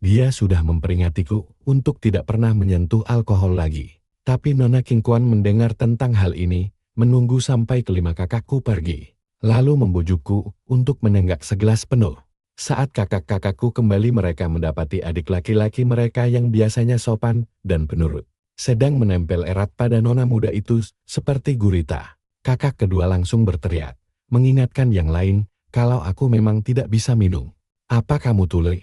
Dia sudah memperingatiku untuk tidak pernah menyentuh alkohol lagi. Tapi Nona King Kuan mendengar tentang hal ini, menunggu sampai kelima kakakku pergi. Lalu membujukku untuk menenggak segelas penuh. Saat kakak-kakakku kembali, mereka mendapati adik laki-laki mereka yang biasanya sopan dan penurut sedang menempel erat pada nona muda itu seperti gurita. Kakak kedua langsung berteriak, mengingatkan yang lain kalau aku memang tidak bisa minum. "Apa kamu tuli?"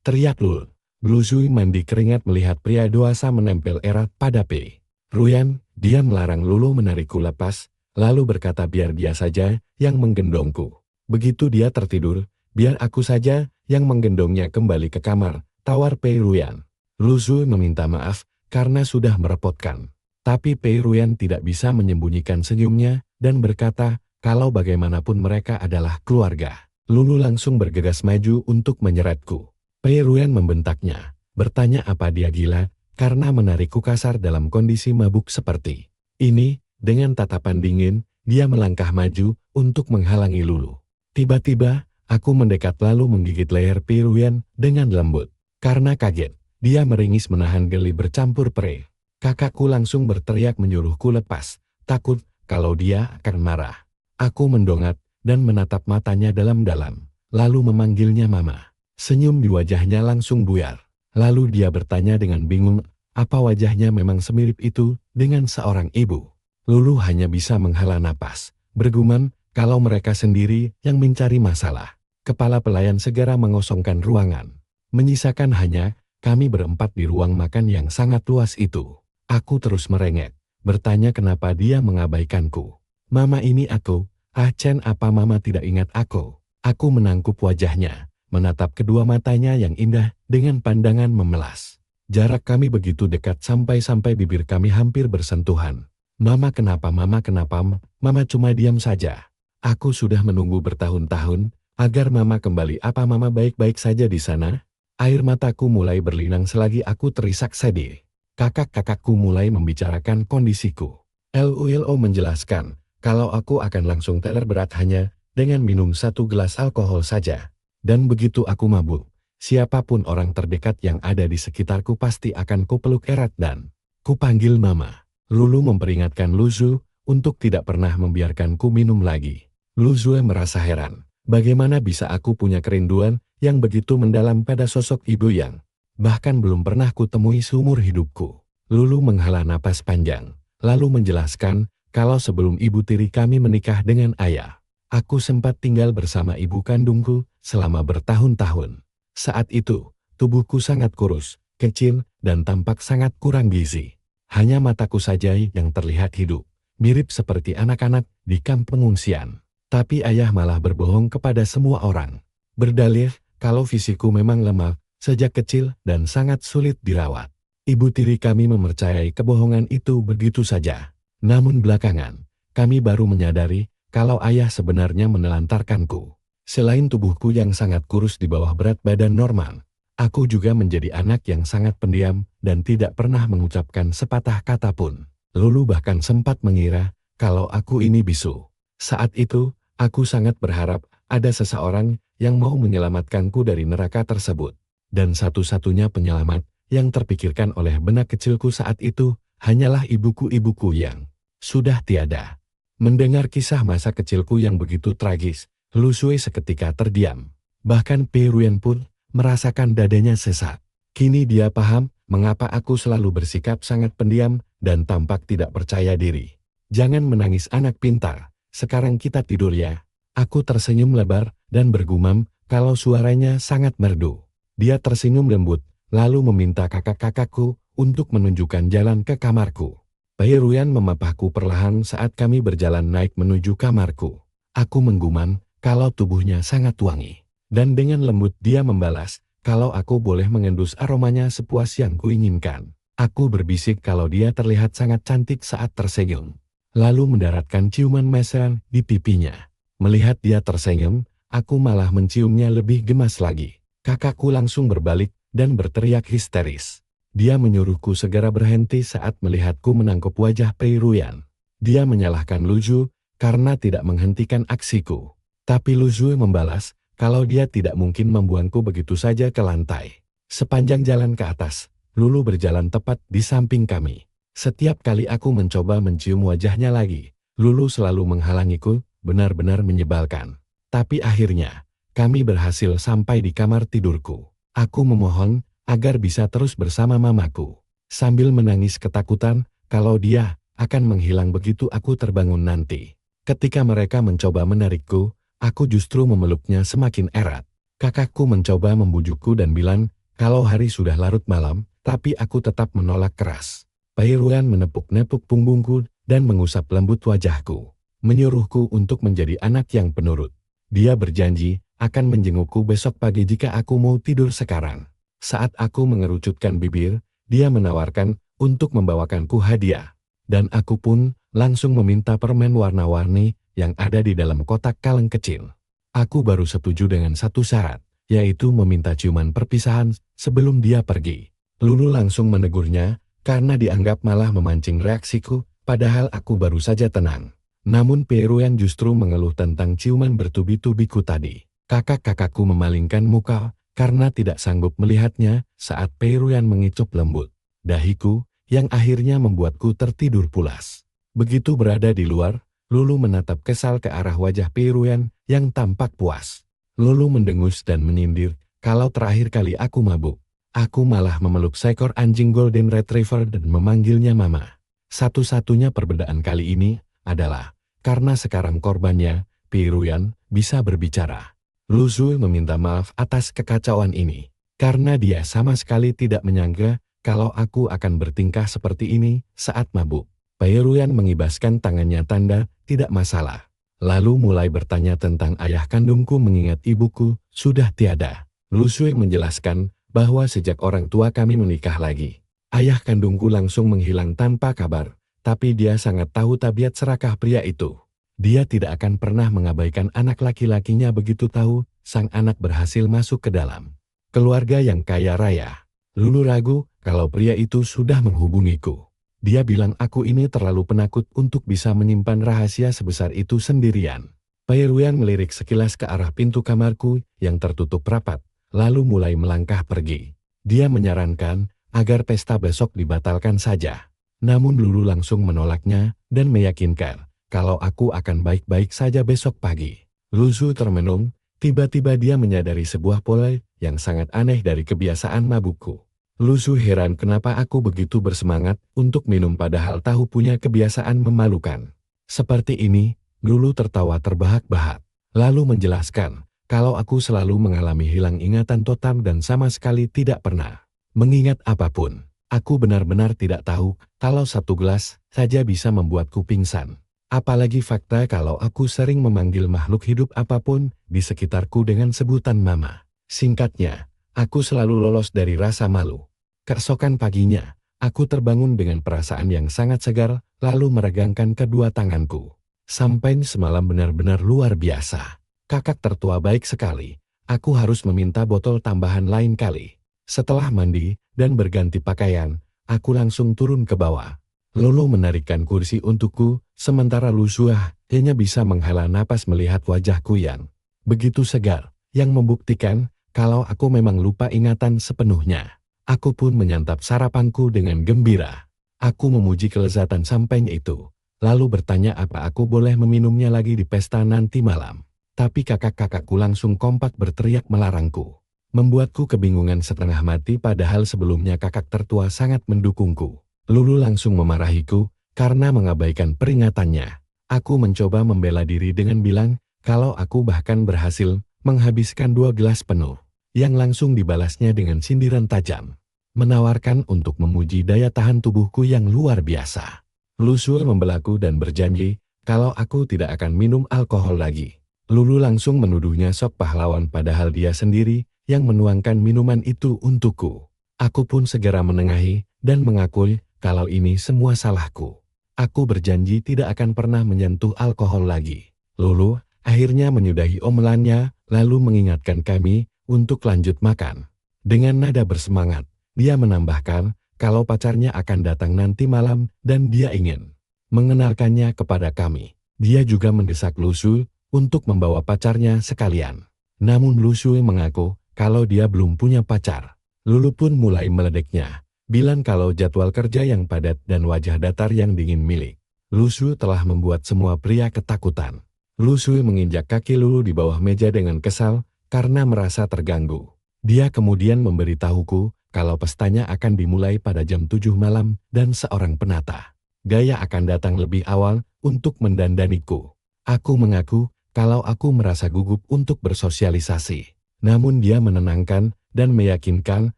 teriak Lul. Blue Zui mandi keringat melihat pria dewasa menempel erat pada Pei Ruyan. Dia melarang Lulu menarikku lepas, lalu berkata biar dia saja yang menggendongku. Begitu dia tertidur, biar aku saja yang menggendongnya kembali ke kamar, tawar Pei Ruyan. Lu Zui meminta maaf karena sudah merepotkan. Tapi Pei Ruyan tidak bisa menyembunyikan senyumnya dan berkata kalau bagaimanapun mereka adalah keluarga. Lulu langsung bergegas maju untuk menyeretku. Pei Ruyan membentaknya, bertanya apa dia gila karena menarikku kasar dalam kondisi mabuk seperti ini. Dengan tatapan dingin, dia melangkah maju untuk menghalangi Lulu. Tiba-tiba, aku mendekat lalu menggigit leher Pei Ruyan dengan lembut. Karena kaget, dia meringis menahan geli bercampur perih. Kakakku langsung berteriak menyuruhku lepas, takut kalau dia akan marah. Aku mendongak dan menatap matanya dalam-dalam, lalu memanggilnya Mama. Senyum di wajahnya langsung buyar. Lalu dia bertanya dengan bingung, apa wajahnya memang semirip itu dengan seorang ibu. Lulu hanya bisa menghela napas, bergumam kalau mereka sendiri yang mencari masalah. Kepala pelayan segera mengosongkan ruangan, menyisakan hanya kami berempat di ruang makan yang sangat luas itu. Aku terus merengek, bertanya kenapa dia mengabaikanku. "Mama, ini aku." "Ah Chen, apa Mama tidak ingat aku?" Aku menangkup wajahnya, menatap kedua matanya yang indah dengan pandangan memelas. Jarak kami begitu dekat sampai-sampai bibir kami hampir bersentuhan. "Mama kenapa, Mama kenapa?" Mama cuma diam saja. "Aku sudah menunggu bertahun-tahun agar Mama kembali. Apa Mama baik-baik saja di sana?" Air mataku mulai berlinang selagi aku terisak sedih. Kakak-kakakku mulai membicarakan kondisiku. Lulo menjelaskan kalau aku akan langsung teler berat hanya dengan minum 1 gelas alkohol saja. Dan begitu aku mabuk, siapapun orang terdekat yang ada di sekitarku pasti akan kupeluk erat dan kupanggil Mama. Lulu memperingatkan Luzu untuk tidak pernah membiarkanku minum lagi. Luzu merasa heran, bagaimana bisa aku punya kerinduan yang begitu mendalam pada sosok ibu yang bahkan belum pernah kutemui seumur hidupku. Lulu menghela napas panjang, lalu menjelaskan kalau sebelum ibu tiri kami menikah dengan ayah, aku sempat tinggal bersama ibu kandungku selama bertahun-tahun. Saat itu, tubuhku sangat kurus, kecil, dan tampak sangat kurang gizi. Hanya mataku saja yang terlihat hidup, mirip seperti anak-anak di kamp pengungsian. Tapi ayah malah berbohong kepada semua orang, berdalih kalau fisikku memang lemah sejak kecil dan sangat sulit dirawat. Ibu tiri kami mempercayai kebohongan itu begitu saja. Namun belakangan, kami baru menyadari kalau ayah sebenarnya menelantarkanku. Selain tubuhku yang sangat kurus di bawah berat badan normal, aku juga menjadi anak yang sangat pendiam dan tidak pernah mengucapkan sepatah kata pun. Lulu bahkan sempat mengira kalau aku ini bisu. Saat itu, aku sangat berharap ada seseorang yang mau menyelamatkanku dari neraka tersebut. Dan satu-satunya penyelamat yang terpikirkan oleh benak kecilku saat itu hanyalah ibuku yang sudah tiada. Mendengar kisah masa kecilku yang begitu tragis, Lu Sui seketika terdiam. Bahkan Pei Ruyan pun merasakan dadanya sesak. Kini dia paham mengapa aku selalu bersikap sangat pendiam dan tampak tidak percaya diri. "Jangan menangis anak pintar, sekarang kita tidur ya." Aku tersenyum lebar dan bergumam kalau suaranya sangat merdu. Dia tersenyum lembut, lalu meminta kakak-kakakku untuk menunjukkan jalan ke kamarku. Pei Ruyan memapahku perlahan saat kami berjalan naik menuju kamarku. Aku menggumam kalau tubuhnya sangat wangi. Dan dengan lembut dia membalas kalau aku boleh mengendus aromanya sepuas yang kuinginkan. Aku berbisik kalau dia terlihat sangat cantik saat tersenyum, lalu mendaratkan ciuman mesra di pipinya. Melihat dia tersenyum, aku malah menciumnya lebih gemas lagi. Kakakku langsung berbalik dan berteriak histeris. Dia menyuruhku segera berhenti saat melihatku menangkap wajah Pei Ruyan. Dia menyalahkan Luzu karena tidak menghentikan aksiku. Tapi Luzu membalas kalau dia tidak mungkin membuangku begitu saja ke lantai. Sepanjang jalan ke atas, Lulu berjalan tepat di samping kami. Setiap kali aku mencoba mencium wajahnya lagi, Lulu selalu menghalangiku, benar-benar menyebalkan. Tapi akhirnya, kami berhasil sampai di kamar tidurku. Aku memohon agar bisa terus bersama mamaku. Sambil menangis ketakutan, kalau dia akan menghilang begitu aku terbangun nanti. Ketika mereka mencoba menarikku, aku justru memeluknya semakin erat. Kakakku mencoba membujukku dan bilang, kalau hari sudah larut malam, tapi aku tetap menolak keras. Pairuan menepuk-nepuk punggungku dan mengusap lembut wajahku, menyuruhku untuk menjadi anak yang penurut. Dia berjanji akan menjengukku besok pagi jika aku mau tidur sekarang. Saat aku mengerucutkan bibir, dia menawarkan untuk membawakanku hadiah. Dan aku pun langsung meminta permen warna-warni yang ada di dalam kotak kaleng kecil. Aku baru setuju dengan satu syarat, yaitu meminta ciuman perpisahan sebelum dia pergi. Lulu langsung menegurnya karena dianggap malah memancing reaksiku, padahal aku baru saja tenang. Namun Pairuan justru mengeluh tentang ciuman bertubi-tubiku tadi. Kakak-kakakku memalingkan muka karena tidak sanggup melihatnya saat Pairuan mengicup lembut dahiku yang akhirnya membuatku tertidur pulas. Begitu berada di luar, Lulu menatap kesal ke arah wajah Pairuan yang tampak puas. Lulu mendengus dan menyindir, kalau terakhir kali aku mabuk, aku malah memeluk seekor anjing Golden Retriever dan memanggilnya mama. Satu-satunya perbedaan kali ini adalah, karena sekarang korbannya, Pairuan, bisa berbicara. Lulu meminta maaf atas kekacauan ini, karena dia sama sekali tidak menyangka kalau aku akan bertingkah seperti ini saat mabuk. Pairuan mengibaskan tangannya tanda tidak masalah. Lalu mulai bertanya tentang ayah kandungku mengingat ibuku sudah tiada. Lulu menjelaskan bahwa sejak orang tua kami menikah lagi, ayah kandungku langsung menghilang tanpa kabar, tapi dia sangat tahu tabiat serakah pria itu. Dia tidak akan pernah mengabaikan anak laki-lakinya begitu tahu sang anak berhasil masuk ke dalam keluarga yang kaya raya. Lulu ragu kalau pria itu sudah menghubungiku. Dia bilang aku ini terlalu penakut untuk bisa menyimpan rahasia sebesar itu sendirian. Pairuan melirik sekilas ke arah pintu kamarku yang tertutup rapat, lalu mulai melangkah pergi. Dia menyarankan agar pesta besok dibatalkan saja. Namun Lulu langsung menolaknya dan meyakinkan kalau aku akan baik-baik saja besok pagi. Lulu termenung, tiba-tiba dia menyadari sebuah pola yang sangat aneh dari kebiasaan mabukku. Lulu heran kenapa aku begitu bersemangat untuk minum padahal tahu punya kebiasaan memalukan. Seperti ini, Lulu tertawa terbahak-bahak, lalu menjelaskan kalau aku selalu mengalami hilang ingatan total dan sama sekali tidak pernah mengingat apapun. Aku benar-benar tidak tahu kalau satu gelas saja bisa membuatku pingsan. Apalagi fakta kalau aku sering memanggil makhluk hidup apapun di sekitarku dengan sebutan mama. Singkatnya, aku selalu lolos dari rasa malu. Keesokan paginya, aku terbangun dengan perasaan yang sangat segar, lalu meregangkan kedua tanganku. Sampai semalam benar-benar luar biasa. Kakak tertua baik sekali. Aku harus meminta botol tambahan lain kali. Setelah mandi dan berganti pakaian, aku langsung turun ke bawah. Lulu menarikkan kursi untukku, sementara Lulu hanya bisa menghela napas melihat wajahku yang begitu segar, yang membuktikan kalau aku memang lupa ingatan sepenuhnya. Aku pun menyantap sarapanku dengan gembira. Aku memuji kelezatan sampainya itu, lalu bertanya apa aku boleh meminumnya lagi di pesta nanti malam. Tapi kakak-kakakku langsung kompak berteriak melarangku. Membuatku kebingungan setengah mati padahal sebelumnya kakak tertua sangat mendukungku. Lulu langsung memarahiku karena mengabaikan peringatannya. Aku mencoba membela diri dengan bilang kalau aku bahkan berhasil menghabiskan 2 gelas penuh, yang langsung dibalasnya dengan sindiran tajam. Menawarkan untuk memuji daya tahan tubuhku yang luar biasa. Lulu membelaku dan berjanji kalau aku tidak akan minum alkohol lagi. Lulu langsung menuduhnya sok pahlawan padahal dia sendiri yang menuangkan minuman itu untukku. Aku pun segera menengahi dan mengakui kalau ini semua salahku. Aku berjanji tidak akan pernah menyentuh alkohol lagi. Lulu akhirnya menyudahi omelannya lalu mengingatkan kami untuk lanjut makan. Dengan nada bersemangat, dia menambahkan kalau pacarnya akan datang nanti malam dan dia ingin mengenalkannya kepada kami. Dia juga mendesak Lulu untuk membawa pacarnya sekalian. Namun Lulu mengaku kalau dia belum punya pacar. Lulu pun mulai meledeknya, bilang kalau jadwal kerja yang padat dan wajah datar yang dingin milik Lu Shu telah membuat semua pria ketakutan. Lu Shu menginjak kaki Lulu di bawah meja dengan kesal karena merasa terganggu. Dia kemudian memberitahuku kalau pestanya akan dimulai pada jam 7 malam dan seorang penata gaya akan datang lebih awal untuk mendandaniku. Aku mengaku kalau aku merasa gugup untuk bersosialisasi. Namun dia menenangkan dan meyakinkan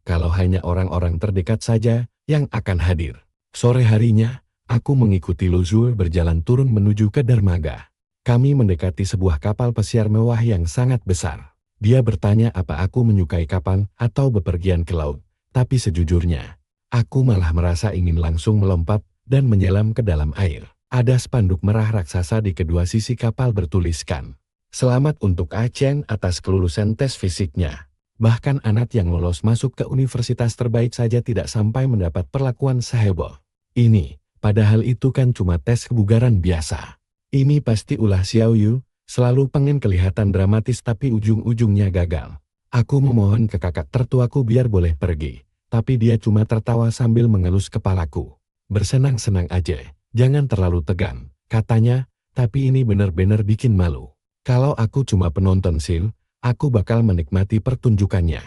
kalau hanya orang-orang terdekat saja yang akan hadir. Sore harinya, aku mengikuti Lu Shu berjalan turun menuju ke dermaga. Kami mendekati sebuah kapal pesiar mewah yang sangat besar. Dia bertanya apa aku menyukai kapal atau bepergian ke laut. Tapi sejujurnya, aku malah merasa ingin langsung melompat dan menyelam ke dalam air. Ada spanduk merah raksasa di kedua sisi kapal bertuliskan, "Selamat untuk A Chen atas kelulusan tes fisiknya." Bahkan anak yang lolos masuk ke universitas terbaik saja tidak sampai mendapat perlakuan seheboh ini. Padahal itu kan cuma tes kebugaran biasa. Ini pasti ulah Xiao Yu, selalu pengen kelihatan dramatis tapi ujung-ujungnya gagal. Aku memohon ke kakak tertuaku biar boleh pergi, tapi dia cuma tertawa sambil mengelus kepalaku. "Bersenang-senang aja, jangan terlalu tegang," katanya, "tapi ini benar-benar bikin malu. Kalau aku cuma penonton sil, aku bakal menikmati pertunjukannya.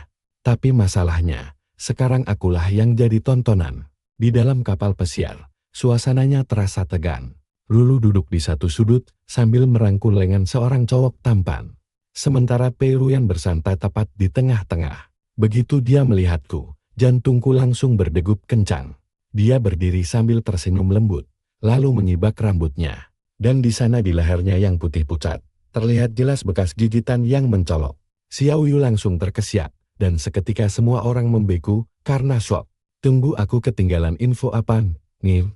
Tapi masalahnya, sekarang akulah yang jadi tontonan." Di dalam kapal pesiar, suasananya terasa tegang. Lulu duduk di satu sudut sambil merangkul lengan seorang cowok tampan. Sementara Pei Ruyan bersantai tepat di tengah-tengah. Begitu dia melihatku, jantungku langsung berdegup kencang. Dia berdiri sambil tersenyum lembut, lalu menyibak rambutnya. Dan di sana di lehernya yang putih pucat, terlihat jelas bekas gigitan yang mencolok. Xiao Yu langsung terkesiap, dan seketika semua orang membeku karena shock. "Tunggu, aku ketinggalan info apa, Nih?"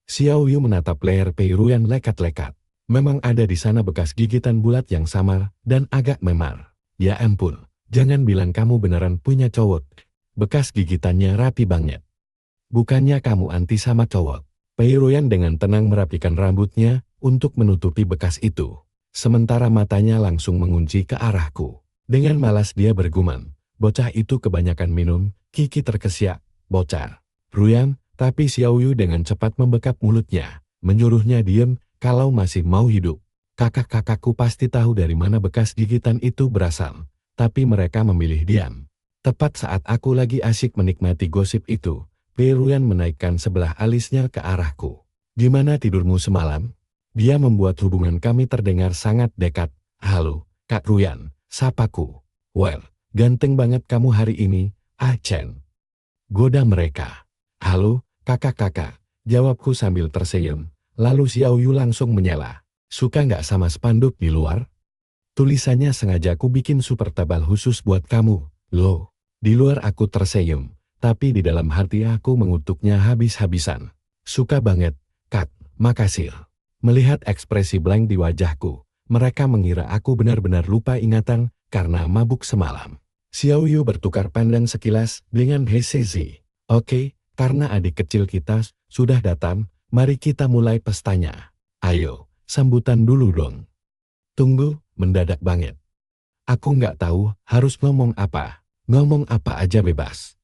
Xiao Yu menatap leher Pei Ruyan lekat-lekat. Memang ada di sana bekas gigitan bulat yang samar dan agak memar. Ya ampun, jangan bilang kamu beneran punya cowok. Bekas gigitannya rapi banget. Bukannya kamu anti sama cowok? Pei Ruyan dengan tenang merapikan rambutnya untuk menutupi bekas itu. Sementara matanya langsung mengunci ke arahku. Dengan malas dia bergumam, "Bocah itu kebanyakan minum." Kiki terkesiap, "Bocah Ruyan." Tapi Xiao Yu dengan cepat membekap mulutnya, menyuruhnya diam kalau masih mau hidup. Kakak-kakakku pasti tahu dari mana bekas gigitan itu berasal, tapi mereka memilih diam. Tepat saat aku lagi asyik menikmati gosip itu, Pei Ruyan menaikkan sebelah alisnya ke arahku. "Gimana tidurmu semalam?" Dia membuat hubungan kami terdengar sangat dekat. "Halo, Kak Ruyan," sapaku. "Well, ganteng banget kamu hari ini, Ah Chen." Goda mereka. "Halo, kakak-kakak," jawabku sambil tersenyum. Lalu Xiao Yu langsung menyela. "Suka nggak sama spanduk di luar? Tulisannya sengaja aku bikin super tebal khusus buat kamu, loh." Di luar aku tersenyum, tapi di dalam hati aku mengutuknya habis-habisan. "Suka banget, Kak, makasih." Melihat ekspresi blank di wajahku, mereka mengira aku benar-benar lupa ingatan karena mabuk semalam. Xiao Yu bertukar pandang sekilas dengan Hesezi. "Oke, karena adik kecil kita sudah datang, mari kita mulai pestanya. Ayo, sambutan dulu dong." "Tunggu," mendadak banget. Aku nggak tahu harus ngomong apa. Ngomong apa aja bebas.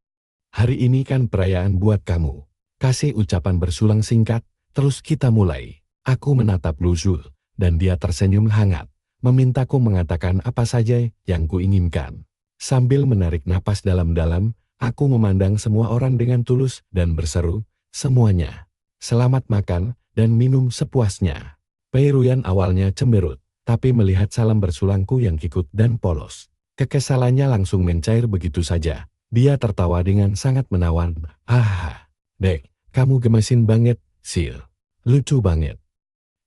"Hari ini kan perayaan buat kamu." Kasih ucapan bersulang singkat, terus kita mulai. Aku menatap Lu Shu, dan dia tersenyum hangat, memintaku mengatakan apa saja yang kuinginkan. Sambil menarik napas dalam-dalam, aku memandang semua orang dengan tulus dan berseru, "Semuanya, selamat makan dan minum sepuasnya." Pei Ruyan awalnya cemberut, tapi melihat salam bersulangku yang kikut dan polos, kekesalannya langsung mencair begitu saja. Dia tertawa dengan sangat menawan. "Ah, Dek, kamu gemesin banget, Sil. Lucu banget.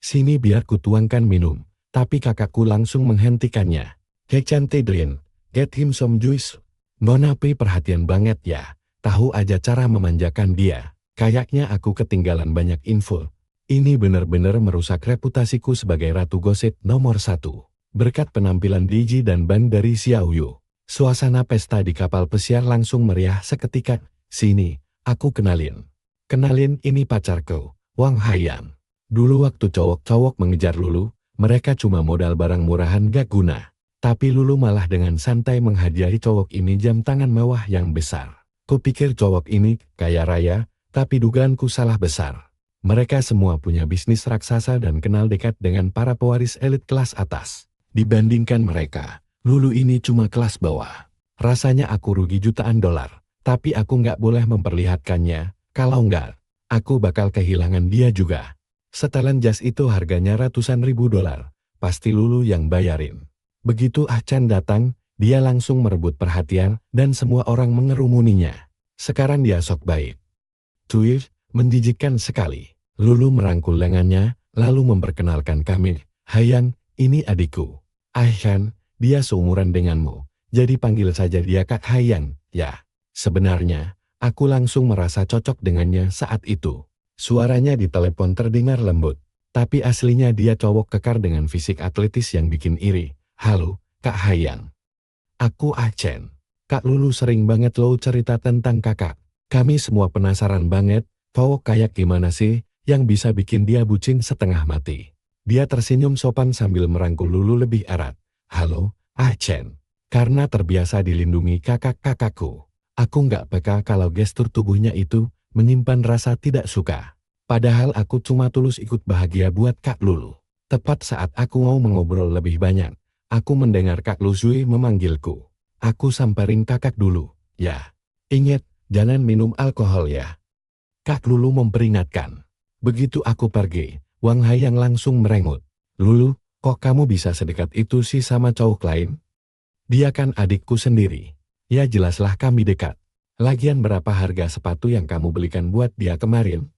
Sini biar kutuangkan minum." Tapi kakakku langsung menghentikannya. "Kechan Tedrin, get him some juice." "Nona Pei perhatian banget ya, tahu aja cara memanjakan dia." Kayaknya aku ketinggalan banyak info. Ini benar-benar merusak reputasiku sebagai ratu gosip nomor 1. Berkat penampilan Diji dan Ban dari Xiao Yu, suasana pesta di kapal pesiar langsung meriah seketika. "Sini, aku kenalin. Kenalin, ini pacarku, Wang Haiyan." Dulu waktu cowok-cowok mengejar Lulu, mereka cuma modal barang murahan gak guna. Tapi Lulu malah dengan santai menghadiahi cowok ini jam tangan mewah yang besar. Kupikir cowok ini kaya raya, tapi dugaanku salah besar. Mereka semua punya bisnis raksasa dan kenal dekat dengan para pewaris elit kelas atas. Dibandingkan mereka, Lulu ini cuma kelas bawah. Rasanya aku rugi jutaan dolar, tapi aku nggak boleh memperlihatkannya. Kalau nggak, aku bakal kehilangan dia juga. Setelan jas itu harganya ratusan ribu dolar, pasti Lulu yang bayarin. Begitu Ah Chan datang, dia langsung merebut perhatian dan semua orang mengerumuninya. Sekarang dia sok baik. Cuy, menjijikkan sekali. Lulu merangkul lengannya, lalu memperkenalkan kami. Hayan, ini adikku. Ah Chan, dia seumuran denganmu, jadi panggil saja dia Kak Hayan, ya. Sebenarnya, aku langsung merasa cocok dengannya saat itu. Suaranya di telepon terdengar lembut, tapi aslinya dia cowok kekar dengan fisik atletis yang bikin iri. Halo, Kak Hayan. Aku Ah Chen. Kak Lulu sering banget lo cerita tentang kakak. Kami semua penasaran banget, cowok kayak gimana sih, yang bisa bikin dia bucin setengah mati. Dia tersenyum sopan sambil merangkul Lulu lebih erat. Halo, Ah Chen. Karena terbiasa dilindungi kakak-kakakku, aku nggak peka kalau gestur tubuhnya itu menyimpan rasa tidak suka. Padahal aku cuma tulus ikut bahagia buat Kak Lulu. Tepat saat aku mau mengobrol lebih banyak, aku mendengar Kak Luzui memanggilku. Aku samperin kakak dulu, ya. Ingat, jangan minum alkohol ya. Kak Lulu memperingatkan. Begitu aku pergi, Wang Haiyang langsung merengut. Lulu, kok kamu bisa sedekat itu sih sama cowok lain? Dia kan adikku sendiri. Ya jelaslah kami dekat. Lagian berapa harga sepatu yang kamu belikan buat dia kemarin?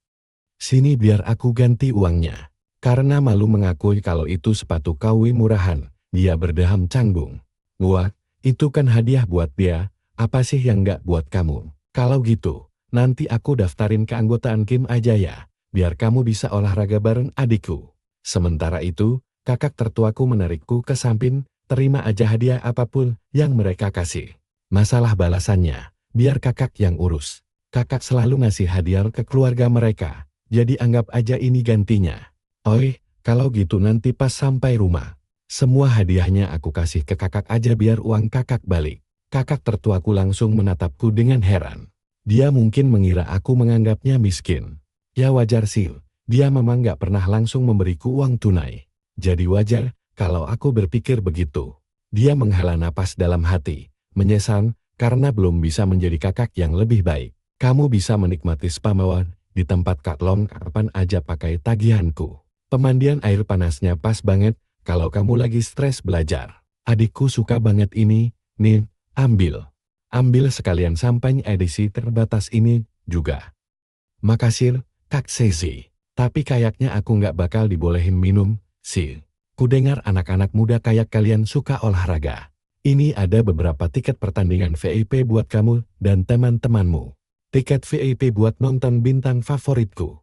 Sini biar aku ganti uangnya. Karena malu mengakui kalau itu sepatu KW murahan, dia berdeham canggung. Wah, itu kan hadiah buat dia, apa sih yang nggak buat kamu? Kalau gitu, nanti aku daftarin keanggotaan Kim aja ya, biar kamu bisa olahraga bareng adikku. Sementara itu, kakak tertuaku menarikku ke samping, terima aja hadiah apapun yang mereka kasih. Masalah balasannya, biar kakak yang urus. Kakak selalu ngasih hadiah ke keluarga mereka, jadi anggap aja ini gantinya. Oi, kalau gitu nanti pas sampai rumah, semua hadiahnya aku kasih ke kakak aja biar uang kakak balik. Kakak tertuaku langsung menatapku dengan heran. Dia mungkin mengira aku menganggapnya miskin. Ya wajar sih, dia memang gak pernah langsung memberiku uang tunai. Jadi wajar kalau aku berpikir begitu. Dia menghela napas dalam hati, menyesal karena belum bisa menjadi kakak yang lebih baik. Kamu bisa menikmati spa mewah di tempat Kak Long kapan aja pakai tagihanku. Pemandian air panasnya pas banget kalau kamu lagi stres belajar. Adikku suka banget ini, nih, ambil. Ambil sekalian sampai edisi terbatas ini juga. Makasih, Kak Sesi. Tapi kayaknya aku nggak bakal dibolehin minum, sih. Kudengar anak-anak muda kayak kalian suka olahraga. Ini ada beberapa tiket pertandingan VIP buat kamu dan teman-temanmu. Tiket VIP buat nonton bintang favoritku.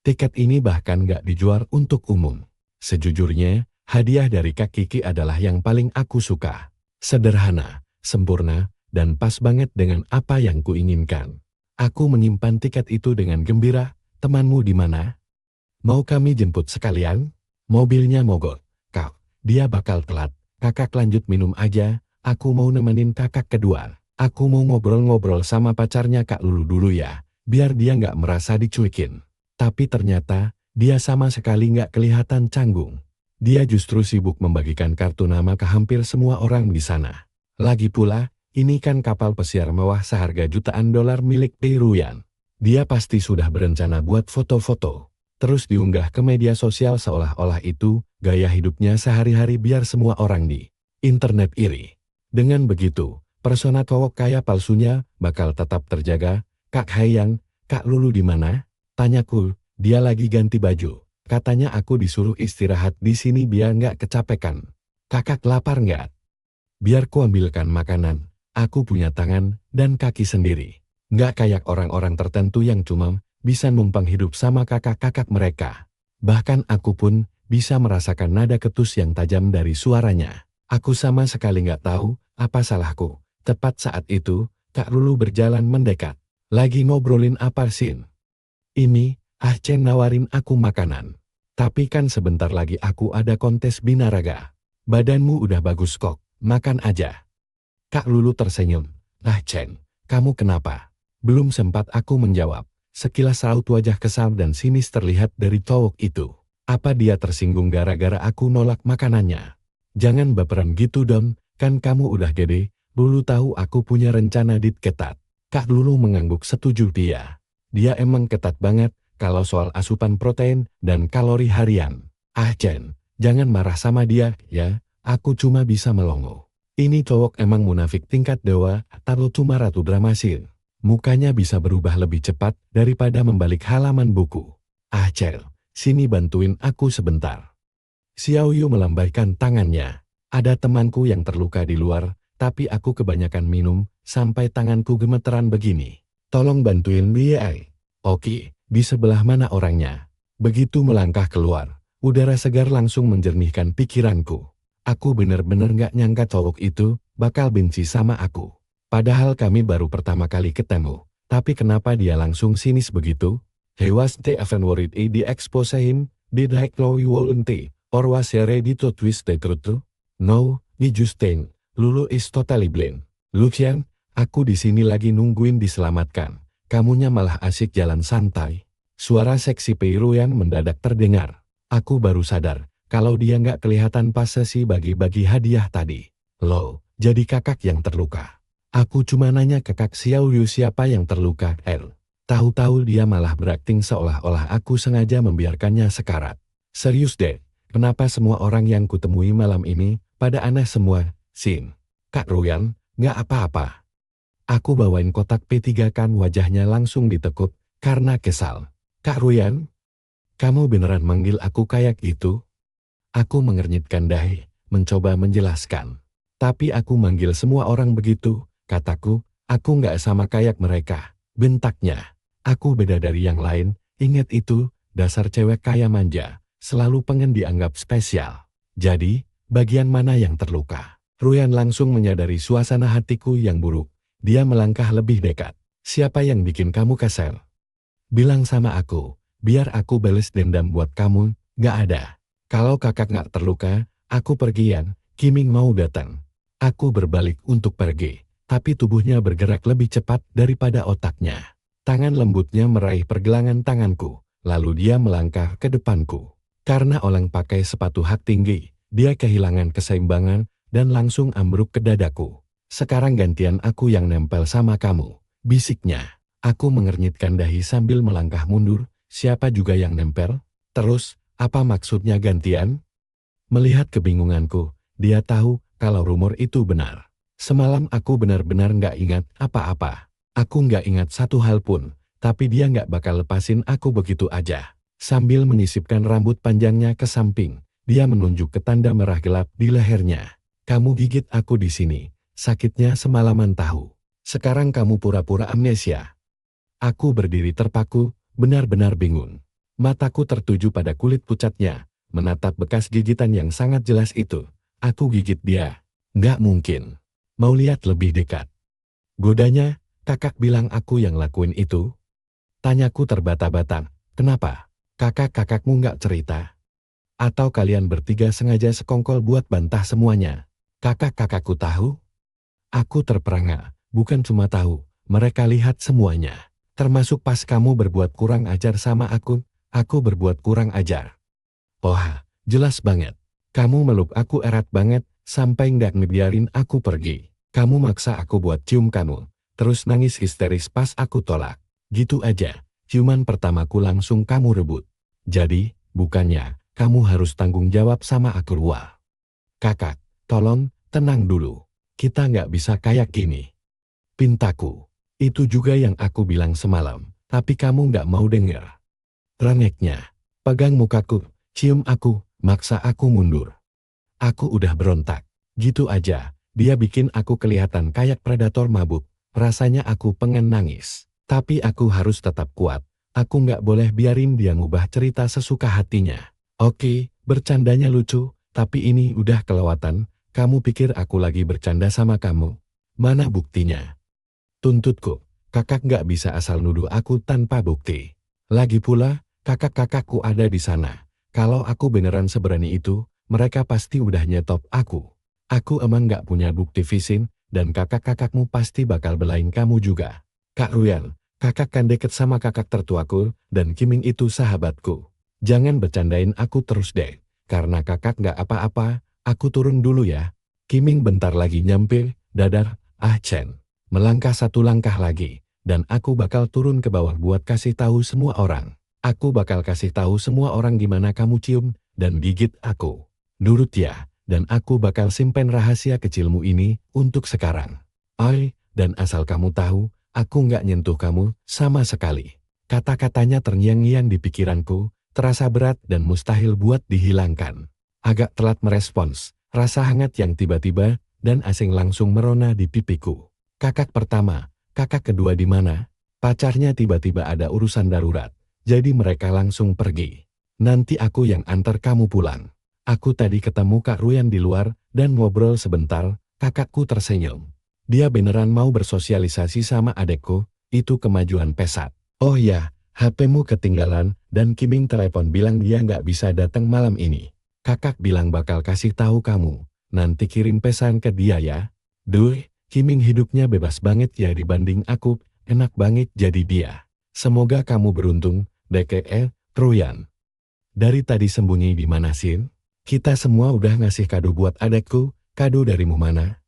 Tiket ini bahkan nggak dijual untuk umum. Sejujurnya, hadiah dari Kak Kiki adalah yang paling aku suka. Sederhana, sempurna, dan pas banget dengan apa yang kuinginkan. Aku menyimpan tiket itu dengan gembira. Temanmu di mana? Mau kami jemput sekalian? Mobilnya mogok. Kak, dia bakal telat. Kakak lanjut minum aja, aku mau nemenin kakak kedua. Aku mau ngobrol-ngobrol sama pacarnya Kak Lulu dulu ya, biar dia nggak merasa dicuekin. Tapi ternyata, dia sama sekali nggak kelihatan canggung. Dia justru sibuk membagikan kartu nama ke hampir semua orang di sana. Lagi pula, ini kan kapal pesiar mewah seharga jutaan dolar milik Ruyan. Dia pasti sudah berencana buat foto-foto, terus diunggah ke media sosial seolah-olah itu gaya hidupnya sehari-hari biar semua orang di internet iri. Dengan begitu, persona cowok kaya palsunya bakal tetap terjaga. Kak Haiyang, Kak Lulu di mana? Tanyaku, dia lagi ganti baju. Katanya aku disuruh istirahat di sini biar nggak kecapekan. Kakak lapar nggak? Biar ku ambilkan makanan. Aku punya tangan dan kaki sendiri. Nggak kayak orang-orang tertentu yang cuma bisa numpang hidup sama kakak-kakak mereka. Bahkan aku pun bisa merasakan nada ketus yang tajam dari suaranya. Aku sama sekali nggak tahu apa salahku. Tepat saat itu, Kak Lulu berjalan mendekat. Lagi ngobrolin apa sih? Ini, Ah Chen nawarin aku makanan. Tapi kan sebentar lagi aku ada kontes binaraga. Badanmu udah bagus kok, Makan aja. Kak Lulu tersenyum. Ah Chen, kamu kenapa? Belum sempat aku menjawab. Sekilas raut wajah kesal dan sinis terlihat dari cowok itu. Apa dia tersinggung gara-gara aku nolak makanannya? Jangan baperan gitu dong, kan kamu udah gede. Lulu tahu aku punya rencana dit ketat. Kak Lulu mengangguk setuju dia. Dia emang ketat banget kalau soal asupan protein dan kalori harian. Ah Chen, jangan marah sama dia ya, aku cuma bisa melongo. Ini cowok emang munafik tingkat dewa atau cuma ratu drama sih. Mukanya bisa berubah lebih cepat daripada membalik halaman buku. Ah Cel, sini bantuin aku sebentar. Xiao Yu melambaikan tangannya. Ada temanku yang terluka di luar, tapi aku kebanyakan minum sampai tanganku gemeteran begini. Tolong bantuin dia. Oke, di sebelah mana orangnya? Begitu melangkah keluar, udara segar langsung menjernihkan pikiranku. Aku bener-bener gak nyangka cowok itu bakal benci sama aku. Padahal kami baru pertama kali ketemu. Tapi kenapa dia langsung sinis begitu? He was the even worried di expose him, did I know you wouldn't, or was he ready to twist the truth? No, he just think, Lulu is totally blind. Lucian, aku di sini lagi nungguin diselamatkan. Kamunya malah asik jalan santai. Suara seksi Peiruyan mendadak terdengar. Aku baru sadar kalau dia nggak kelihatan pas sesi bagi-bagi hadiah tadi. Loh, jadi kakak yang terluka. Aku cuma nanya ke Kak Xiao Yu siapa yang terluka, Tahu-tahu dia malah berakting seolah-olah aku sengaja membiarkannya sekarat. Serius deh, kenapa semua orang yang kutemui malam ini pada aneh semua, Sin? Kak Ruyan, nggak apa-apa. Aku bawain kotak P3 kan wajahnya langsung ditekuk karena kesal. Kak Ruyan, kamu beneran manggil aku kayak itu? Aku mengernyitkan dahi, mencoba menjelaskan. Tapi aku manggil semua orang begitu, kataku, aku nggak sama kayak mereka, bentaknya. Aku beda dari yang lain, ingat itu, dasar cewek kaya manja, selalu pengen dianggap spesial. Jadi, bagian mana yang terluka? Ruyan langsung menyadari suasana hatiku yang buruk. Dia melangkah lebih dekat. Siapa yang bikin kamu kesel? Bilang sama aku, biar aku bales dendam buat kamu, nggak ada. Kalau kakak nggak terluka, aku pergian, Kiming mau datang. Aku berbalik untuk pergi, tapi tubuhnya bergerak lebih cepat daripada otaknya. Tangan lembutnya meraih pergelangan tanganku, lalu dia melangkah ke depanku. Karena Oleng pakai sepatu hak tinggi, dia kehilangan keseimbangan dan langsung ambruk ke dadaku. Sekarang gantian aku yang nempel sama kamu, bisiknya. Aku mengernyitkan dahi sambil melangkah mundur, siapa juga yang nempel? Terus, apa maksudnya gantian? Melihat kebingunganku, dia tahu kalau rumor itu benar. Semalam aku benar-benar nggak ingat apa-apa. Aku nggak ingat satu hal pun, tapi dia nggak bakal lepasin aku begitu aja. Sambil menyisipkan rambut panjangnya ke samping, dia menunjuk ke tanda merah gelap di lehernya. Kamu gigit aku di sini, sakitnya semalaman tahu. Sekarang kamu pura-pura amnesia. Aku berdiri terpaku, benar-benar bingung. Mataku tertuju pada kulit pucatnya, menatap bekas gigitan yang sangat jelas itu. Aku gigit dia. Nggak mungkin. Mau lihat lebih dekat. Godanya, kakak bilang aku yang lakuin itu. Tanyaku terbata-bata. Kenapa? Kakak-kakakmu nggak cerita? Atau kalian bertiga sengaja sekongkol buat bantah semuanya? Kakak-kakakku tahu? Aku terperangah. Bukan cuma tahu, mereka lihat semuanya. Termasuk pas kamu berbuat kurang ajar sama aku berbuat kurang ajar. Wah, jelas banget. Kamu meluk aku erat banget, sampai nggak ngebiarin aku pergi. Kamu maksa aku buat cium kamu, terus nangis histeris pas aku tolak. Gitu aja, ciuman pertamaku langsung kamu rebut. Jadi, bukannya, kamu harus tanggung jawab sama aku. Wah. Kakak, tolong, tenang dulu. Kita nggak bisa kayak gini. Pintaku. Itu juga yang aku bilang semalam, tapi kamu nggak mau denger. Rengeknya, pegang mukaku, cium aku, maksa aku mundur. Aku udah berontak. Gitu aja, dia bikin aku kelihatan kayak predator mabuk. Rasanya aku pengen nangis. Tapi aku harus tetap kuat. Aku nggak boleh biarin dia ngubah cerita sesuka hatinya. Oke, bercandanya lucu, tapi ini udah kelewatan. Kamu pikir aku lagi bercanda sama kamu? Mana buktinya? Tuntutku, kakak nggak bisa asal nuduh aku tanpa bukti. Lagi pula, kakak-kakakku ada di sana. Kalau aku beneran seberani itu, mereka pasti udah nyetop aku. Aku emang gak punya bukti visum, dan kakak-kakakmu pasti bakal belain kamu juga. Kak Ruyan, kakak kan deket sama kakak tertuaku, dan Kiming itu sahabatku. Jangan bercandain aku terus deh, karena kakak gak apa-apa, aku turun dulu ya. Kiming bentar lagi nyampe, dadar, Chen. Melangkah satu langkah lagi, dan aku bakal turun ke bawah buat kasih tahu semua orang. Aku bakal kasih tahu semua orang gimana kamu cium, dan gigit aku. Nurut ya. Dan aku bakal simpen rahasia kecilmu ini untuk sekarang. Oi, dan asal kamu tahu, aku nggak nyentuh kamu sama sekali. Kata-katanya terngiang-ngiang di pikiranku, terasa berat dan mustahil buat dihilangkan. Agak telat merespons, rasa hangat yang tiba-tiba dan asing langsung merona di pipiku. Kakak pertama, kakak kedua di mana? Pacarnya tiba-tiba ada urusan darurat, jadi mereka langsung pergi. Nanti aku yang antar kamu pulang. Aku tadi ketemu Kak Ruyan di luar, dan ngobrol sebentar, kakakku tersenyum. Dia beneran mau bersosialisasi sama adekku, itu kemajuan pesat. Oh ya, HP-mu ketinggalan, dan Kiming telepon bilang dia nggak bisa datang malam ini. Kakak bilang bakal kasih tahu kamu, nanti kirim pesan ke dia ya. Duh, Kiming hidupnya bebas banget ya dibanding aku, enak banget jadi dia. Semoga kamu beruntung, DKE, Ruyan. Dari tadi sembunyi di mana sih? Kita semua udah ngasih kado buat adekku, kado darimu mana?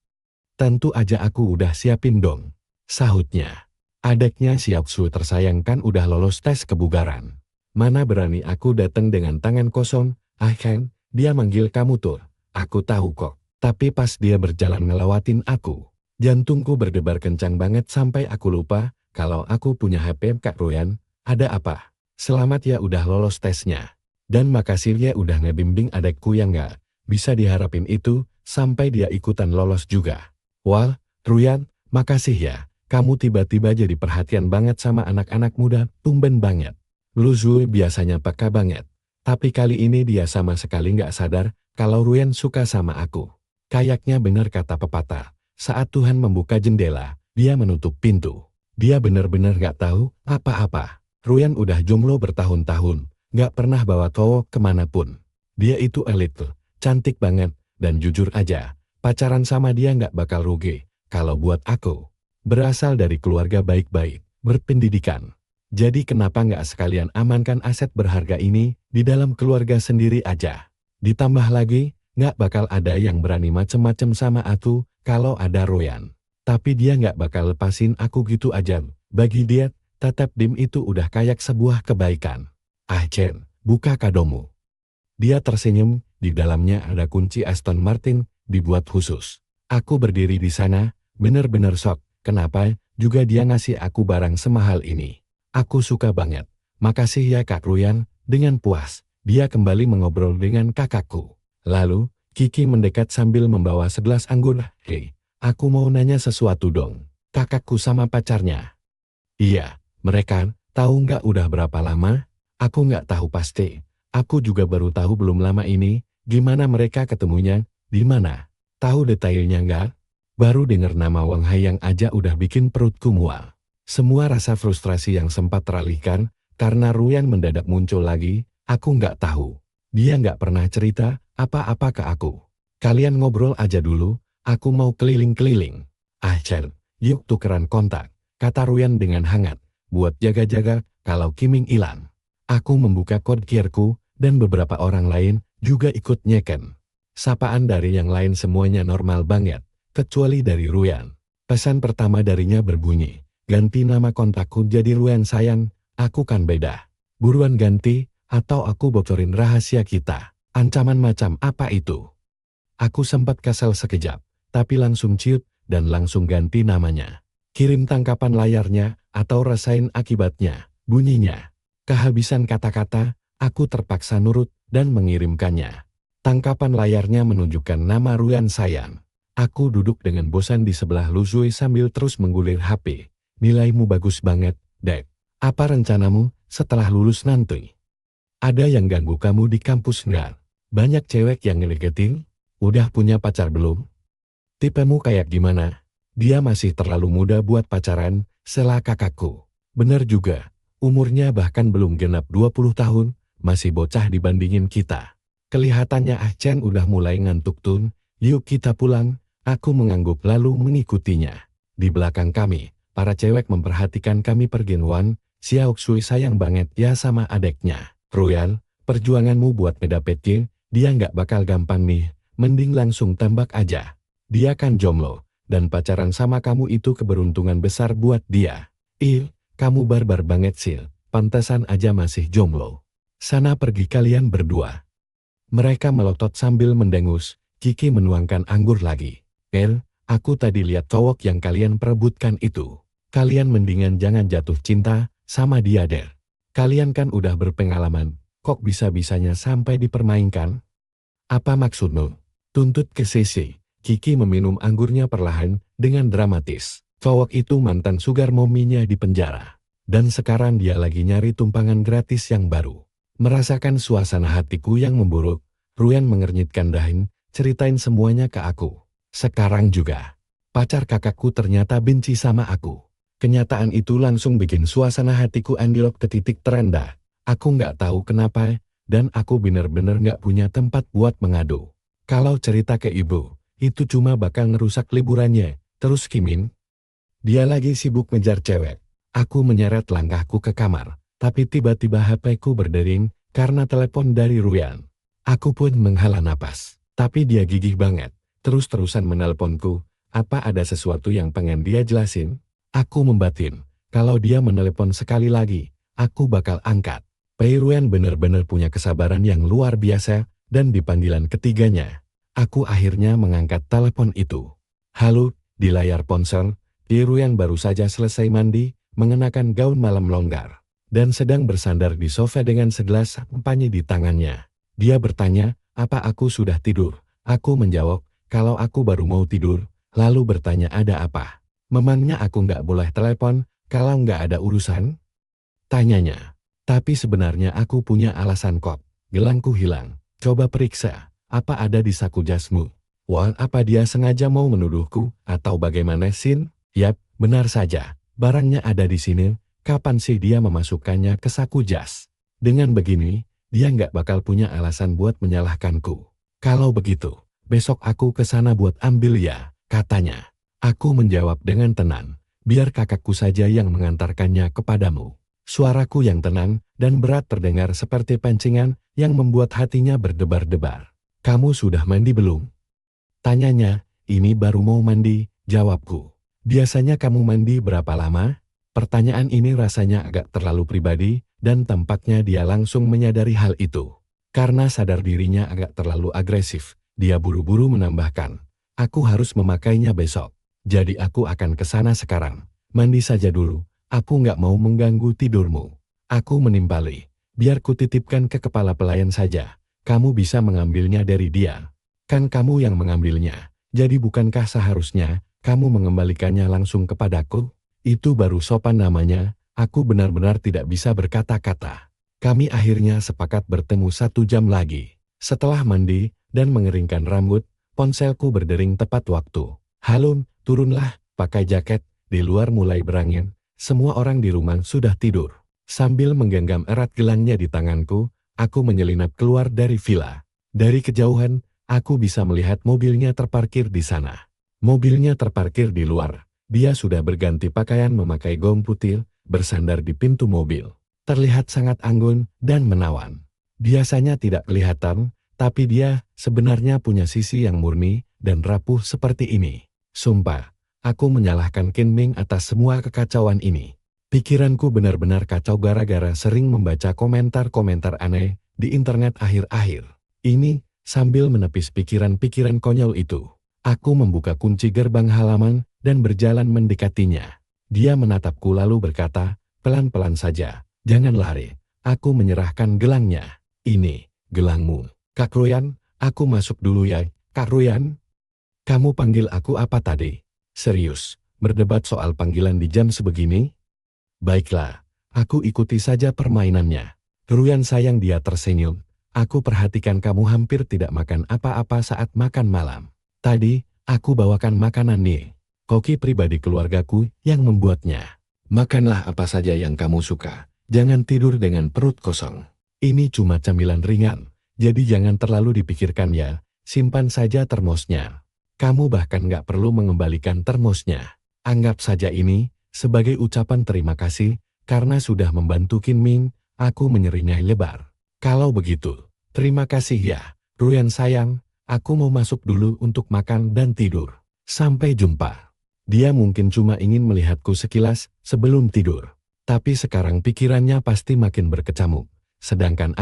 Tentu aja aku udah siapin dong, sahutnya. Adeknya Xiaoxu tersayang kan udah lolos tes kebugaran. Mana berani aku datang dengan tangan kosong, Chen, dia manggil kamu tuh, aku tahu kok. Tapi pas dia berjalan ngelewatin aku, jantungku berdebar kencang banget sampai aku lupa, kalau aku punya HP Kak Ruyan, ada apa? Selamat ya udah lolos tesnya. Dan makasih ya udah ngebimbing adekku yang nggak bisa diharapin itu, sampai dia ikutan lolos juga. Wah, Ruyan, makasih ya, kamu tiba-tiba jadi perhatian banget sama anak-anak muda, tumben banget. Lu Zui biasanya peka banget, tapi kali ini dia sama sekali nggak sadar kalau Ruyan suka sama aku. Kayaknya benar kata pepatah, saat Tuhan membuka jendela, dia menutup pintu. Dia benar-benar nggak tahu apa-apa. Ruyan udah jomblo bertahun-tahun. Gak pernah bawa cowok kemanapun. Dia itu elit tuh, cantik banget, dan jujur aja, pacaran sama dia gak bakal rugi. Kalau buat aku, berasal dari keluarga baik-baik, berpendidikan. Jadi kenapa gak sekalian amankan aset berharga ini di dalam keluarga sendiri aja. Ditambah lagi, gak bakal ada yang berani macem-macem sama aku kalau ada Ruyan. Tapi dia gak bakal lepasin aku gitu aja. Bagi dia, tetap dim itu udah kayak sebuah kebaikan. Chen, buka kadomu. Dia tersenyum, di dalamnya ada kunci Aston Martin, dibuat khusus. Aku berdiri di sana, bener-bener shock, kenapa juga dia ngasih aku barang semahal ini. Aku suka banget. Makasih ya Kak Ruyan, dengan puas, dia kembali mengobrol dengan kakakku. Lalu, Kiki mendekat sambil membawa segelas anggur. Hei, aku mau nanya sesuatu dong. Kakakku sama pacarnya. Iya, mereka, tahu nggak udah berapa lama? Aku nggak tahu pasti. Aku juga baru tahu belum lama ini, gimana mereka ketemunya, di mana. Tahu detailnya nggak? Baru dengar nama Wang Haiyang aja udah bikin perutku mual. Semua rasa frustrasi yang sempat teralihkan, karena Ruyan mendadak muncul lagi, aku nggak tahu. Dia nggak pernah cerita apa-apa ke aku. Kalian ngobrol aja dulu, aku mau keliling-keliling. Chen, yuk tukeran kontak, kata Ruyan dengan hangat, buat jaga-jaga kalau Kiming hilang. Aku membuka kode QR-ku, dan beberapa orang lain juga ikut nyeken. Sapaan dari yang lain semuanya normal banget, kecuali dari Ruyan. Pesan pertama darinya berbunyi, ganti nama kontakku jadi Ruyan sayang, aku kan beda. Buruan ganti, atau aku bocorin rahasia kita. Ancaman macam apa itu? Aku sempat kesal sekejap, tapi langsung ciut, dan langsung ganti namanya. Kirim tangkapan layarnya, atau rasain akibatnya, bunyinya. Kehabisan kata-kata, aku terpaksa nurut dan mengirimkannya. Tangkapan layarnya menunjukkan nama Ruyan sayang. Aku duduk dengan bosan di sebelah Lu Zui sambil terus menggulir HP. Nilaimu bagus banget, Dek. Apa rencanamu setelah lulus nanti? Ada yang ganggu kamu di kampus nggak? Banyak cewek yang ngelegetin? Udah punya pacar belum? Tipemu kayak gimana? Dia masih terlalu muda buat pacaran, sela kakakku. Bener juga. Umurnya bahkan belum genap 20 tahun, masih bocah dibandingin kita. Kelihatannya Chen udah mulai ngantuk tun, Yuk kita pulang, aku mengangguk lalu mengikutinya. Di belakang kami, para cewek memperhatikan kami pergi. Wan, Xiaoxui sayang banget ya sama adeknya. Ruyan, perjuanganmu buat ngedapetin, dia nggak bakal gampang nih, mending langsung tembak aja. Dia kan jomblo, dan pacaran sama kamu itu keberuntungan besar buat dia. Ih, kamu barbar banget Sil, pantasan aja masih jomblo. Sana pergi kalian berdua. Mereka melotot sambil mendengus. Kiki menuangkan anggur lagi. Aku tadi lihat cowok yang kalian perebutkan itu. Kalian mendingan jangan jatuh cinta sama dia Der. Kalian kan udah berpengalaman, kok bisa-bisanya sampai dipermainkan? Apa maksudmu? Tuntut ke Sisi. Kiki meminum anggurnya perlahan dengan dramatis. Cowok itu mantan sugar mominya di penjara. Dan sekarang dia lagi nyari tumpangan gratis yang baru. Merasakan suasana hatiku yang memburuk, Ruyan mengernyitkan dahi, ceritain semuanya ke aku. Sekarang juga, pacar kakakku ternyata benci sama aku. Kenyataan itu langsung bikin suasana hatiku anjlok ke titik terendah. Aku nggak tahu kenapa, dan aku bener-bener nggak punya tempat buat mengadu. Kalau cerita ke ibu, itu cuma bakal ngerusak liburannya. Terus Kimin, dia lagi sibuk ngejar cewek. Aku menyeret langkahku ke kamar, tapi tiba-tiba HP-ku berdering karena telepon dari Ruyan. Aku pun menghela napas, tapi dia gigih banget. Terus-terusan menelponku, apa ada sesuatu yang pengen dia jelasin? Aku membatin, kalau dia menelepon sekali lagi, aku bakal angkat. Ruyan benar-benar punya kesabaran yang luar biasa, dan di panggilan ketiganya, aku akhirnya mengangkat telepon itu. Halo, di layar ponsel, Ruyan baru saja selesai mandi, mengenakan gaun malam longgar, dan sedang bersandar di sofa dengan segelas champagne di tangannya. Dia bertanya, apa aku sudah tidur? Aku menjawab, kalau aku baru mau tidur, lalu bertanya ada apa? Memangnya aku nggak boleh telepon, kalau nggak ada urusan? Tanyanya. Tapi sebenarnya aku punya alasan kok. Gelangku hilang. Coba periksa, apa ada di saku jasmu? Wah, apa dia sengaja mau menuduhku, atau bagaimana Sin? Yap, benar saja. Barangnya ada di sini, kapan sih dia memasukkannya ke saku jas? Dengan begini, dia nggak bakal punya alasan buat menyalahkanku. Kalau begitu, besok aku ke sana buat ambil ya, katanya. Aku menjawab dengan tenang, biar kakakku saja yang mengantarkannya kepadamu. Suaraku yang tenang dan berat terdengar seperti pancingan yang membuat hatinya berdebar-debar. Kamu sudah mandi belum? Tanyanya, ini baru mau mandi, jawabku. Biasanya kamu mandi berapa lama? Pertanyaan ini rasanya agak terlalu pribadi, dan tampaknya dia langsung menyadari hal itu. Karena sadar dirinya agak terlalu agresif, dia buru-buru menambahkan, aku harus memakainya besok. Jadi aku akan ke sana sekarang. Mandi saja dulu, aku nggak mau mengganggu tidurmu. Aku menimpali, biar kutitipkan ke kepala pelayan saja. Kamu bisa mengambilnya dari dia. Kan kamu yang mengambilnya, jadi bukankah seharusnya kamu mengembalikannya langsung kepadaku? Itu baru sopan namanya. Aku benar-benar tidak bisa berkata-kata. Kami akhirnya sepakat bertemu 1 jam lagi. Setelah mandi dan mengeringkan rambut, ponselku berdering tepat waktu. Halo, turunlah, pakai jaket, di luar mulai berangin. Semua orang di rumah sudah tidur. Sambil menggenggam erat gelangnya di tanganku, aku menyelinap keluar dari villa. Dari kejauhan, aku bisa melihat mobilnya terparkir di sana. Mobilnya terparkir di luar. Dia sudah berganti pakaian memakai gaun putih, bersandar di pintu mobil. Terlihat sangat anggun dan menawan. Biasanya tidak kelihatan, tapi dia sebenarnya punya sisi yang murni dan rapuh seperti ini. Sumpah, aku menyalahkan Qin Ming atas semua kekacauan ini. Pikiranku benar-benar kacau gara-gara sering membaca komentar-komentar aneh di internet akhir-akhir ini. Sambil menepis pikiran-pikiran konyol itu, aku membuka kunci gerbang halaman dan berjalan mendekatinya. Dia menatapku lalu berkata, pelan-pelan saja, jangan lari. Aku menyerahkan gelangnya. Ini, gelangmu. Kak Ruyan, aku masuk dulu ya, Kak Ruyan. Kamu panggil aku apa tadi? Serius, berdebat soal panggilan di jam sebegini? Baiklah, aku ikuti saja permainannya. Ruyan sayang dia tersenyum. Aku perhatikan kamu hampir tidak makan apa-apa saat makan malam. Tadi, aku bawakan makanan nih. Koki pribadi keluargaku yang membuatnya. Makanlah apa saja yang kamu suka. Jangan tidur dengan perut kosong. Ini cuma camilan ringan, jadi jangan terlalu dipikirkan ya. Simpan saja termosnya. Kamu bahkan nggak perlu mengembalikan termosnya. Anggap saja ini sebagai ucapan terima kasih karena sudah membantu Qin Ming. Aku menyeringai lebar. Kalau begitu, terima kasih ya, Ruyan sayang. Aku mau masuk dulu untuk makan dan tidur. Sampai jumpa. Dia mungkin cuma ingin melihatku sekilas sebelum tidur. Tapi sekarang pikirannya pasti makin berkecamuk. Sedangkan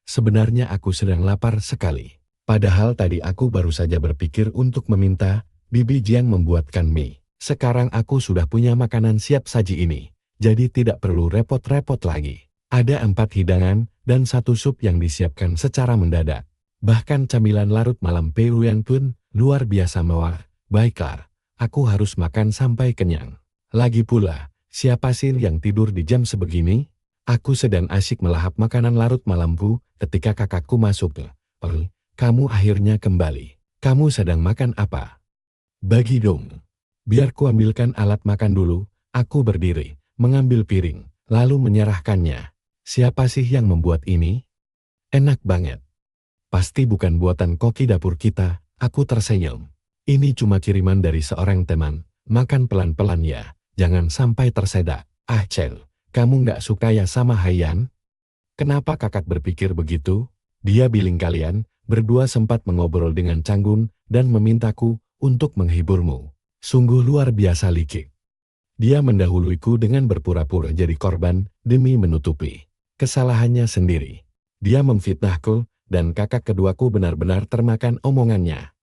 sebenarnya aku sedang lapar sekali. Padahal tadi aku baru saja berpikir untuk meminta Bibi Jiang membuatkan mie. Sekarang aku sudah punya makanan siap saji ini. Jadi tidak perlu repot-repot lagi. Ada 4 hidangan dan 1 sup yang disiapkan secara mendadak. Bahkan camilan larut malam Peruyan pun luar biasa mewah. Baiklah, aku harus makan sampai kenyang. Lagi pula, siapa sih yang tidur di jam sebegini? Aku sedang asyik melahap makanan larut malamku ketika kakakku masuk. Kamu akhirnya kembali. Kamu sedang makan apa? Bagi dong. Biar ku ambilkan alat makan dulu. Aku berdiri, mengambil piring, lalu menyerahkannya. Siapa sih yang membuat ini? Enak banget. Pasti bukan buatan koki dapur kita. Aku tersenyum. Ini cuma kiriman dari seorang teman. Makan pelan-pelan ya. Jangan sampai tersedak. Ah Cel, kamu nggak suka ya sama Haiyan? Kenapa kakak berpikir begitu? Dia bilang kalian berdua sempat mengobrol dengan Canggun dan memintaku untuk menghiburmu. Sungguh luar biasa licik. Dia mendahuluiku dengan berpura-pura jadi korban demi menutupi kesalahannya sendiri. Dia memfitnahku dan kakak keduaku benar-benar termakan omongannya.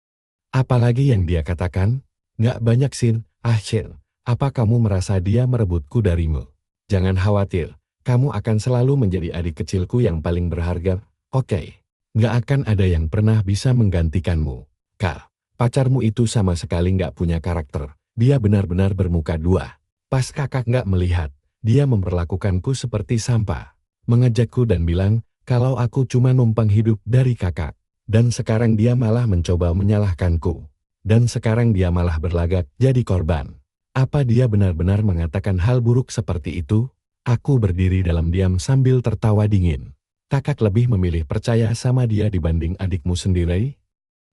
Apalagi yang dia katakan? Nggak banyak Sin. Ah Cil, apa kamu merasa dia merebutku darimu? Jangan khawatir, kamu akan selalu menjadi adik kecilku yang paling berharga, oke? Nggak akan ada yang pernah bisa menggantikanmu. Kak, pacarmu itu sama sekali nggak punya karakter, dia benar-benar bermuka dua. Pas kakak nggak melihat, dia memperlakukanku seperti sampah. Mengejakku dan bilang, kalau aku cuma numpang hidup dari kakak. Dan sekarang dia malah mencoba menyalahkanku. Dan sekarang dia malah berlagak jadi korban. Apa dia benar-benar mengatakan hal buruk seperti itu? Aku berdiri dalam diam sambil tertawa dingin. Kakak lebih memilih percaya sama dia dibanding adikmu sendiri?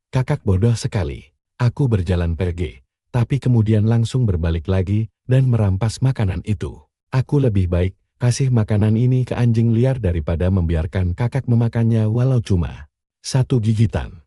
Kakak bodoh sekali. Aku berjalan pergi, tapi kemudian langsung berbalik lagi dan merampas makanan itu. Aku lebih baik kasih makanan ini ke anjing liar daripada membiarkan kakak memakannya walau cuma 1 gigitan.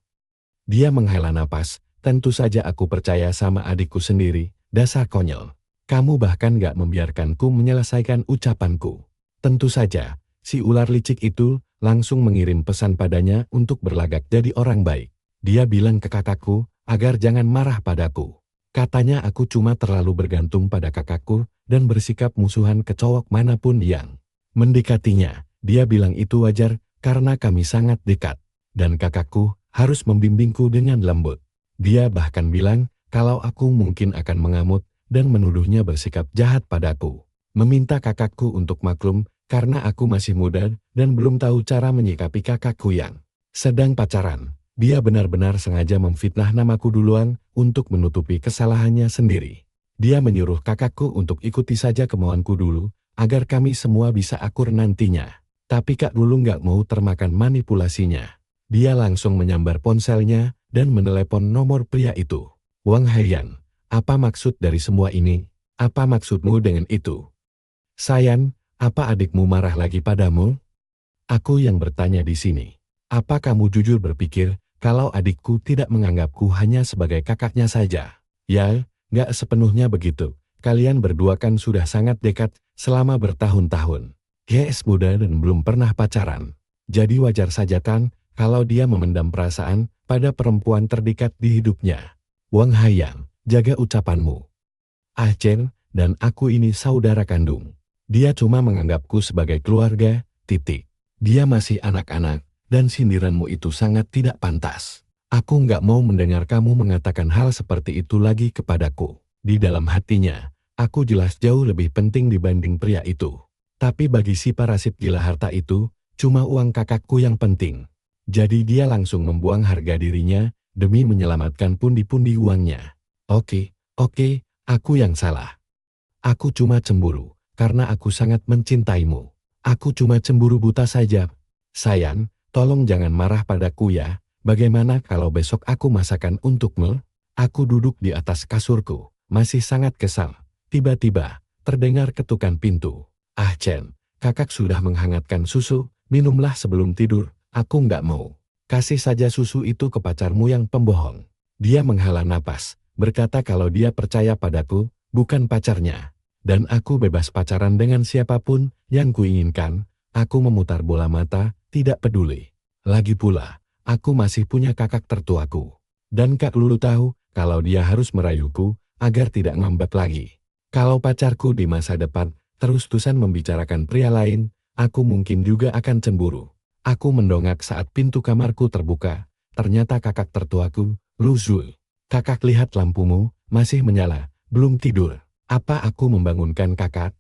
Dia menghela napas. Tentu saja aku percaya sama adikku sendiri. Dasar konyol. Kamu bahkan gak membiarkanku menyelesaikan ucapanku. Tentu saja, si ular licik itu langsung mengirim pesan padanya untuk berlagak jadi orang baik. Dia bilang ke kakakku agar jangan marah padaku. Katanya aku cuma terlalu bergantung pada kakakku dan bersikap musuhan ke cowok manapun yang mendekatinya. Dia bilang itu wajar karena kami sangat dekat. Dan kakakku harus membimbingku dengan lembut. Dia bahkan bilang kalau aku mungkin akan mengamuk dan menuduhnya bersikap jahat padaku. Meminta kakakku untuk maklum karena aku masih muda dan belum tahu cara menyikapi kakakku yang sedang pacaran. Dia benar-benar sengaja memfitnah namaku duluan untuk menutupi kesalahannya sendiri. Dia menyuruh kakakku untuk ikuti saja kemauanku dulu agar kami semua bisa akur nantinya. Tapi Kak dulu nggak mau termakan manipulasinya. Dia langsung menyambar ponselnya dan menelepon nomor pria itu. Wang Haiyan, apa maksud dari semua ini? Apa maksudmu dengan itu? Sayan, apa adikmu marah lagi padamu? Aku yang bertanya di sini. Apa kamu jujur berpikir kalau adikku tidak menganggapku hanya sebagai kakaknya saja? Ya, nggak sepenuhnya begitu. Kalian berdua kan sudah sangat dekat selama bertahun-tahun. GS muda dan belum pernah pacaran. Jadi wajar saja kan kalau dia memendam perasaan pada perempuan terdekat di hidupnya. Wang Haiyan, jaga ucapanmu. Ah Chen, dan aku ini saudara kandung. Dia cuma menganggapku sebagai keluarga, titik. Dia masih anak-anak, dan sindiranmu itu sangat tidak pantas. Aku nggak mau mendengar kamu mengatakan hal seperti itu lagi kepadaku. Di dalam hatinya, aku jelas jauh lebih penting dibanding pria itu. Tapi bagi si parasit gila harta itu, cuma uang kakakku yang penting. Jadi dia langsung membuang harga dirinya demi menyelamatkan pundi-pundi uangnya. Oke, aku yang salah. Aku cuma cemburu karena aku sangat mencintaimu. Aku cuma cemburu buta saja. Sayang, tolong jangan marah padaku ya. Bagaimana kalau besok aku masakan untukmu? Aku duduk di atas kasurku, masih sangat kesal. Tiba-tiba, terdengar ketukan pintu. Ah Chen, kakak sudah menghangatkan susu, minumlah sebelum tidur. Aku nggak mau. Kasih saja susu itu ke pacarmu yang pembohong. Dia menghela napas, berkata kalau dia percaya padaku, bukan pacarnya. Dan aku bebas pacaran dengan siapapun yang kuinginkan. Aku memutar bola mata, tidak peduli. Lagi pula, aku masih punya kakak tertuaku. Dan Kak Lulu tahu kalau dia harus merayuku agar tidak ngambek lagi. Kalau pacarku di masa depan terus-terusan membicarakan pria lain, aku mungkin juga akan cemburu. Aku mendongak saat pintu kamarku terbuka. Ternyata kakak tertuaku, Lu Zul. Kakak lihat lampumu, masih menyala, belum tidur. Apa aku membangunkan kakak?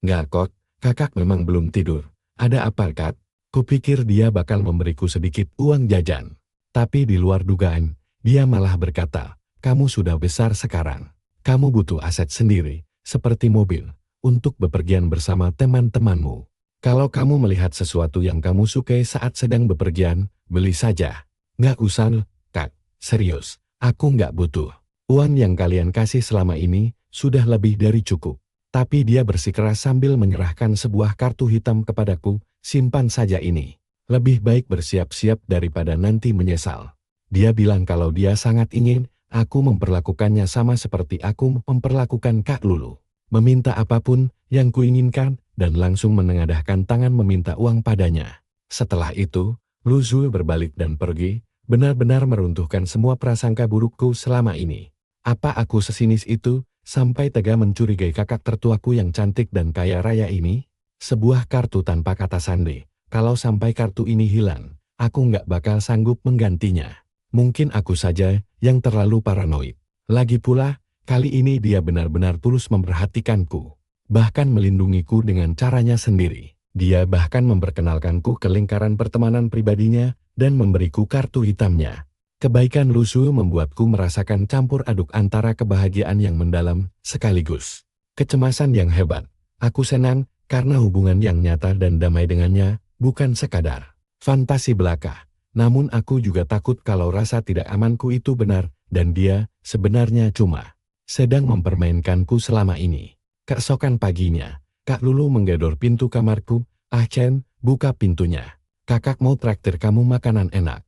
Nggak kok, kakak memang belum tidur. Ada apa kak? Kupikir dia bakal memberiku sedikit uang jajan. Tapi di luar dugaan, dia malah berkata, kamu sudah besar sekarang. Kamu butuh aset sendiri, seperti mobil, untuk bepergian bersama teman-temanmu. Kalau kamu melihat sesuatu yang kamu sukai saat sedang bepergian, beli saja. Nggak usah, kak, serius, aku nggak butuh. Uang yang kalian kasih selama ini sudah lebih dari cukup. Tapi dia bersikeras sambil menyerahkan sebuah kartu hitam kepadaku, simpan saja ini. Lebih baik bersiap-siap daripada nanti menyesal. Dia bilang kalau dia sangat ingin aku memperlakukannya sama seperti aku memperlakukan Kak Lulu. Meminta apapun yang kuinginkan dan langsung menengadahkan tangan meminta uang padanya. Setelah itu, Lu Zul berbalik dan pergi, benar-benar meruntuhkan semua prasangka burukku selama ini. Apa aku sesinis itu sampai tega mencurigai kakak tertuaku yang cantik dan kaya raya ini? Sebuah kartu tanpa kata sandi. Kalau sampai kartu ini hilang, aku nggak bakal sanggup menggantinya. Mungkin aku saja yang terlalu paranoid. Lagi pula, kali ini dia benar-benar tulus memperhatikanku. Bahkan melindungiku dengan caranya sendiri. Dia bahkan memperkenalkanku ke lingkaran pertemanan pribadinya dan memberiku kartu hitamnya. Kebaikan Lu Zul membuatku merasakan campur aduk antara kebahagiaan yang mendalam sekaligus kecemasan yang hebat. Aku senang karena hubungan yang nyata dan damai dengannya bukan sekadar fantasi belaka. Namun aku juga takut kalau rasa tidak amanku itu benar dan dia sebenarnya cuma sedang mempermainkanku selama ini. Keesokan paginya, Kak Lulu menggedor pintu kamarku. Ah Chen, buka pintunya. Kakak mau traktir kamu makanan enak.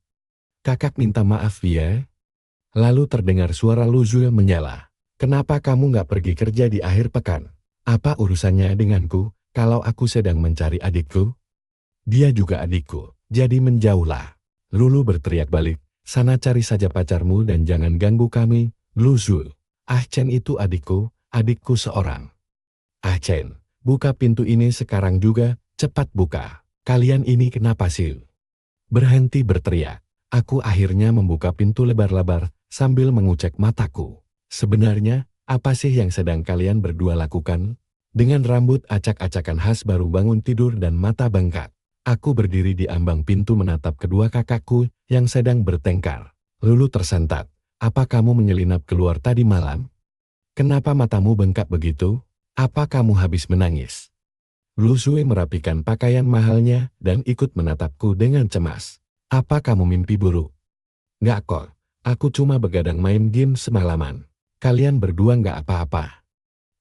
Kakak minta maaf ya. Lalu terdengar suara Lu Zul menyela. Kenapa kamu nggak pergi kerja di akhir pekan? Apa urusannya denganku kalau aku sedang mencari adikku? Dia juga adikku, jadi menjauhlah. Lulu berteriak balik, sana cari saja pacarmu dan jangan ganggu kami, Lu Zul. Ah Chen itu adikku seorang. Ah Chen, buka pintu ini sekarang juga, cepat buka. Kalian ini kenapa sih? Berhenti berteriak. Aku akhirnya membuka pintu lebar-lebar sambil mengucek mataku. Sebenarnya, apa sih yang sedang kalian berdua lakukan? Dengan rambut acak-acakan khas baru bangun tidur dan mata bengkak. Aku berdiri di ambang pintu menatap kedua kakakku yang sedang bertengkar. Lulu tersentak. Apa kamu menyelinap keluar tadi malam? Kenapa matamu bengkak begitu? Apa kamu habis menangis? Lu Zul merapikan pakaian mahalnya dan ikut menatapku dengan cemas. Apa kamu mimpi buruk? Nggak kok, aku cuma begadang main game semalaman. Kalian berdua nggak apa-apa.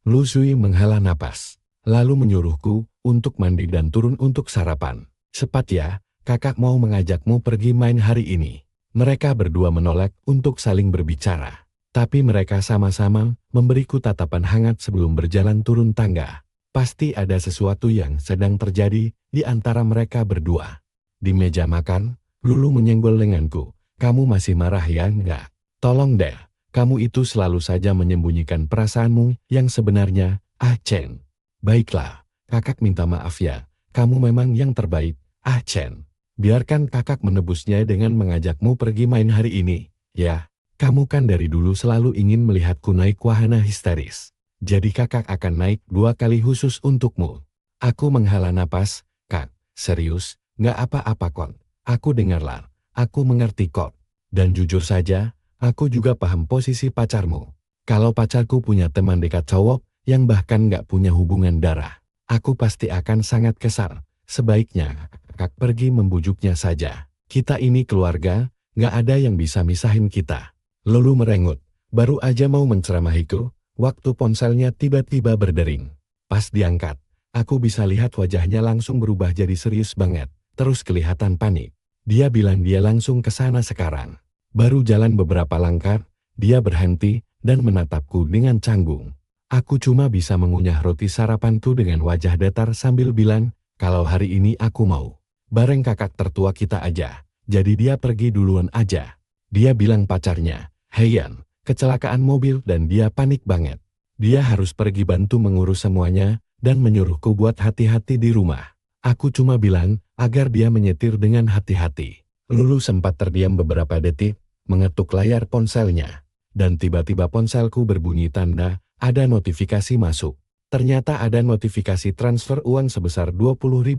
Lu Zul menghela napas, lalu menyuruhku untuk mandi dan turun untuk sarapan. Cepat ya, kakak mau mengajakmu pergi main hari ini. Mereka berdua menolak untuk saling berbicara. Tapi mereka sama-sama memberiku tatapan hangat sebelum berjalan turun tangga. Pasti ada sesuatu yang sedang terjadi di antara mereka berdua. Di meja makan, Lulu menyenggol lenganku. Kamu masih marah ya enggak? Tolong deh, kamu itu selalu saja menyembunyikan perasaanmu yang sebenarnya. Ah Chen. Baiklah, kakak minta maaf ya. Kamu memang yang terbaik, Ah Chen. Biarkan kakak menebusnya dengan mengajakmu pergi main hari ini. Ya, kamu kan dari dulu selalu ingin melihatku naik wahana histeris. Jadi kakak akan naik 2 kali khusus untukmu. Aku menghela napas. Kak, serius, nggak apa-apa kok. Aku dengarlah, aku mengerti kok. Dan jujur saja, aku juga paham posisi pacarmu. Kalau pacarku punya teman dekat cowok yang bahkan nggak punya hubungan darah, aku pasti akan sangat kesal. Sebaiknya, kakak pergi membujuknya saja. Kita ini keluarga, nggak ada yang bisa misahin kita. Lulu merengut. Baru aja mau menceramahiku, waktu ponselnya tiba-tiba berdering. Pas diangkat, aku bisa lihat wajahnya langsung berubah jadi serius banget, terus kelihatan panik. Dia bilang dia langsung ke sana sekarang. Baru jalan beberapa langkah, dia berhenti dan menatapku dengan canggung. Aku cuma bisa mengunyah roti sarapanku dengan wajah datar sambil bilang, kalau hari ini aku mau bareng kakak tertua kita aja, jadi dia pergi duluan aja. Dia bilang pacarnya, Heian, kecelakaan mobil dan dia panik banget. Dia harus pergi bantu mengurus semuanya dan menyuruhku buat hati-hati di rumah. Aku cuma bilang agar dia menyetir dengan hati-hati. Lulu sempat terdiam beberapa detik, mengetuk layar ponselnya. Dan tiba-tiba ponselku berbunyi tanda, ada notifikasi masuk. Ternyata ada notifikasi transfer uang sebesar $20.000.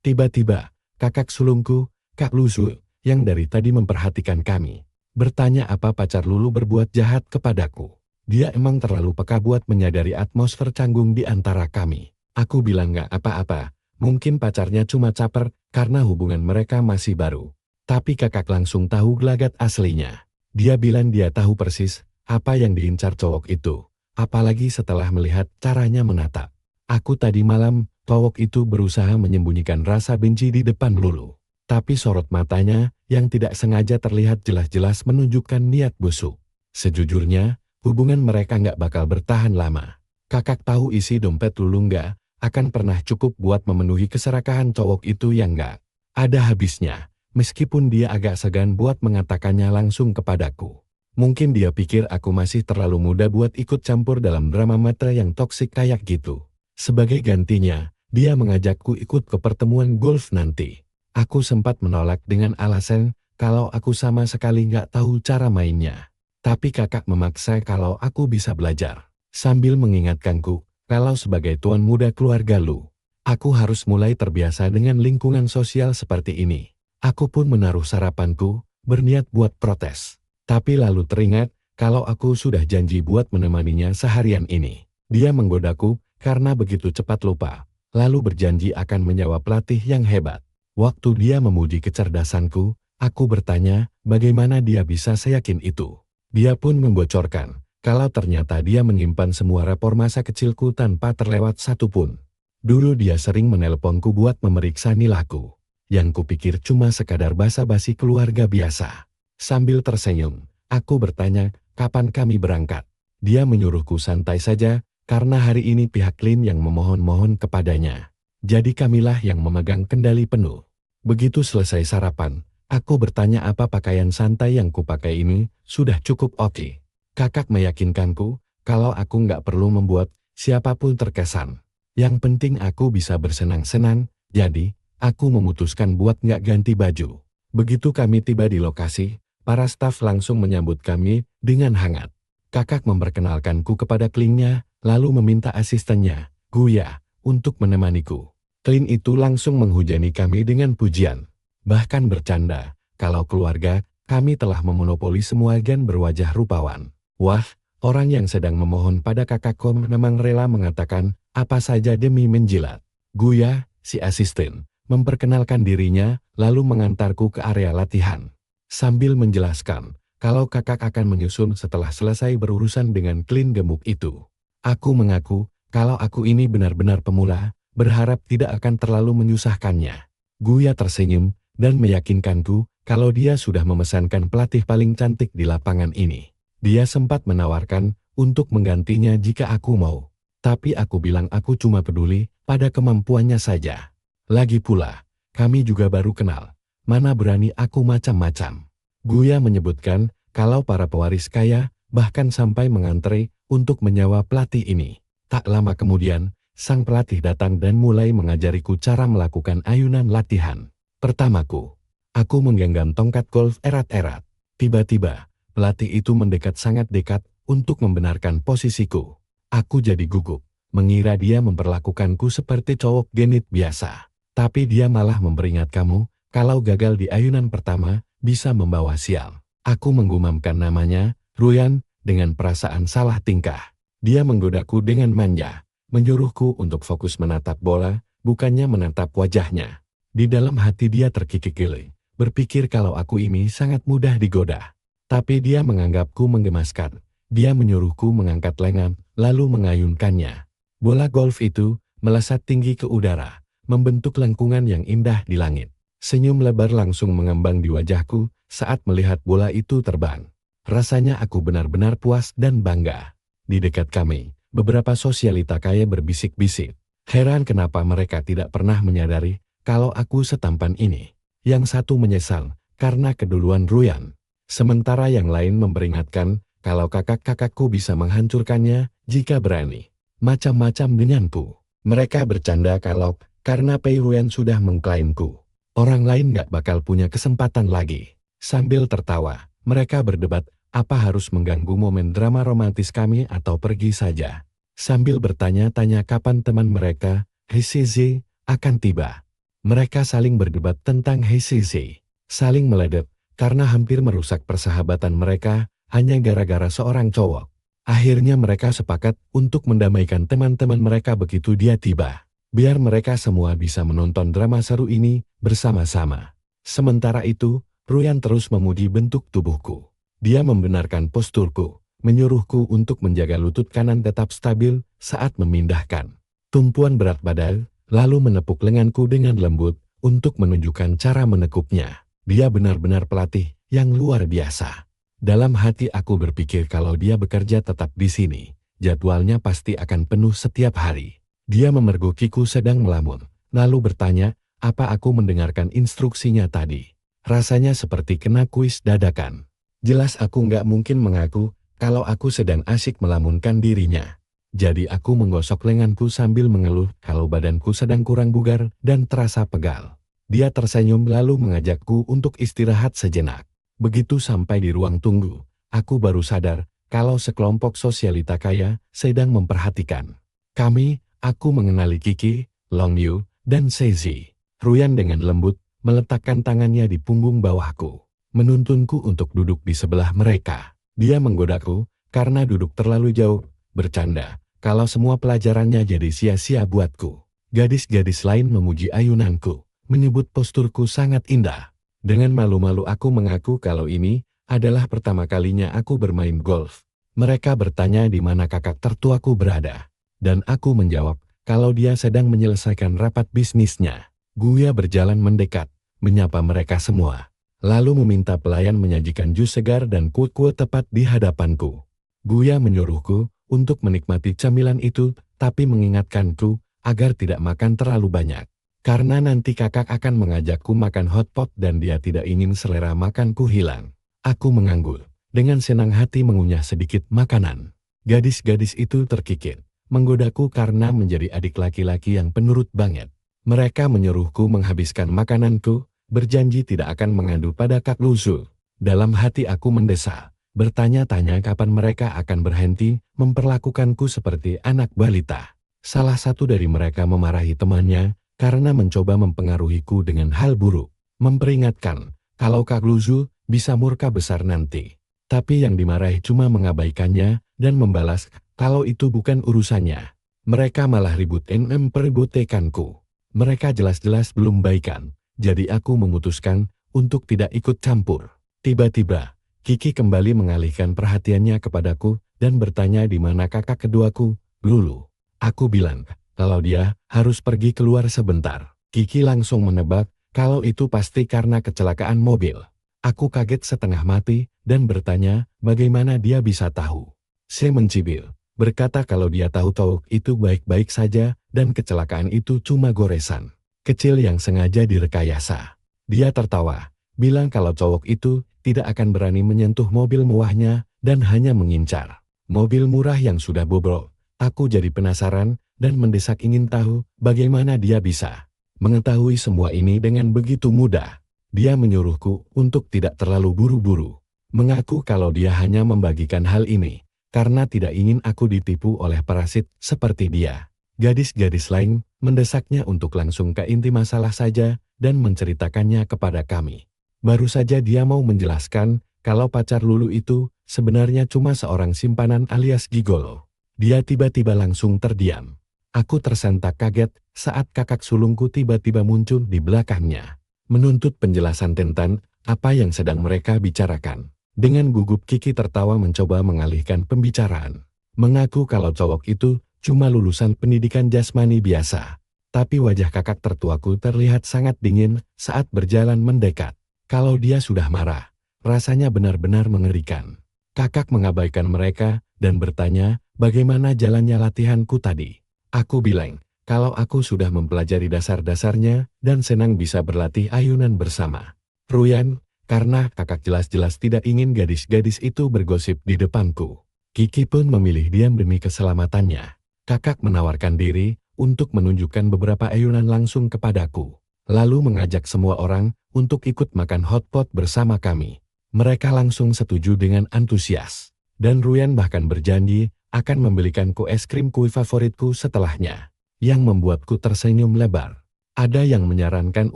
Tiba-tiba, kakak sulungku, Kak Luzu, yang dari tadi memperhatikan kami, bertanya apa pacar Lulu berbuat jahat kepadaku. Dia emang terlalu peka buat menyadari atmosfer canggung di antara kami. Aku bilang nggak apa-apa, mungkin pacarnya cuma caper karena hubungan mereka masih baru. Tapi kakak langsung tahu gelagat aslinya. Dia bilang dia tahu persis apa yang diincar cowok itu. Apalagi setelah melihat caranya menatap. Aku tadi malam, cowok itu berusaha menyembunyikan rasa benci di depan Lulu. Tapi sorot matanya yang tidak sengaja terlihat jelas-jelas menunjukkan niat busuk. Sejujurnya, hubungan mereka nggak bakal bertahan lama. Kakak tahu isi dompet Lulu nggak akan pernah cukup buat memenuhi keserakahan cowok itu yang nggak ada habisnya. Meskipun dia agak segan buat mengatakannya langsung kepadaku. Mungkin dia pikir aku masih terlalu muda buat ikut campur dalam drama matre yang toksik kayak gitu. Sebagai gantinya, dia mengajakku ikut ke pertemuan golf nanti. Aku sempat menolak dengan alasan kalau aku sama sekali nggak tahu cara mainnya. Tapi kakak memaksa kalau aku bisa belajar. Sambil mengingatkanku, kalau sebagai tuan muda keluarga Lu, aku harus mulai terbiasa dengan lingkungan sosial seperti ini. Aku pun menaruh sarapanku, berniat buat protes. Tapi lalu teringat, kalau aku sudah janji buat menemaninya seharian ini. Dia menggodaku, karena begitu cepat lupa. Lalu berjanji akan menyewa pelatih yang hebat. Waktu dia memuji kecerdasanku, aku bertanya, bagaimana dia bisa seyakin itu. Dia pun membocorkan, kalau ternyata dia menyimpan semua rapor masa kecilku tanpa terlewat satupun. Dulu dia sering menelponku buat memeriksa nilaiku. Yang kupikir cuma sekadar basa-basi keluarga biasa. Sambil tersenyum, aku bertanya, kapan kami berangkat? Dia menyuruhku santai saja, karena hari ini pihak klien yang memohon-mohon kepadanya. Jadi kamilah yang memegang kendali penuh. Begitu selesai sarapan, aku bertanya apa pakaian santai yang kupakai ini sudah cukup oke. Kakak meyakinkanku, kalau aku nggak perlu membuat siapapun terkesan. Yang penting aku bisa bersenang-senang, jadi aku memutuskan buat nggak ganti baju. Begitu kami tiba di lokasi, para staf langsung menyambut kami dengan hangat. Kakak memperkenalkanku kepada kliennya, lalu meminta asistennya, Guya, untuk menemaniku. Klien itu langsung menghujani kami dengan pujian. Bahkan bercanda, kalau keluarga, kami telah memonopoli semua agen berwajah rupawan. Wah, orang yang sedang memohon pada kakakku memang rela mengatakan apa saja demi menjilat. Guya, si asisten, memperkenalkan dirinya, lalu mengantarku ke area latihan. Sambil menjelaskan, kalau kakak akan menyusun setelah selesai berurusan dengan klien gemuk itu. Aku mengaku, kalau aku ini benar-benar pemula, berharap tidak akan terlalu menyusahkannya. Guya tersenyum, dan meyakinkanku, kalau dia sudah memesankan pelatih paling cantik di lapangan ini. Dia sempat menawarkan, untuk menggantinya jika aku mau. Tapi aku bilang aku cuma peduli, pada kemampuannya saja. Lagi pula, kami juga baru kenal. Mana berani aku macam-macam. Guya menyebutkan, kalau para pewaris kaya, bahkan sampai mengantre untuk menyewa pelatih ini. Tak lama kemudian, sang pelatih datang dan mulai mengajariku cara melakukan ayunan latihan. Pertamaku, aku menggenggam tongkat golf erat-erat. Tiba-tiba, pelatih itu mendekat sangat dekat untuk membenarkan posisiku. Aku jadi gugup, mengira dia memperlakukanku seperti cowok genit biasa. Tapi dia malah memperingat kamu, kalau gagal di ayunan pertama, bisa membawa sial. Aku menggumamkan namanya, Ruyan, dengan perasaan salah tingkah. Dia menggodaku dengan manja, menyuruhku untuk fokus menatap bola, bukannya menatap wajahnya. Di dalam hati dia terkikik geli, berpikir kalau aku ini sangat mudah digoda. Tapi dia menganggapku menggemaskan. Dia menyuruhku mengangkat lengan, lalu mengayunkannya. Bola golf itu melesat tinggi ke udara, membentuk lengkungan yang indah di langit. Senyum lebar langsung mengembang di wajahku saat melihat bola itu terbang. Rasanya aku benar-benar puas dan bangga. Di dekat kami, beberapa sosialita kaya berbisik-bisik. Heran kenapa mereka tidak pernah menyadari kalau aku setampan ini. Yang satu menyesal karena keduluan Ruyan. Sementara yang lain memperingatkan kalau kakak-kakakku bisa menghancurkannya jika berani. Macam-macam denganku. Mereka bercanda kalau karena Pei Ruyan sudah mengklaimku. Orang lain gak bakal punya kesempatan lagi. Sambil tertawa, mereka berdebat apa harus mengganggu momen drama romantis kami atau pergi saja. Sambil bertanya-tanya kapan teman mereka, Heisei, akan tiba. Mereka saling berdebat tentang Heisei. Saling meledek karena hampir merusak persahabatan mereka hanya gara-gara seorang cowok. Akhirnya mereka sepakat untuk mendamaikan teman-teman mereka begitu dia tiba. Biar mereka semua bisa menonton drama seru ini bersama-sama. Sementara itu, Ruyan terus memuji bentuk tubuhku. Dia membenarkan posturku, menyuruhku untuk menjaga lutut kanan tetap stabil saat memindahkan tumpuan berat badan, lalu menepuk lenganku dengan lembut untuk menunjukkan cara menekuknya. Dia benar-benar pelatih yang luar biasa. Dalam hati aku berpikir kalau dia bekerja tetap di sini, jadwalnya pasti akan penuh setiap hari. Dia memergokiku sedang melamun, lalu bertanya, apa aku mendengarkan instruksinya tadi. Rasanya seperti kena kuis dadakan. Jelas aku nggak mungkin mengaku kalau aku sedang asyik melamunkan dirinya. Jadi aku menggosok lenganku sambil mengeluh kalau badanku sedang kurang bugar dan terasa pegal. Dia tersenyum lalu mengajakku untuk istirahat sejenak. Begitu sampai di ruang tunggu, aku baru sadar kalau sekelompok sosialita kaya sedang memperhatikan kami. Aku mengenali Kiki, Long Yu, dan Seizi. Ruyan dengan lembut meletakkan tangannya di punggung bawahku, menuntunku untuk duduk di sebelah mereka. Dia menggodaku karena duduk terlalu jauh, bercanda kalau semua pelajarannya jadi sia-sia buatku. Gadis-gadis lain memuji ayunanku, menyebut posturku sangat indah. Dengan malu-malu aku mengaku kalau ini adalah pertama kalinya aku bermain golf. Mereka bertanya di mana kakak tertuaku berada. Dan aku menjawab kalau dia sedang menyelesaikan rapat bisnisnya. Guya berjalan mendekat, menyapa mereka semua. Lalu meminta pelayan menyajikan jus segar dan kue-kue tepat di hadapanku. Guya menyuruhku untuk menikmati camilan itu, tapi mengingatkanku agar tidak makan terlalu banyak. Karena nanti kakak akan mengajakku makan hotpot dan dia tidak ingin selera makanku hilang. Aku mengangguk, dengan senang hati mengunyah sedikit makanan. Gadis-gadis itu terkikir, menggodaku karena menjadi adik laki-laki yang penurut banget. Mereka menyuruhku menghabiskan makananku, berjanji tidak akan mengadu pada Kak Luzu. Dalam hati aku mendesah, bertanya-tanya kapan mereka akan berhenti memperlakukanku seperti anak balita. Salah satu dari mereka memarahi temannya karena mencoba mempengaruhiku dengan hal buruk, memperingatkan kalau Kak Luzu bisa murka besar nanti. Tapi yang dimarahi cuma mengabaikannya dan membalas kalau itu bukan urusannya. Mereka malah ribut memperbotekanku. Mereka jelas-jelas belum baikan, jadi aku memutuskan untuk tidak ikut campur. Tiba-tiba, Kiki kembali mengalihkan perhatiannya kepadaku dan bertanya di mana kakak keduaku, Lulu. Aku bilang kalau dia harus pergi keluar sebentar. Kiki langsung menebak kalau itu pasti karena kecelakaan mobil. Aku kaget setengah mati dan bertanya bagaimana dia bisa tahu. Saya mencibir, berkata kalau dia tahu itu baik-baik saja dan kecelakaan itu cuma goresan kecil yang sengaja direkayasa. Dia tertawa, bilang kalau cowok itu tidak akan berani menyentuh mobil mewahnya dan hanya mengincar mobil murah yang sudah bobrok. Aku jadi penasaran dan mendesak ingin tahu bagaimana dia bisa mengetahui semua ini dengan begitu mudah. Dia menyuruhku untuk tidak terlalu buru-buru, mengaku kalau dia hanya membagikan hal ini karena tidak ingin aku ditipu oleh parasit seperti dia. Gadis-gadis lain mendesaknya untuk langsung ke inti masalah saja dan menceritakannya kepada kami. Baru saja dia mau menjelaskan kalau pacar Lulu itu sebenarnya cuma seorang simpanan alias gigolo. Dia tiba-tiba langsung terdiam. Aku tersentak kaget saat kakak sulungku tiba-tiba muncul di belakangnya, menuntut penjelasan tentang apa yang sedang mereka bicarakan. Dengan gugup Kiki tertawa mencoba mengalihkan pembicaraan. Mengaku kalau cowok itu cuma lulusan pendidikan jasmani biasa. Tapi wajah kakak tertuaku terlihat sangat dingin saat berjalan mendekat. Kalau dia sudah marah, rasanya benar-benar mengerikan. Kakak mengabaikan mereka dan bertanya bagaimana jalannya latihanku tadi. Aku bilang, kalau aku sudah mempelajari dasar-dasarnya dan senang bisa berlatih ayunan bersama. Ruyan, karena kakak jelas-jelas tidak ingin gadis-gadis itu bergosip di depanku. Kiki pun memilih diam demi keselamatannya. Kakak menawarkan diri untuk menunjukkan beberapa ayunan langsung kepadaku. Lalu mengajak semua orang untuk ikut makan hotpot bersama kami. Mereka langsung setuju dengan antusias. Dan Ruyan bahkan berjanji akan membelikanku es krim kue favoritku setelahnya. Yang membuatku tersenyum lebar. Ada yang menyarankan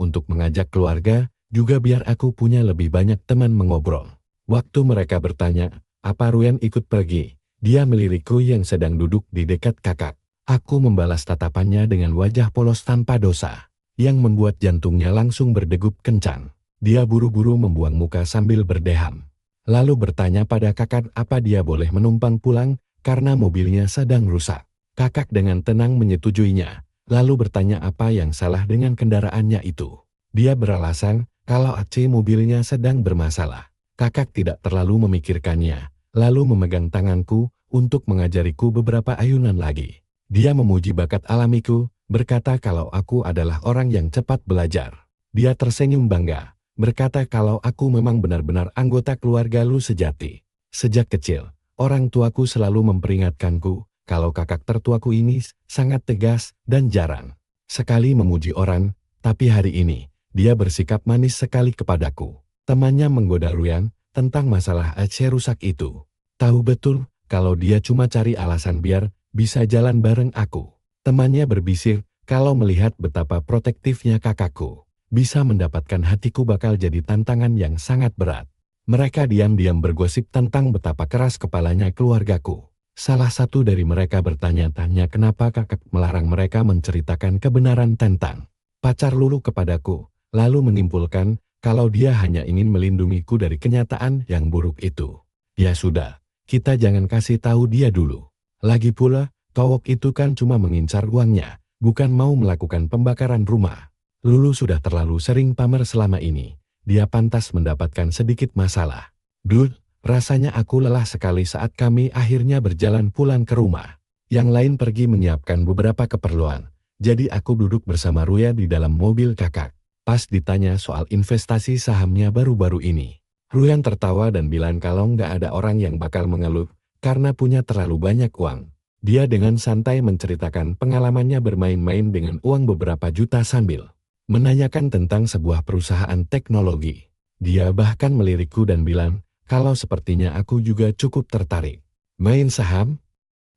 untuk mengajak keluarga, juga biar aku punya lebih banyak teman mengobrol. Waktu mereka bertanya, apa Ruyan ikut pergi? Dia melirikku yang sedang duduk di dekat kakak. Aku membalas tatapannya dengan wajah polos tanpa dosa, yang membuat jantungnya langsung berdegup kencang. Dia buru-buru membuang muka sambil berdeham. Lalu bertanya pada kakak apa dia boleh menumpang pulang karena mobilnya sedang rusak. Kakak dengan tenang menyetujuinya, lalu bertanya apa yang salah dengan kendaraannya itu. Dia beralasan kalau AC mobilnya sedang bermasalah. Kakak tidak terlalu memikirkannya, lalu memegang tanganku untuk mengajariku beberapa ayunan lagi. Dia memuji bakat alamiku, berkata kalau aku adalah orang yang cepat belajar. Dia tersenyum bangga, berkata kalau aku memang benar-benar anggota keluarga lu sejati. Sejak kecil, orang tuaku selalu memperingatkanku kalau kakak tertuaku ini sangat tegas dan jarang sekali memuji orang, tapi hari ini dia bersikap manis sekali kepadaku. Temannya menggoda Ruyan tentang masalah AC rusak itu. Tahu betul kalau dia cuma cari alasan biar bisa jalan bareng aku. Temannya berbisik kalau melihat betapa protektifnya kakakku. Bisa mendapatkan hatiku bakal jadi tantangan yang sangat berat. Mereka diam-diam bergosip tentang betapa keras kepalanya keluargaku. Salah satu dari mereka bertanya-tanya kenapa kakak melarang mereka menceritakan kebenaran tentang pacar Lulu kepadaku, lalu menyimpulkan kalau dia hanya ingin melindungiku dari kenyataan yang buruk itu. Ya sudah, kita jangan kasih tahu dia dulu. Lagi pula, cowok itu kan cuma mengincar uangnya, bukan mau melakukan pembakaran rumah. Lulu sudah terlalu sering pamer selama ini. Dia pantas mendapatkan sedikit masalah. Duh, rasanya aku lelah sekali saat kami akhirnya berjalan pulang ke rumah. Yang lain pergi menyiapkan beberapa keperluan. Jadi aku duduk bersama Ruya di dalam mobil kakak. Pas ditanya soal investasi sahamnya baru-baru ini. Ruyan tertawa dan bilang kalau nggak ada orang yang bakal mengeluh karena punya terlalu banyak uang. Dia dengan santai menceritakan pengalamannya bermain-main dengan uang beberapa juta sambil menanyakan tentang sebuah perusahaan teknologi. Dia bahkan melirikku dan bilang kalau sepertinya aku juga cukup tertarik. Main saham?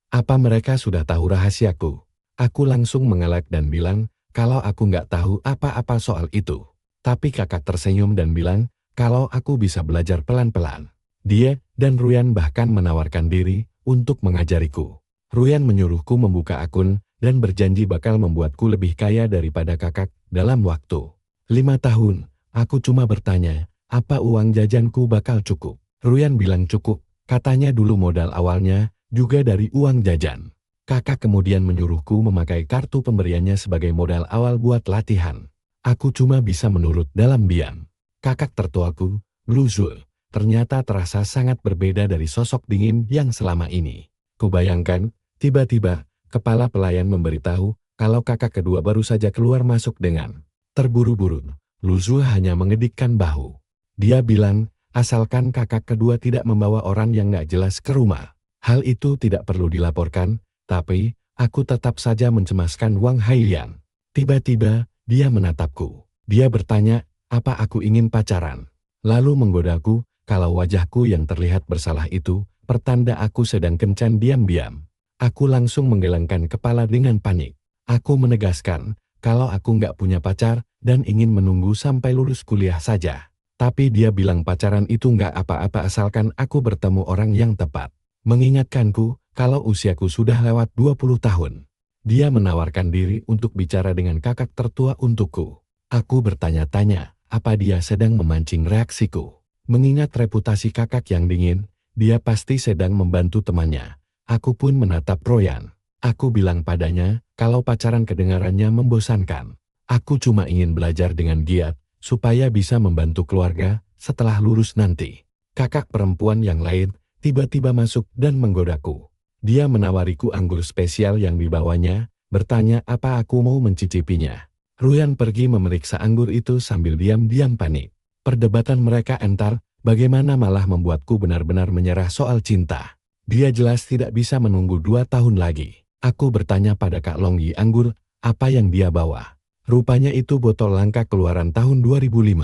Apa mereka sudah tahu rahasiaku? Aku langsung mengelak dan bilang kalau aku nggak tahu apa-apa soal itu. Tapi kakak tersenyum dan bilang kalau aku bisa belajar pelan-pelan. Dia dan Ruyan bahkan menawarkan diri untuk mengajariku. Ruyan menyuruhku membuka akun dan berjanji bakal membuatku lebih kaya daripada kakak dalam waktu 5 tahun. Aku cuma bertanya, apa uang jajanku bakal cukup? Ruyan bilang cukup, katanya dulu modal awalnya juga dari uang jajan. Kakak kemudian menyuruhku memakai kartu pemberiannya sebagai modal awal buat latihan. Aku cuma bisa menurut dalam diam. Kakak tertuaku, Luzul, ternyata terasa sangat berbeda dari sosok dingin yang selama ini. Kubayangkan, tiba-tiba, kepala pelayan memberitahu kalau kakak kedua baru saja keluar masuk dengan terburu-buru. Luzul hanya mengedikkan bahu. Dia bilang, asalkan kakak kedua tidak membawa orang yang gak jelas ke rumah. Hal itu tidak perlu dilaporkan, tapi aku tetap saja mencemaskan Wang Haiyan. Tiba-tiba, dia menatapku. Dia bertanya, apa aku ingin pacaran? Lalu menggodaku, kalau wajahku yang terlihat bersalah itu, pertanda aku sedang kencan diam-diam. Aku langsung menggelengkan kepala dengan panik. Aku menegaskan, kalau aku nggak punya pacar, dan ingin menunggu sampai lulus kuliah saja. Tapi dia bilang pacaran itu nggak apa-apa asalkan aku bertemu orang yang tepat. Mengingatkanku, kalau usiaku sudah lewat 20 tahun. Dia menawarkan diri untuk bicara dengan kakak tertua untukku. Aku bertanya-tanya, apa dia sedang memancing reaksiku? Mengingat reputasi kakak yang dingin, dia pasti sedang membantu temannya. Aku pun menatap Royan. Aku bilang padanya, kalau pacaran kedengarannya membosankan. Aku cuma ingin belajar dengan giat, supaya bisa membantu keluarga setelah lulus nanti. Kakak perempuan yang lain tiba-tiba masuk dan menggodaku. Dia menawariku anggur spesial yang dibawanya, bertanya apa aku mau mencicipinya. Royan pergi memeriksa anggur itu sambil diam-diam panik. Perdebatan mereka entar, bagaimana malah membuatku benar-benar menyerah soal cinta. Dia jelas tidak bisa menunggu 2 tahun lagi. Aku bertanya pada Kak Longyi anggur, apa yang dia bawa. Rupanya itu botol langka keluaran tahun 2005.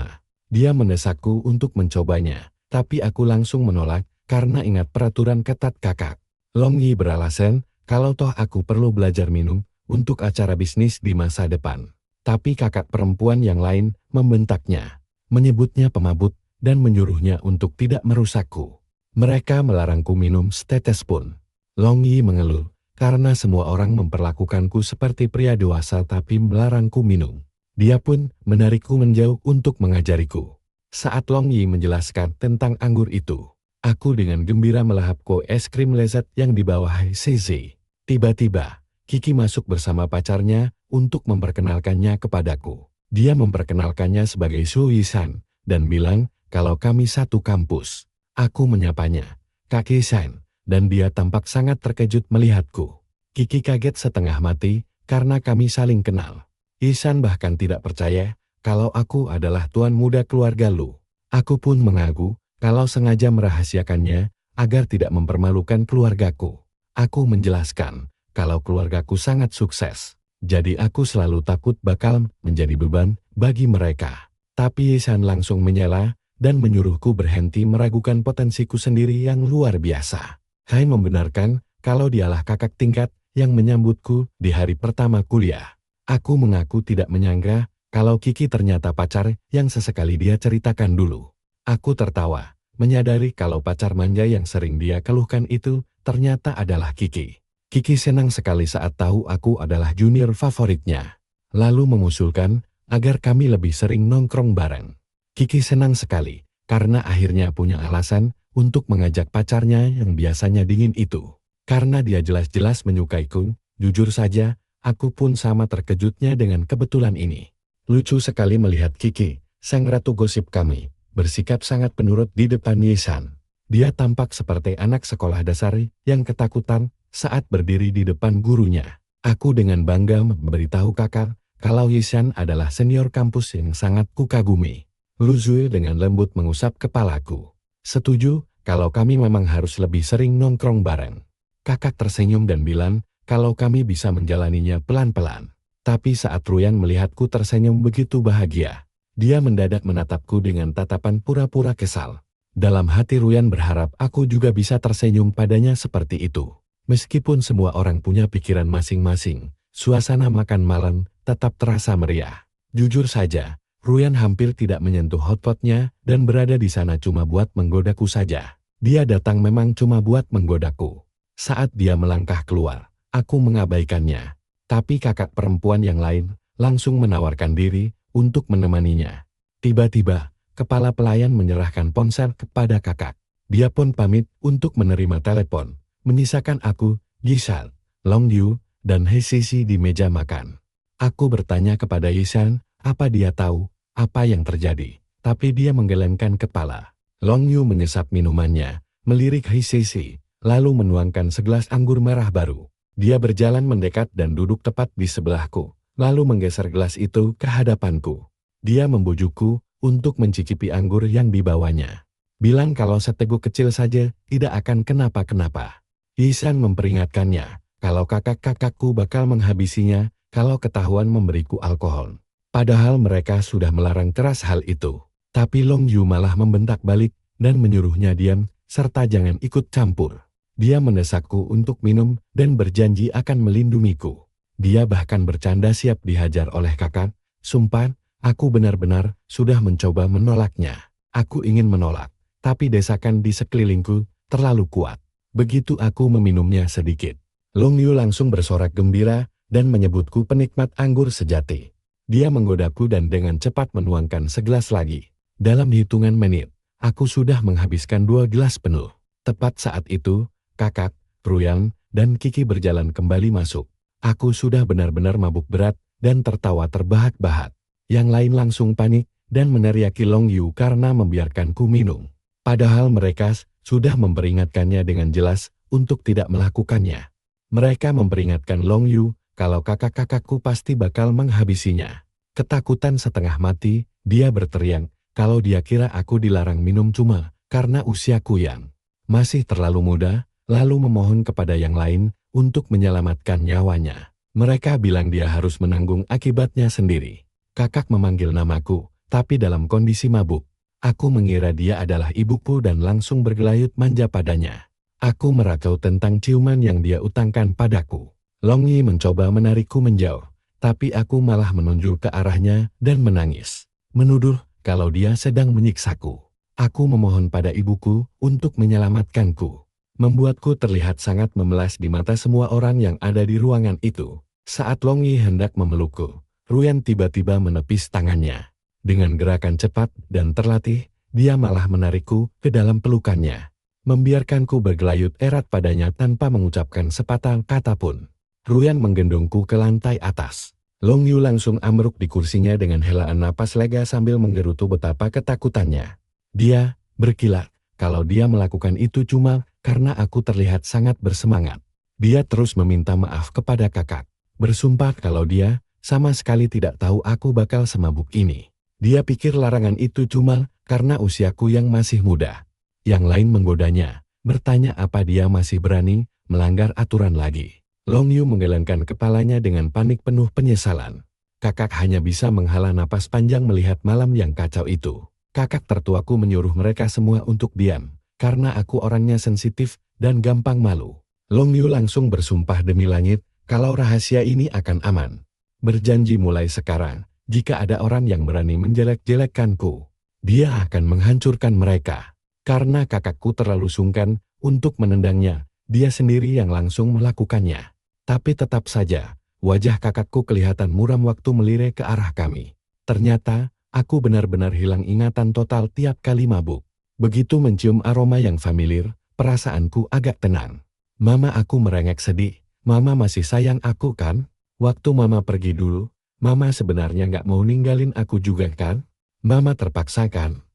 Dia mendesakku untuk mencobanya, tapi aku langsung menolak karena ingat peraturan ketat kakak. Longyi beralasan, kalau toh aku perlu belajar minum untuk acara bisnis di masa depan. Tapi kakak perempuan yang lain membentaknya, menyebutnya pemabuk dan menyuruhnya untuk tidak merusakku. Mereka melarangku minum setetes pun. Longyi mengeluh, karena semua orang memperlakukanku seperti pria dewasa tapi melarangku minum. Dia pun menarikku menjauh untuk mengajariku. Saat Longyi menjelaskan tentang anggur itu, aku dengan gembira melahap es krim lezat yang dibawa Seizi. Tiba-tiba, Kiki masuk bersama pacarnya untuk memperkenalkannya kepadaku. Dia memperkenalkannya sebagai Su Yisan dan bilang kalau kami satu kampus. Aku menyapanya, Kak Yisan, dan dia tampak sangat terkejut melihatku. Kiki kaget setengah mati karena kami saling kenal. Yisan bahkan tidak percaya kalau aku adalah tuan muda keluarga Lu. Aku pun mengaku kalau sengaja merahasiakannya agar tidak mempermalukan keluargaku. Aku menjelaskan kalau keluargaku sangat sukses, jadi aku selalu takut bakal menjadi beban bagi mereka. Tapi Yisan langsung menyela dan menyuruhku berhenti meragukan potensiku sendiri yang luar biasa. Hai membenarkan kalau dialah kakak tingkat yang menyambutku di hari pertama kuliah. Aku mengaku tidak menyangka kalau Kiki ternyata pacar yang sesekali dia ceritakan dulu. Aku tertawa, menyadari kalau pacar manja yang sering dia keluhkan itu ternyata adalah Kiki. Kiki senang sekali saat tahu aku adalah junior favoritnya. Lalu mengusulkan agar kami lebih sering nongkrong bareng. Kiki senang sekali karena akhirnya punya alasan untuk mengajak pacarnya yang biasanya dingin itu. Karena dia jelas-jelas menyukaiku, jujur saja, aku pun sama terkejutnya dengan kebetulan ini. Lucu sekali melihat Kiki, sang ratu gosip kami, bersikap sangat penurut di depan Yisan. Dia tampak seperti anak sekolah dasar yang ketakutan saat berdiri di depan gurunya. Aku dengan bangga memberitahu kakak kalau Yisan adalah senior kampus yang sangat kukagumi. Lu Zui dengan lembut mengusap kepalaku. Setuju, kalau kami memang harus lebih sering nongkrong bareng. Kakak tersenyum dan bilang, kalau kami bisa menjalaninya pelan-pelan. Tapi saat Royan melihatku tersenyum begitu bahagia, dia mendadak menatapku dengan tatapan pura-pura kesal. Dalam hati Royan berharap aku juga bisa tersenyum padanya seperti itu. Meskipun semua orang punya pikiran masing-masing, suasana makan malam tetap terasa meriah. Jujur saja, Royan hampir tidak menyentuh hotpotnya dan berada di sana cuma buat menggodaku saja. Dia datang memang cuma buat menggodaku. Saat dia melangkah keluar, aku mengabaikannya. Tapi kakak perempuan yang lain langsung menawarkan diri untuk menemaninya. Tiba-tiba, kepala pelayan menyerahkan ponsel kepada kakak. Dia pun pamit untuk menerima telepon, menyisakan aku, Yisan, Longyu, dan Hei-Sisi di meja makan. Aku bertanya kepada Yisan, apa dia tahu apa yang terjadi, tapi dia menggelengkan kepala. Longyu menyesap minumannya, melirik Hei-Sisi, lalu menuangkan segelas anggur merah baru. Dia berjalan mendekat dan duduk tepat di sebelahku, lalu menggeser gelas itu ke hadapanku. Dia membujukku untuk mencicipi anggur yang dibawanya. Bilang kalau seteguk kecil saja tidak akan kenapa-kenapa. Yisan memperingatkannya, kalau kakak-kakakku bakal menghabisinya kalau ketahuan memberiku alkohol. Padahal mereka sudah melarang keras hal itu. Tapi Longyu malah membentak balik dan menyuruhnya diam, serta jangan ikut campur. Dia mendesakku untuk minum dan berjanji akan melindungiku. Dia bahkan bercanda siap dihajar oleh kakak. Sumpah, aku benar-benar sudah mencoba menolaknya. Aku ingin menolak, tapi desakan di sekelilingku terlalu kuat. Begitu aku meminumnya sedikit, Longyu langsung bersorak gembira dan menyebutku penikmat anggur sejati. Dia menggodaku dan dengan cepat menuangkan segelas lagi. Dalam hitungan menit, Aku sudah menghabiskan 2 gelas penuh. Tepat saat itu, Kakak, Ruyan, dan Kiki berjalan kembali masuk. Aku sudah benar-benar mabuk berat dan tertawa terbahak-bahak. Yang lain langsung panik dan meneriaki Long Yu karena membiarkanku minum. Padahal mereka sudah memperingatkannya dengan jelas untuk tidak melakukannya. Mereka memperingatkan Long Yu kalau kakak-kakakku pasti bakal menghabisinya. Ketakutan setengah mati, dia berteriak kalau dia kira aku dilarang minum cuma karena usiaku yang masih terlalu muda, lalu memohon kepada yang lain untuk menyelamatkan nyawanya. Mereka bilang dia harus menanggung akibatnya sendiri. Kakak memanggil namaku, tapi dalam kondisi mabuk. Aku mengira dia adalah ibuku dan langsung bergelayut manja padanya. Aku merakau tentang ciuman yang dia utangkan padaku. Long Yi mencoba menarikku menjauh, tapi aku malah menunjuk ke arahnya dan menangis. Menuduh kalau dia sedang menyiksaku. Aku memohon pada ibuku untuk menyelamatkanku. Membuatku terlihat sangat memelas di mata semua orang yang ada di ruangan itu. Saat Long Yi hendak memelukku, Ruyan tiba-tiba menepis tangannya. Dengan gerakan cepat dan terlatih, dia malah menarikku ke dalam pelukannya. Membiarkanku bergelayut erat padanya tanpa mengucapkan sepatah kata pun. Ruyan menggendongku ke lantai atas. Long Yu langsung ambruk di kursinya dengan helaan napas lega sambil menggerutu betapa ketakutannya. Dia berkilat kalau dia melakukan itu cuma karena aku terlihat sangat bersemangat. Dia terus meminta maaf kepada kakak. Bersumpah kalau dia sama sekali tidak tahu aku bakal semabuk ini. Dia pikir larangan itu cuma karena usiaku yang masih muda. Yang lain menggodanya, bertanya apa dia masih berani melanggar aturan lagi. Long Yu menggelengkan kepalanya dengan panik penuh penyesalan. Kakak hanya bisa menghela napas panjang melihat malam yang kacau itu. Kakak tertuaku menyuruh mereka semua untuk diam, karena aku orangnya sensitif dan gampang malu. Long Yu langsung bersumpah demi langit, kalau rahasia ini akan aman. Berjanji mulai sekarang, jika ada orang yang berani menjelek-jelekkanku, dia akan menghancurkan mereka. Karena kakakku terlalu sungkan untuk menendangnya, dia sendiri yang langsung melakukannya. Tapi tetap saja, wajah kakakku kelihatan muram waktu melirik ke arah kami. Ternyata, aku benar-benar hilang ingatan total tiap kali mabuk. Begitu mencium aroma yang familiar, perasaanku agak tenang. Mama aku merengek sedih. Mama masih sayang aku kan? Waktu mama pergi dulu, mama sebenarnya nggak mau ninggalin aku juga kan? Mama terpaksa kan?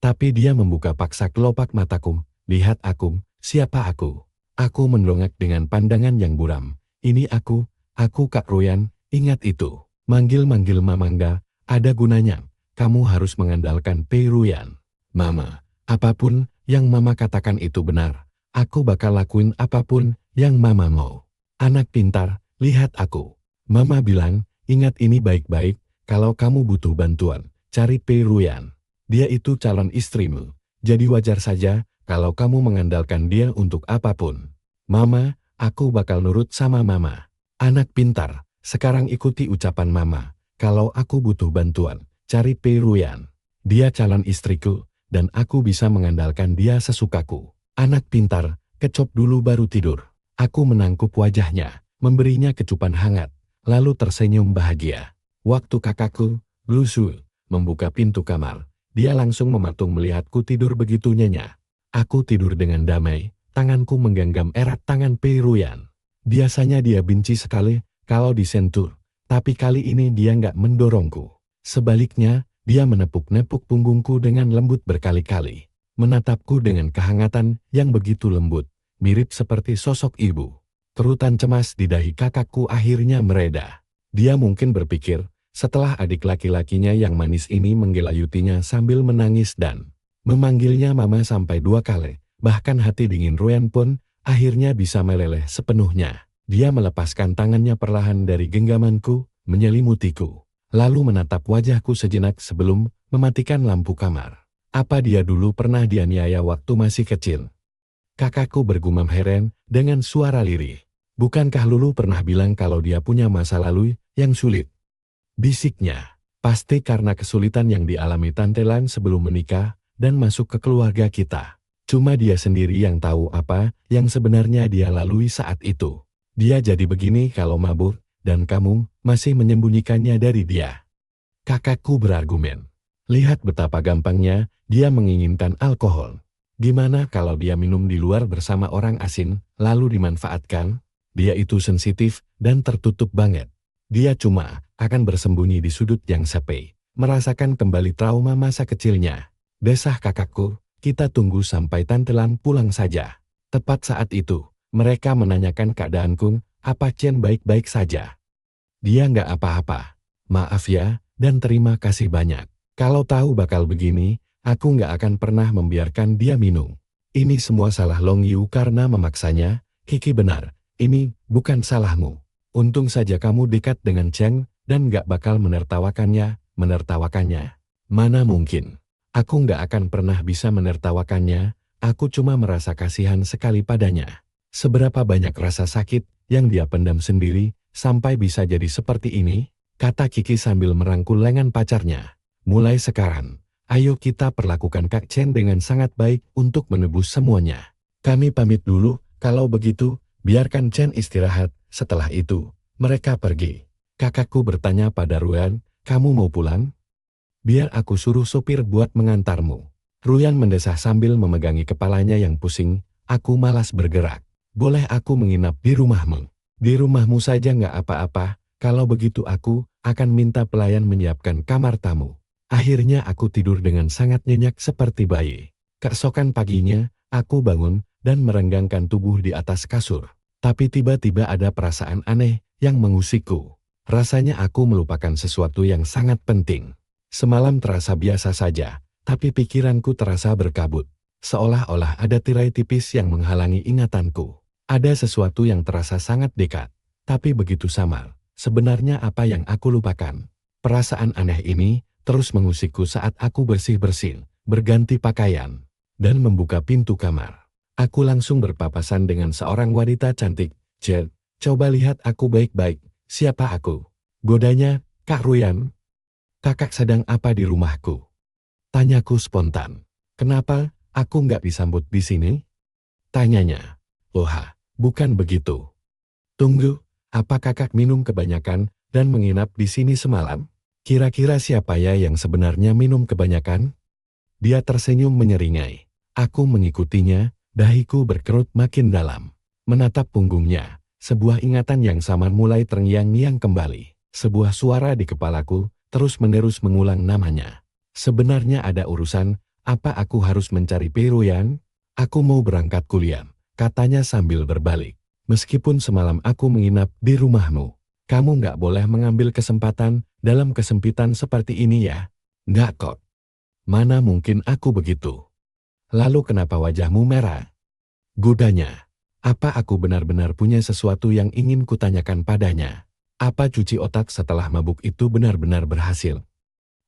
Tapi dia membuka paksa kelopak mataku. Lihat aku, siapa aku? Aku mendongak dengan pandangan yang buram. Ini aku Kak Ruyan, ingat itu. Manggil-manggil mama nggak ada gunanya. Kamu harus mengandalkan Pei Ruyan. Mama, apapun yang mama katakan itu benar. Aku bakal lakuin apapun yang mama mau. Anak pintar, lihat aku. Mama bilang, ingat ini baik-baik, kalau kamu butuh bantuan, cari Pei Ruyan. Dia itu calon istrimu, jadi wajar saja kalau kamu mengandalkan dia untuk apapun. Mama, aku bakal nurut sama mama. Anak pintar, sekarang ikuti ucapan mama. Kalau aku butuh bantuan, cari Pei Ruyan. Dia calon istriku, dan aku bisa mengandalkan dia sesukaku. Anak pintar, kecop dulu baru tidur. Aku menangkup wajahnya, memberinya kecupan hangat, lalu tersenyum bahagia. Waktu kakakku, Lusu, membuka pintu kamar, dia langsung mematung melihatku tidur begitu nyenyak. Aku tidur dengan damai, tanganku menggenggam erat tangan Pei Ruyan. Biasanya dia benci sekali kalau disentuh, tapi kali ini dia nggak mendorongku. Sebaliknya, dia menepuk-nepuk punggungku dengan lembut berkali-kali, menatapku dengan kehangatan yang begitu lembut, mirip seperti sosok ibu. Kerutan cemas di dahi kakakku akhirnya mereda. Dia mungkin berpikir, setelah adik laki-lakinya yang manis ini menggelayutinya sambil menangis dan memanggilnya mama sampai 2 kali, bahkan hati dingin Ruyan pun akhirnya bisa meleleh sepenuhnya. Dia melepaskan tangannya perlahan dari genggamanku, menyelimutiku, lalu menatap wajahku sejenak sebelum mematikan lampu kamar. Apa dia dulu pernah dianiaya waktu masih kecil? Kakakku bergumam heran dengan suara lirih. Bukankah Lulu pernah bilang kalau dia punya masa lalu yang sulit? Bisiknya, pasti karena kesulitan yang dialami Tante Lan sebelum menikah dan masuk ke keluarga kita. Cuma dia sendiri yang tahu apa yang sebenarnya dia lalui saat itu. Dia jadi begini kalau mabuk, dan kamu masih menyembunyikannya dari dia. Kakakku berargumen. Lihat betapa gampangnya dia menginginkan alkohol. Gimana kalau dia minum di luar bersama orang asing, lalu dimanfaatkan? Dia itu sensitif dan tertutup banget. Dia cuma akan bersembunyi di sudut yang sepi, merasakan kembali trauma masa kecilnya. Desah kakakku, kita tunggu sampai Tante Lan pulang saja. Tepat saat itu, mereka menanyakan keadaanku, apa Chen baik-baik saja. Dia nggak apa-apa. Maaf ya, dan terima kasih banyak. Kalau tahu bakal begini, aku nggak akan pernah membiarkan dia minum. Ini semua salah Long Yu karena memaksanya. Kiki benar, ini bukan salahmu. Untung saja kamu dekat dengan Chen dan nggak bakal menertawakannya. Mana mungkin. Aku nggak akan pernah bisa menertawakannya, aku cuma merasa kasihan sekali padanya. Seberapa banyak rasa sakit yang dia pendam sendiri, sampai bisa jadi seperti ini, kata Kiki sambil merangkul lengan pacarnya. Mulai sekarang, ayo kita perlakukan Kak Chen dengan sangat baik untuk menebus semuanya. Kami pamit dulu, kalau begitu, biarkan Chen istirahat, setelah itu, mereka pergi. Kakakku bertanya pada Ruyan, kamu mau pulang? Biar aku suruh sopir buat mengantarmu. Ruyan mendesah sambil memegangi kepalanya yang pusing, aku malas bergerak. Boleh aku menginap di rumahmu? Di rumahmu saja nggak apa-apa, kalau begitu aku akan minta pelayan menyiapkan kamar tamu. Akhirnya aku tidur dengan sangat nyenyak seperti bayi. Keesokan paginya, aku bangun dan merenggangkan tubuh di atas kasur. Tapi tiba-tiba ada perasaan aneh yang mengusikku. Rasanya aku melupakan sesuatu yang sangat penting. Semalam terasa biasa saja, tapi pikiranku terasa berkabut. Seolah-olah ada tirai tipis yang menghalangi ingatanku. Ada sesuatu yang terasa sangat dekat, tapi begitu samar. Sebenarnya apa yang aku lupakan? Perasaan aneh ini terus mengusikku saat aku bersih-bersih, berganti pakaian, dan membuka pintu kamar. Aku langsung berpapasan dengan seorang wanita cantik. Jet, coba lihat aku baik-baik, siapa aku? Godanya, Kak Ruyan. Kakak sedang apa di rumahku? Tanyaku spontan. Kenapa aku nggak disambut di sini? Tanyanya. Oha, bukan begitu. Tunggu, apa kakak minum kebanyakan dan menginap di sini semalam? Kira-kira siapa ya yang sebenarnya minum kebanyakan? Dia tersenyum menyeringai. Aku mengikutinya, dahiku berkerut makin dalam. Menatap punggungnya, sebuah ingatan yang samar mulai terngiang-ngiang kembali. Sebuah suara di kepalaku terus-menerus mengulang namanya. Sebenarnya ada urusan, apa aku harus mencari Ruyan? Aku mau berangkat kuliah, katanya sambil berbalik. Meskipun semalam aku menginap di rumahmu, kamu nggak boleh mengambil kesempatan dalam kesempitan seperti ini ya. Nggak kok. Mana mungkin aku begitu. Lalu kenapa wajahmu merah? Gudanya. Apa aku benar-benar punya sesuatu yang ingin kutanyakan padanya? Apa cuci otak setelah mabuk itu benar-benar berhasil?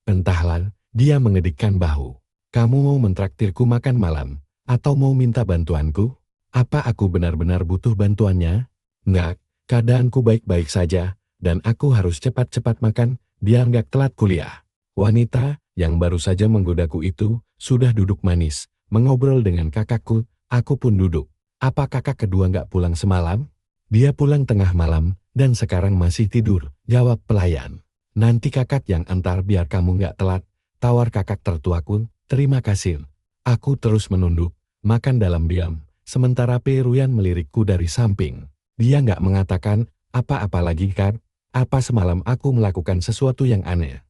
Entahlah, dia mengedikkan bahu. Kamu mau mentraktirku makan malam, atau mau minta bantuanku? Apa aku benar-benar butuh bantuannya? Enggak, keadaanku baik-baik saja, dan aku harus cepat-cepat makan, biar nggak telat kuliah. Wanita yang baru saja menggodaku itu, sudah duduk manis, mengobrol dengan kakakku, aku pun duduk. Apa kakak kedua nggak pulang semalam? Dia pulang tengah malam, dan sekarang masih tidur, jawab pelayan. Nanti kakak yang antar biar kamu nggak telat, tawar kakak tertuaku, terima kasih. Aku terus menunduk, makan dalam diam, sementara Ruyan melirikku dari samping. Dia nggak mengatakan apa-apa lagi kan, apa semalam aku melakukan sesuatu yang aneh.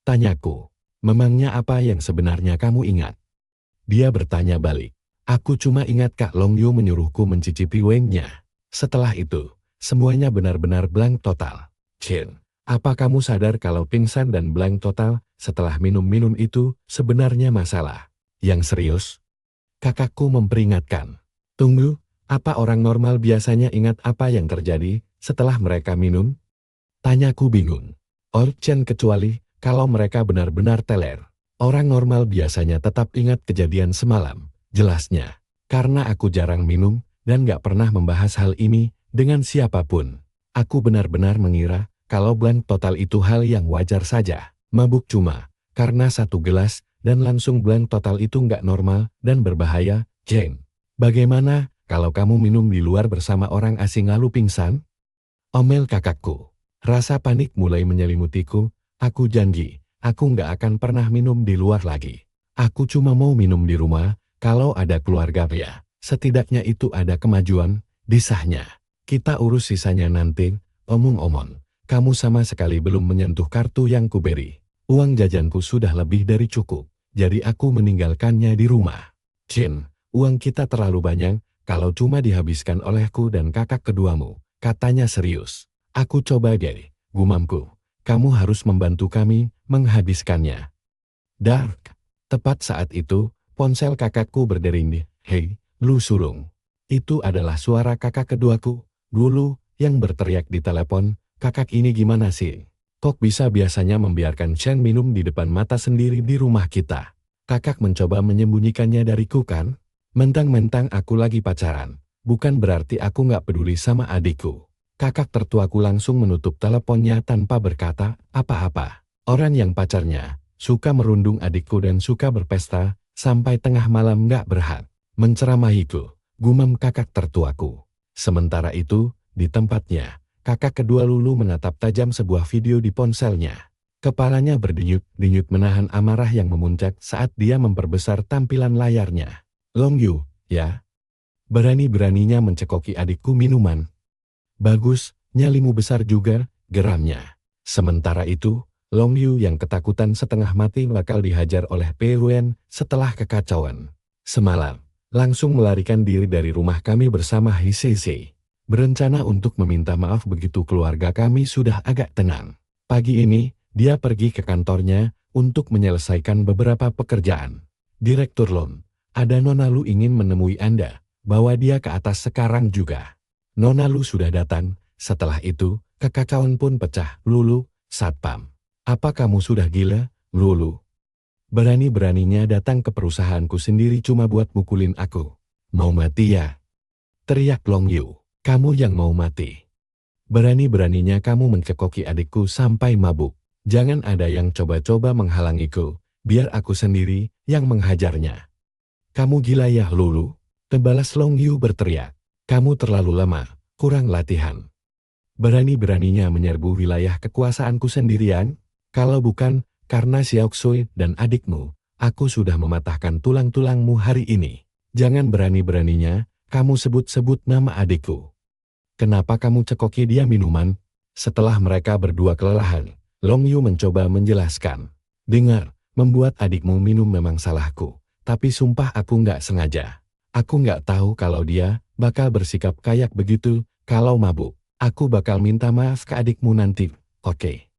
Tanyaku, memangnya apa yang sebenarnya kamu ingat? Dia bertanya balik. Aku cuma ingat Kak Long Yu menyuruhku mencicipi wine-nya. Setelah itu, semuanya benar-benar blank total. Chen, apa kamu sadar kalau pingsan dan blank total setelah minum-minum itu sebenarnya masalah? Yang serius? Kakakku memperingatkan. Tunggu, apa orang normal biasanya ingat apa yang terjadi setelah mereka minum? Tanyaku bingung. Chen kecuali kalau mereka benar-benar teler. Orang normal biasanya tetap ingat kejadian semalam, jelasnya. Karena aku jarang minum dan gak pernah membahas hal ini dengan siapapun. Aku benar-benar mengira kalau blank total itu hal yang wajar saja. Mabuk cuma karena satu gelas dan langsung blank total itu nggak normal dan berbahaya. Jane, bagaimana kalau kamu minum di luar bersama orang asing lalu pingsan? Omel kakakku. Rasa panik mulai menyelimutiku. Aku janji, aku nggak akan pernah minum di luar lagi. Aku cuma mau minum di rumah, kalau ada keluarga ya. Setidaknya itu ada kemajuan, disahnya. Kita urus sisanya nanti, omong-omong. Kamu sama sekali belum menyentuh kartu yang kuberi. Uang jajanku sudah lebih dari cukup, jadi aku meninggalkannya di rumah. Chin, uang kita terlalu banyak, kalau cuma dihabiskan olehku dan kakak keduamu, katanya serius. Aku coba deh, gumamku. Kamu harus membantu kami menghabiskannya. Dark. Tepat saat itu, ponsel kakakku berdering di, "Hei, lu sulung." Itu adalah suara kakak keduaku, dulu, yang berteriak di telepon, "Kakak ini gimana sih? Kok bisa biasanya membiarkan Shen minum di depan mata sendiri di rumah kita? Kakak mencoba menyembunyikannya dariku kan? Mentang-mentang aku lagi pacaran, bukan berarti aku nggak peduli sama adikku." Kakak tertuaku langsung menutup teleponnya tanpa berkata apa-apa. Orang yang pacarnya suka merundung adikku dan suka berpesta, sampai tengah malam nggak berhak menceramahiku, gumam kakak tertuaku. Sementara itu, di tempatnya, kakak kedua Lulu menatap tajam sebuah video di ponselnya. Kepalanya berdenyut-denyut menahan amarah yang memuncak saat dia memperbesar tampilan layarnya. "Long Yu, ya? Berani-beraninya mencekoki adikku minuman. Bagus, nyalimu besar juga," geramnya. Sementara itu, Long Yu yang ketakutan setengah mati bakal dihajar oleh Pei Ruan setelah kekacauan semalam, langsung melarikan diri dari rumah kami bersama Hisei. Berencana untuk meminta maaf begitu keluarga kami sudah agak tenang. Pagi ini, dia pergi ke kantornya untuk menyelesaikan beberapa pekerjaan. "Direktur Lon, ada Nona Lu ingin menemui Anda, bawa dia ke atas sekarang juga." Nona Lu sudah datang, setelah itu, kekacauan pun pecah. "Lulu, satpam. Apa kamu sudah gila, Lulu? Berani-beraninya datang ke perusahaanku sendiri cuma buat mukulin aku. Mau mati ya?" teriak Long Yu. "Kamu yang mau mati. Berani-beraninya kamu mencekoki adikku sampai mabuk. Jangan ada yang coba-coba menghalangiku, biar aku sendiri yang menghajarnya." "Kamu gila ya, Lulu?" Tebalas Long Yu berteriak. "Kamu terlalu lama, kurang latihan. Berani-beraninya menyerbu wilayah kekuasaanku sendirian? Kalau bukan, karena Xiao Xui dan adikmu, aku sudah mematahkan tulang-tulangmu hari ini. Jangan berani-beraninya, kamu sebut-sebut nama adikku. Kenapa kamu cekoki dia minuman?" Setelah mereka berdua kelelahan, Long Yu mencoba menjelaskan. "Dengar, membuat adikmu minum memang salahku, tapi sumpah aku nggak sengaja. Aku nggak tahu kalau dia bakal bersikap kayak begitu, kalau mabuk. Aku bakal minta maaf ke adikmu nanti, oke?"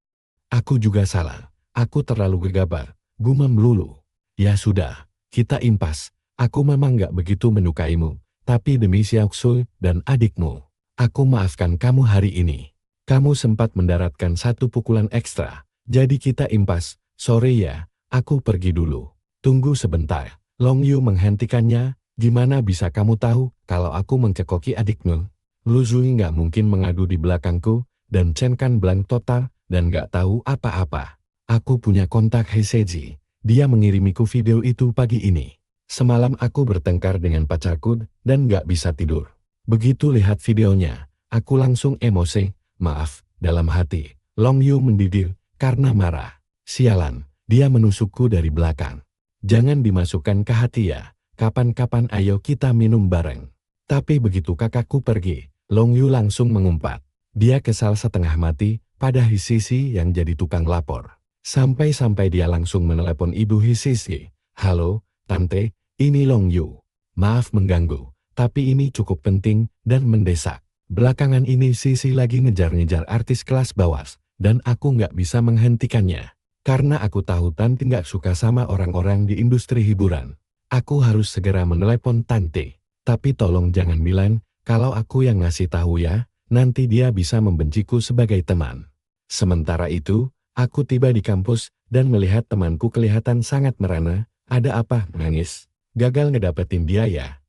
"Aku juga salah, aku terlalu gegabah," gumam Lulu. "Ya sudah, kita impas. Aku memang nggak begitu menyukaimu, tapi demi Xiao Xui dan adikmu, aku maafkan kamu hari ini. Kamu sempat mendaratkan satu pukulan ekstra, jadi kita impas. Sorry ya, aku pergi dulu." "Tunggu sebentar." Long Yu menghentikannya. "Gimana bisa kamu tahu kalau aku mencekoki adikmu? Lu Zui nggak mungkin mengadu di belakangku, dan Chen kan blank total, dan nggak tahu apa-apa. Aku punya kontak Heseji, dia mengirimiku video itu pagi ini. Semalam aku bertengkar dengan pacarku, dan nggak bisa tidur. Begitu lihat videonya, aku langsung emosi, maaf, dalam hati." Long Yu mendidih, karena marah. "Sialan, dia menusukku dari belakang. Jangan dimasukkan ke hati ya. Kapan-kapan ayo kita minum bareng." Tapi begitu kakakku pergi, Long Yu langsung mengumpat. Dia kesal setengah mati pada Hisisi yang jadi tukang lapor. Sampai-sampai dia langsung menelepon ibu Hisisi. "Halo, Tante, ini Long Yu. Maaf mengganggu, tapi ini cukup penting dan mendesak. Belakangan ini Sisi lagi ngejar-ngejar artis kelas bawah, dan aku nggak bisa menghentikannya. Karena aku tahu Tante nggak suka sama orang-orang di industri hiburan. Aku harus segera menelepon Tante. Tapi tolong jangan bilang kalau aku yang ngasih tahu ya, nanti dia bisa membenciku sebagai teman." Sementara itu, aku tiba di kampus dan melihat temanku kelihatan sangat merana. "Ada apa, nangis? Gagal ngedapetin dia ya?"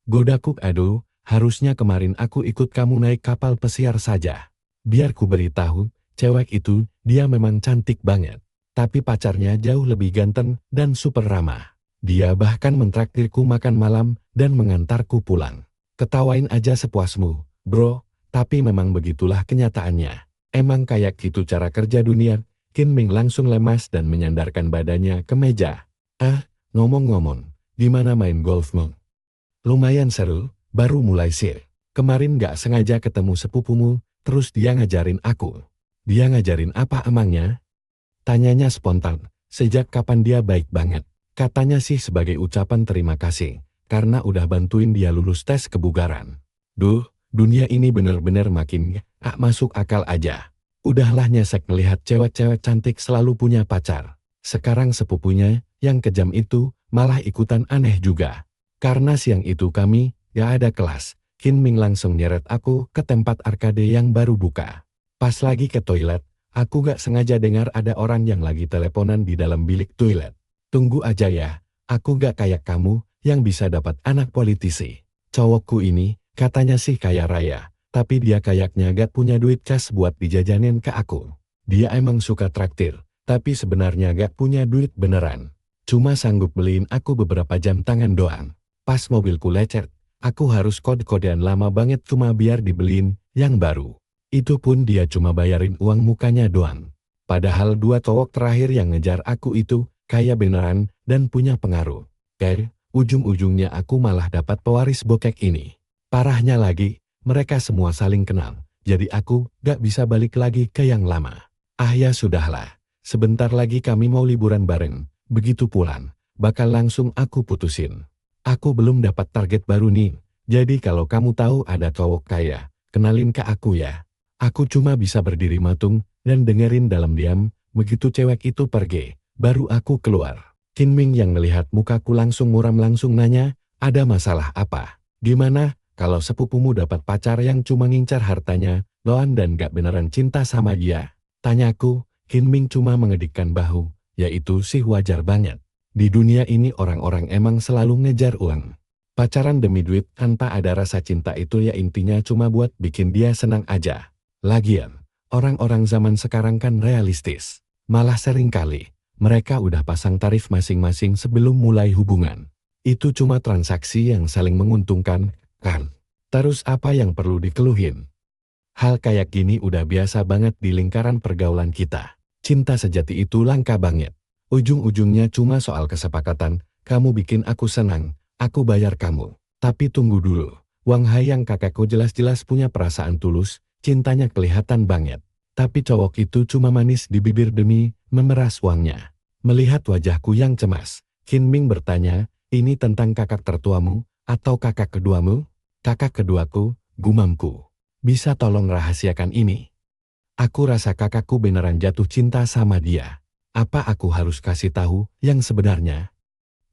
Godaku, "Aduh, harusnya kemarin aku ikut kamu naik kapal pesiar saja. Biar ku beritahu, cewek itu, dia memang cantik banget. Tapi pacarnya jauh lebih ganteng dan super ramah. Dia bahkan mentraktirku makan malam dan mengantarku pulang. Ketawain aja sepuasmu, bro, tapi memang begitulah kenyataannya. Emang kayak gitu cara kerja dunia, Qin Ming langsung lemas dan menyandarkan badannya ke meja. Ngomong-ngomong, gimana main golfmu? Lumayan seru, baru mulai sih. Kemarin gak sengaja ketemu sepupumu, terus dia ngajarin aku. Dia ngajarin apa emangnya? Tanyanya spontan, sejak kapan dia baik banget. Katanya sih sebagai ucapan terima kasih, karena udah bantuin dia lulus tes kebugaran. Duh, dunia ini bener-bener makin gak masuk akal aja. Udahlah nyesek melihat cewek-cewek cantik selalu punya pacar. Sekarang sepupunya, yang kejam itu, malah ikutan aneh juga. Karena siang itu kami, gak ada kelas. Qin Ming langsung nyeret aku ke tempat arkade yang baru buka. Pas lagi ke toilet, aku gak sengaja dengar ada orang yang lagi teleponan di dalam bilik toilet. Tunggu aja ya, aku gak kayak kamu, yang bisa dapat anak politisi. Cowokku ini, katanya sih kaya raya, tapi dia kayaknya gak punya duit cash buat dijajanin ke aku. Dia emang suka traktir, tapi sebenarnya gak punya duit beneran. Cuma sanggup beliin aku beberapa jam tangan doang. Pas mobilku lecet, aku harus kode-kodean lama banget cuma biar dibeliin yang baru. Itu pun dia cuma bayarin uang mukanya doang. Padahal dua cowok terakhir yang ngejar aku itu, kaya beneran dan punya pengaruh. Ujung-ujungnya aku malah dapat pewaris bokek ini. Parahnya lagi, mereka semua saling kenal, jadi aku gak bisa balik lagi ke yang lama. Ya sudahlah, sebentar lagi kami mau liburan bareng, begitu pulang, bakal langsung aku putusin. Aku belum dapat target baru nih, jadi kalau kamu tahu ada cowok kaya, kenalin ke aku ya. Aku cuma bisa berdiri matung dan dengerin dalam diam, begitu cewek itu pergi, baru aku keluar. Qin Ming yang melihat mukaku langsung muram langsung nanya, ada masalah apa? Gimana kalau sepupumu dapat pacar yang cuma ngincar hartanya, doan dan gak beneran cinta sama dia? Tanyaku, Qin Ming cuma mengedikkan bahu, yaitu sih wajar banget. Di dunia ini orang-orang emang selalu ngejar uang. Pacaran demi duit tanpa ada rasa cinta itu ya intinya cuma buat bikin dia senang aja. Lagian, orang-orang zaman sekarang kan realistis. Malah seringkali, mereka udah pasang tarif masing-masing sebelum mulai hubungan. Itu cuma transaksi yang saling menguntungkan, kan? Terus apa yang perlu dikeluhin? Hal kayak gini udah biasa banget di lingkaran pergaulan kita. Cinta sejati itu langka banget. Ujung-ujungnya cuma soal kesepakatan, kamu bikin aku senang, aku bayar kamu. Tapi tunggu dulu, Wang Hai yang kakakku jelas-jelas punya perasaan tulus, cintanya kelihatan banget. Tapi cowok itu cuma manis di bibir demi memeras uangnya. Melihat wajahku yang cemas, Qin Ming bertanya, ini tentang kakak tertuamu, atau kakak keduamu? Kakak keduaku, gumamku. Bisa tolong rahasiakan ini? Aku rasa kakakku beneran jatuh cinta sama dia. Apa aku harus kasih tahu yang sebenarnya?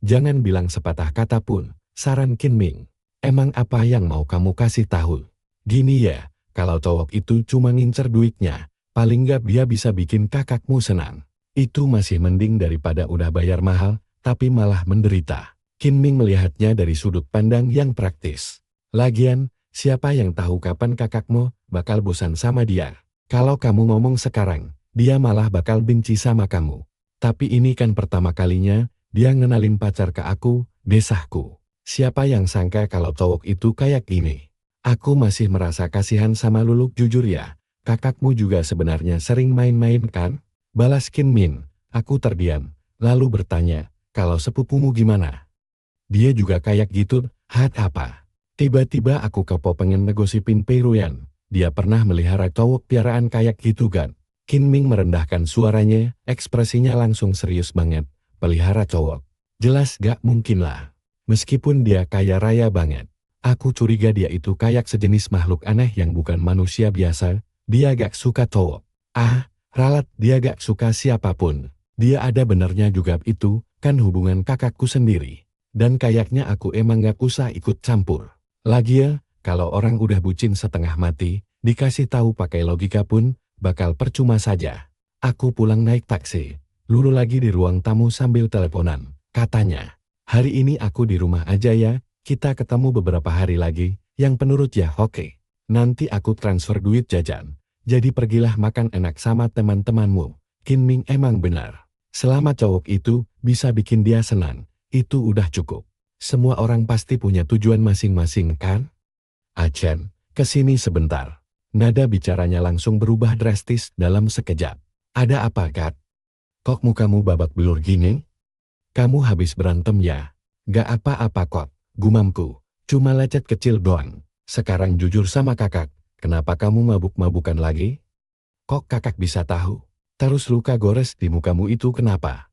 Jangan bilang sepatah kata pun, saran Qin Ming. Emang apa yang mau kamu kasih tahu? Gini ya, kalau cowok itu cuma ngincer duitnya, paling gak dia bisa bikin kakakmu senang. Itu masih mending daripada udah bayar mahal, tapi malah menderita. Qin Ming melihatnya dari sudut pandang yang praktis. Lagian, siapa yang tahu kapan kakakmu bakal bosan sama dia? Kalau kamu ngomong sekarang, dia malah bakal benci sama kamu. Tapi ini kan pertama kalinya, dia ngenalin pacar ke aku, desahku. Siapa yang sangka kalau cowok itu kayak gini? Aku masih merasa kasihan sama Luluk jujur ya. Kakakmu juga sebenarnya sering main-main kan? Balas Qin Ming. Aku terdiam, lalu bertanya, kalau sepupumu gimana? Dia juga kayak gitu, apa? Tiba-tiba aku kepo pengen negosipin Peiruyan. Dia pernah melihara cowok piaraan kayak gitu kan? Qin Ming merendahkan suaranya, ekspresinya langsung serius banget. Pelihara cowok. Jelas gak mungkin lah. Meskipun dia kaya raya banget. Aku curiga dia itu kayak sejenis makhluk aneh yang bukan manusia biasa. Dia gak suka cowok. Ralat dia gak suka siapapun. Dia ada benernya juga itu, kan hubungan kakakku sendiri. Dan kayaknya aku emang gak usah ikut campur. Lagian, kalau orang udah bucin setengah mati, dikasih tahu pakai logika pun, bakal percuma saja. Aku pulang naik taksi. Lulu lagi di ruang tamu sambil teleponan. Katanya, hari ini aku di rumah aja ya, kita ketemu beberapa hari lagi, yang penurut ya oke. Nanti aku transfer duit jajan. Jadi pergilah makan enak sama teman-temanmu. Qin Ming emang benar. Selama cowok itu bisa bikin dia senang, itu udah cukup. Semua orang pasti punya tujuan masing-masing kan? Chen, kesini sebentar. Nada bicaranya langsung berubah drastis dalam sekejap. Ada apa, Kat? Kok mukamu babak belur gini? Kamu habis berantem ya? Gak apa-apa kok, gumamku. Cuma lecet kecil doang. Sekarang jujur sama kakak, kenapa kamu mabuk-mabukan lagi? Kok kakak bisa tahu? Terus luka gores di mukamu itu kenapa?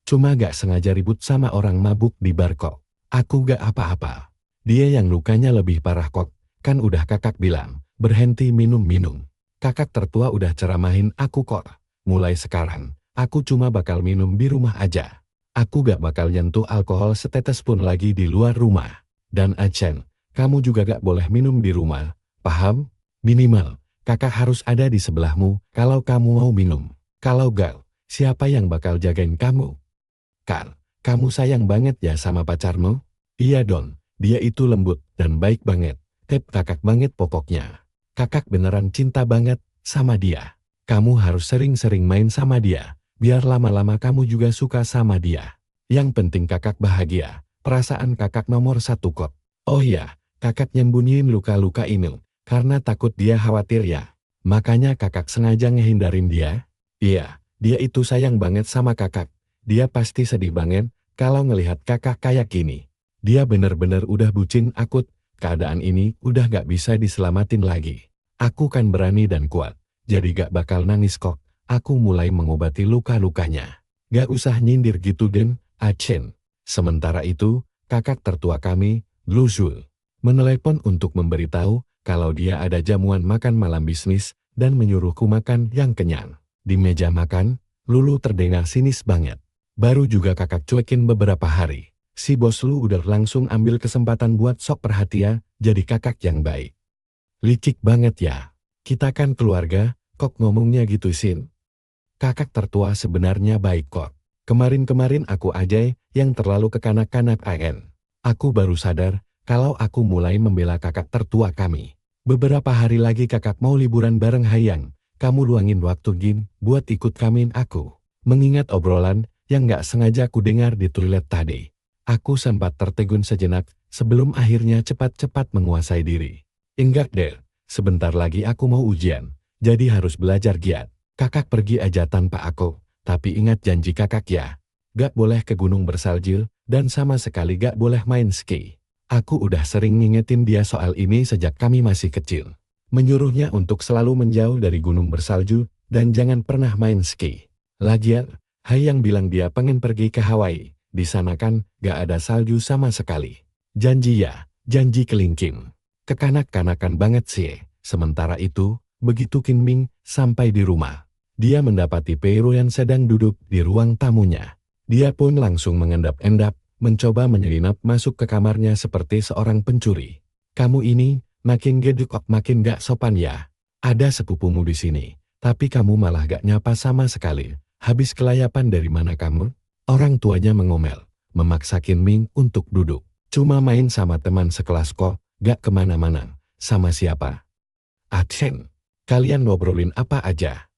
Cuma gak sengaja ribut sama orang mabuk di bar kok. Aku gak apa-apa. Dia yang lukanya lebih parah kok. Kan udah kakak bilang, berhenti minum-minum. Kakak tertua udah ceramahin aku kok. Mulai sekarang, aku cuma bakal minum di rumah aja. Aku gak bakal nyentuh alkohol setetes pun lagi di luar rumah. Dan Acen, kamu juga gak boleh minum di rumah. Paham? Minimal, kakak harus ada di sebelahmu kalau kamu mau minum. Kalau gak, siapa yang bakal jagain kamu? Kak, kamu sayang banget ya sama pacarmu? Iya dong, dia itu lembut dan baik banget. Kakak banget pokoknya. Kakak beneran cinta banget sama dia. Kamu harus sering-sering main sama dia, biar lama-lama kamu juga suka sama dia. Yang penting kakak bahagia, perasaan kakak nomor satu kok. Oh iya, kakak nyembunyiin luka-luka ini, karena takut dia khawatir ya. Makanya kakak sengaja ngehindarin dia. Iya, dia itu sayang banget sama kakak. Dia pasti sedih banget kalau ngelihat kakak kayak gini. Dia bener-bener udah bucin akut, keadaan ini udah gak bisa diselamatin lagi. Aku kan berani dan kuat, jadi gak bakal nangis kok. Aku mulai mengobati luka-lukanya. Gak usah nyindir gitu Den, Acen. Sementara itu, kakak tertua kami, Gluzul, menelepon untuk memberitahu kalau dia ada jamuan makan malam bisnis dan menyuruhku makan yang kenyang. Di meja makan, Lulu terdengar sinis banget. Baru juga kakak cuekin beberapa hari. Si bos lu udah langsung ambil kesempatan buat sok perhatian, jadi kakak yang baik. Licik banget ya. Kita kan keluarga, kok ngomongnya gitu Sin. Kakak tertua sebenarnya baik kok. Kemarin-kemarin aku aja yang terlalu kekanak-kanak AN. Aku baru sadar kalau aku mulai membela kakak tertua kami. Beberapa hari lagi kakak mau liburan bareng Hayang. Kamu luangin waktu Gin buat ikut kamin aku. Mengingat obrolan yang gak sengaja ku dengar di toilet tadi. Aku sempat tertegun sejenak sebelum akhirnya cepat-cepat menguasai diri. Enggak deh, sebentar lagi aku mau ujian, jadi harus belajar giat. Kakak pergi aja tanpa aku, tapi ingat janji kakak ya. Gak boleh ke gunung bersalju, dan sama sekali gak boleh main ski. Aku udah sering ngingetin dia soal ini sejak kami masih kecil. Menyuruhnya untuk selalu menjauh dari gunung bersalju, dan jangan pernah main ski. Lagian, Hayang bilang dia pengen pergi ke Hawaii. Di sana kan gak ada salju sama sekali. Janji ya, janji kelingking. Kekanak-kanakan banget sih. Sementara itu, begitu Qin Ming sampai di rumah, dia mendapati Pei Ruyan sedang duduk di ruang tamunya. Dia pun langsung mengendap-endap, mencoba menyelinap masuk ke kamarnya seperti seorang pencuri. Kamu ini, makin gede kok makin gak sopan ya. Ada sepupumu di sini, tapi kamu malah gak nyapa sama sekali. Habis kelayapan dari mana kamu? Orang tuanya mengomel, memaksa Qin Ming untuk duduk. Cuma main sama teman sekelas kok, gak kemana-mana. Sama siapa? Acen, kalian ngobrolin apa aja?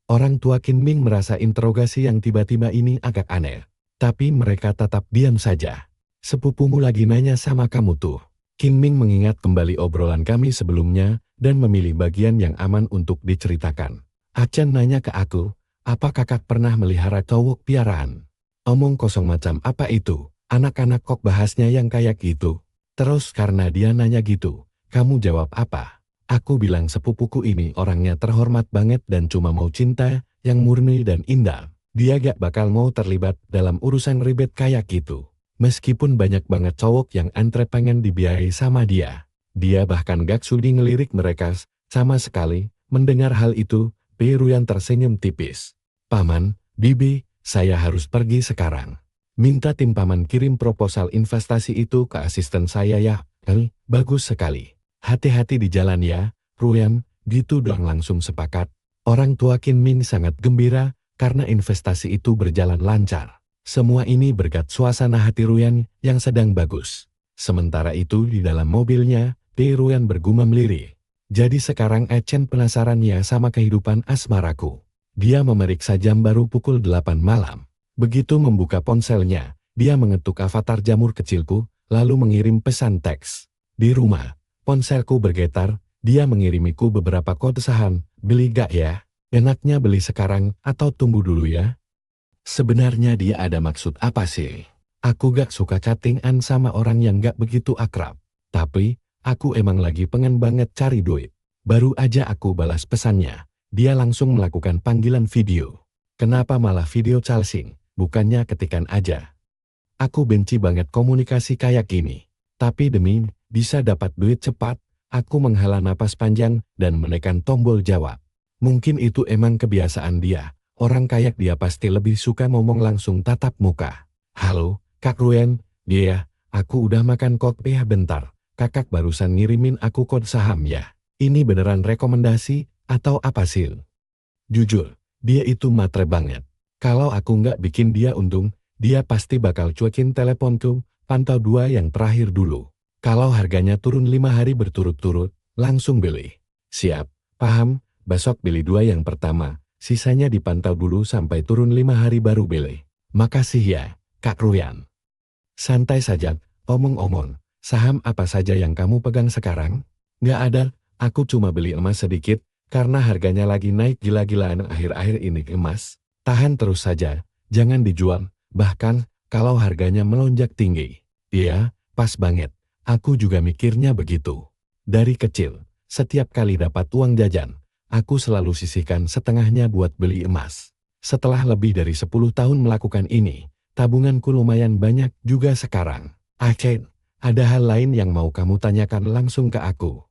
Orang tua Qin Ming merasa interogasi yang tiba-tiba ini agak aneh. Tapi mereka tetap diam saja. Sepupumu lagi nanya sama kamu tuh. Qin Ming mengingat kembali obrolan kami sebelumnya dan memilih bagian yang aman untuk diceritakan. Acen nanya ke aku, apa kakak pernah melihara cowok piaraan? Omong kosong macam apa itu? Anak-anak kok bahasnya yang kayak gitu. Terus karena dia nanya gitu, kamu jawab apa? Aku bilang sepupuku ini orangnya terhormat banget dan cuma mau cinta yang murni dan indah. Dia gak bakal mau terlibat dalam urusan ribet kayak gitu. Meskipun banyak banget cowok yang antre pengen dibiayai sama dia. Dia bahkan gak sudi ngelirik mereka sama sekali. Mendengar hal itu, Pei Ruyan tersenyum tipis. Paman, Bibi, saya harus pergi sekarang. Minta tim paman kirim proposal investasi itu ke asisten saya ya. Bagus sekali. Hati-hati di jalan ya, Ruyan. Gitu dong langsung sepakat. Orang tua Qin Ming sangat gembira karena investasi itu berjalan lancar. Semua ini berkat suasana hati Ruyan yang sedang bagus. Sementara itu di dalam mobilnya, Pei Ruyan bergumam lirih. Jadi sekarang Acen penasaran ya sama kehidupan asmaraku. Dia memeriksa jam baru pukul 8 malam. Begitu membuka ponselnya, dia mengetuk avatar jamur kecilku, lalu mengirim pesan teks. Di rumah, ponselku bergetar, dia mengirimiku beberapa kode saham, beli gak ya? Enaknya beli sekarang atau tunggu dulu ya? Sebenarnya dia ada maksud apa sih? Aku gak suka chattingan sama orang yang gak begitu akrab. Tapi, aku emang lagi pengen banget cari duit. Baru aja aku balas pesannya. Dia langsung melakukan panggilan video. Kenapa malah video chatting? Bukannya ketikan aja. Aku benci banget komunikasi kayak gini. Tapi demi bisa dapat duit cepat, aku menghela napas panjang dan menekan tombol jawab. Mungkin itu emang kebiasaan dia. Orang kayak dia pasti lebih suka ngomong langsung tatap muka. Halo, Kak Ruyen, dia, aku udah makan kopi ya bentar. Kakak barusan ngirimin aku kode saham ya. Ini beneran rekomendasi atau apa sih? Jujur, dia itu matre banget. Kalau aku nggak bikin dia untung, dia pasti bakal cuekin teleponku, pantau 2 yang terakhir dulu. Kalau harganya turun 5 hari berturut-turut, langsung beli. Siap, paham, besok beli 2 yang pertama. Sisanya dipantau dulu sampai turun 5 hari baru beli. Makasih ya, Kak Ruyan. Santai saja, omong-omong. Saham apa saja yang kamu pegang sekarang? Nggak ada, aku cuma beli emas sedikit, karena harganya lagi naik gila-gilaan akhir-akhir ini emas. Tahan terus saja, jangan dijual, bahkan kalau harganya melonjak tinggi. Iya, pas banget. Aku juga mikirnya begitu. Dari kecil, setiap kali dapat uang jajan, aku selalu sisihkan setengahnya buat beli emas. Setelah lebih dari 10 tahun melakukan ini, tabunganku lumayan banyak juga sekarang. Ken, ada hal lain yang mau kamu tanyakan langsung ke aku?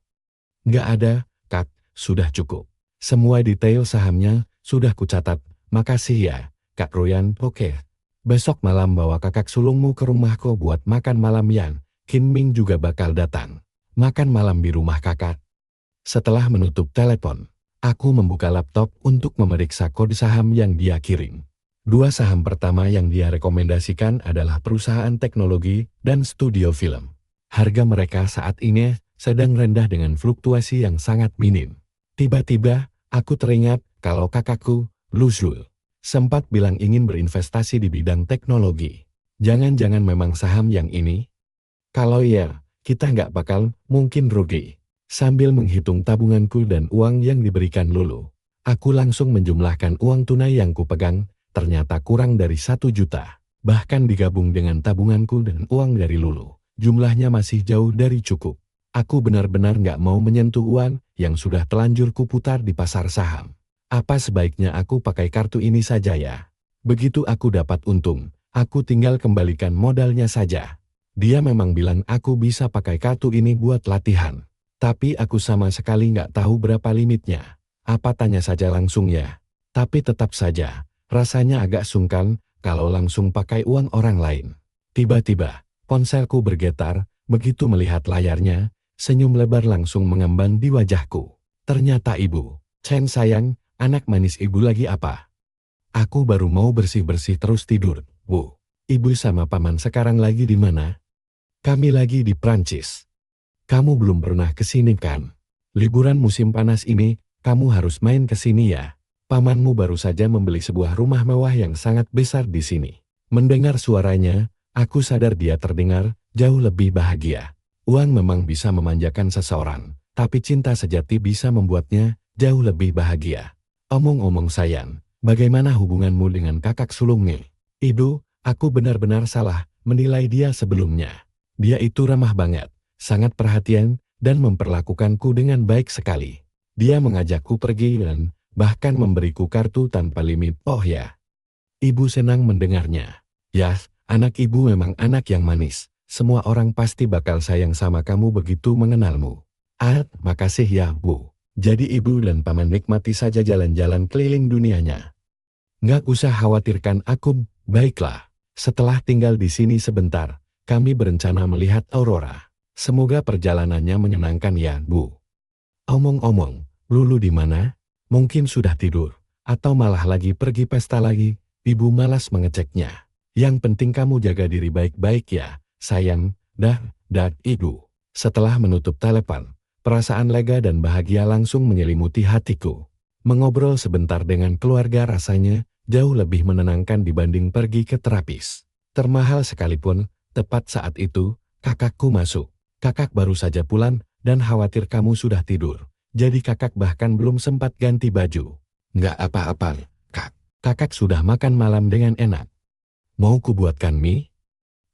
Nggak ada, Kak, sudah cukup. Semua detail sahamnya sudah kucatat. Makasih ya, Kak Ruyan. Oke. Besok malam bawa kakak sulungmu ke rumahku buat makan malam yang Kim Ming juga bakal datang. Makan malam di rumah kakak. Setelah menutup telepon, aku membuka laptop untuk memeriksa kode saham yang dia kirim. 2 saham pertama yang dia rekomendasikan adalah perusahaan teknologi dan studio film. Harga mereka saat ini sedang rendah dengan fluktuasi yang sangat minim. Tiba-tiba, aku teringat kalau kakakku, Luzul, sempat bilang ingin berinvestasi di bidang teknologi. Jangan-jangan memang saham yang ini? Kalau ya, kita nggak bakal mungkin rugi. Sambil menghitung tabunganku dan uang yang diberikan Lulu, aku langsung menjumlahkan uang tunai yang kupegang, ternyata kurang dari 1 juta. Bahkan digabung dengan tabunganku dan uang dari Lulu, jumlahnya masih jauh dari cukup. Aku benar-benar nggak mau menyentuh uang yang sudah telanjur kuputar di pasar saham. Apa sebaiknya aku pakai kartu ini saja ya? Begitu aku dapat untung, aku tinggal kembalikan modalnya saja. Dia memang bilang aku bisa pakai kartu ini buat latihan. Tapi aku sama sekali nggak tahu berapa limitnya. Apa tanya saja langsung ya? Tapi tetap saja, rasanya agak sungkan kalau langsung pakai uang orang lain. Tiba-tiba, ponselku bergetar, begitu melihat layarnya, senyum lebar langsung mengemban di wajahku. Ternyata ibu. Chen sayang, anak manis ibu lagi apa? Aku baru mau bersih-bersih terus tidur, Bu. Ibu sama paman sekarang lagi di mana? Kami lagi di Prancis. Kamu belum pernah ke sini kan? Liburan musim panas ini, kamu harus main ke sini ya. Pamanmu baru saja membeli sebuah rumah mewah yang sangat besar di sini. Mendengar suaranya, aku sadar dia terdengar jauh lebih bahagia. Uang memang bisa memanjakan seseorang, tapi cinta sejati bisa membuatnya jauh lebih bahagia. Omong-omong sayang, bagaimana hubunganmu dengan kakak sulungnya? Ibu, aku benar-benar salah menilai dia sebelumnya. Dia itu ramah banget, sangat perhatian, dan memperlakukanku dengan baik sekali. Dia mengajakku pergi dan bahkan memberiku kartu tanpa limit. Oh ya. Ibu senang mendengarnya. Ya, anak ibu memang anak yang manis. Semua orang pasti bakal sayang sama kamu begitu mengenalmu. Makasih ya, Bu. Jadi ibu dan paman nikmati saja jalan-jalan keliling dunianya. Nggak usah khawatirkan aku, baiklah. Setelah tinggal di sini sebentar, kami berencana melihat aurora. Semoga perjalanannya menyenangkan ya, Bu. Omong-omong, Lulu di mana? Mungkin sudah tidur, atau malah lagi pergi pesta lagi. Ibu malas mengeceknya. Yang penting kamu jaga diri baik-baik ya, sayang. Ibu. Setelah menutup telepon, perasaan lega dan bahagia langsung menyelimuti hatiku. Mengobrol sebentar dengan keluarga rasanya jauh lebih menenangkan dibanding pergi ke terapis. Termahal sekalipun, tepat saat itu, kakakku masuk. Kakak baru saja pulang dan khawatir kamu sudah tidur. Jadi kakak bahkan belum sempat ganti baju. Nggak apa-apa, Kak. Kakak sudah makan malam dengan enak. Mau kubuatkan mie?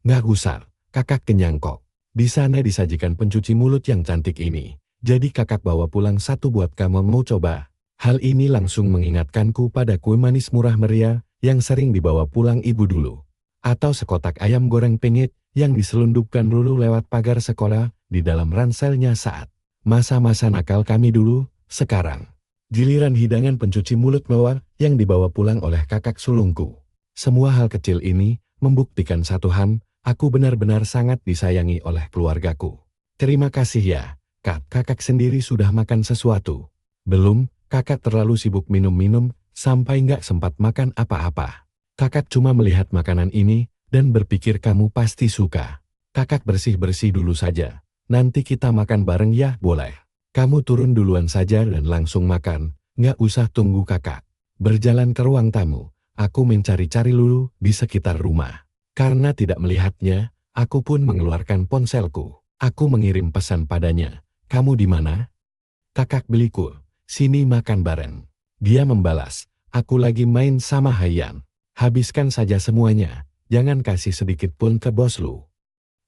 Nggak usah, kakak kenyang kok. Di sana disajikan pencuci mulut yang cantik ini. Jadi kakak bawa pulang satu buat kamu, mau coba? Hal ini langsung mengingatkanku pada kue manis murah meriah yang sering dibawa pulang ibu dulu. Atau sekotak ayam goreng penyet yang diselundupkan dulu lewat pagar sekolah di dalam ranselnya saat masa-masa nakal kami dulu. Sekarang, giliran hidangan pencuci mulut mewah yang dibawa pulang oleh kakak sulungku. Semua hal kecil ini membuktikan satu hal, aku benar-benar sangat disayangi oleh keluargaku. Terima kasih ya, Kak. Kakak sendiri sudah makan sesuatu? Belum, kakak terlalu sibuk minum-minum, sampai nggak sempat makan apa-apa. Kakak cuma melihat makanan ini, dan berpikir kamu pasti suka. Kakak bersih-bersih dulu saja. Nanti kita makan bareng ya, boleh? Kamu turun duluan saja dan langsung makan, nggak usah tunggu kakak. Berjalan ke ruang tamu, aku mencari-cari Lulu di sekitar rumah. Karena tidak melihatnya, aku pun mengeluarkan ponselku. Aku mengirim pesan padanya. Kamu di mana? Kakak beliku, sini makan bareng. Dia membalas, aku lagi main sama Hayan. Habiskan saja semuanya, jangan kasih sedikit pun ke bos lu.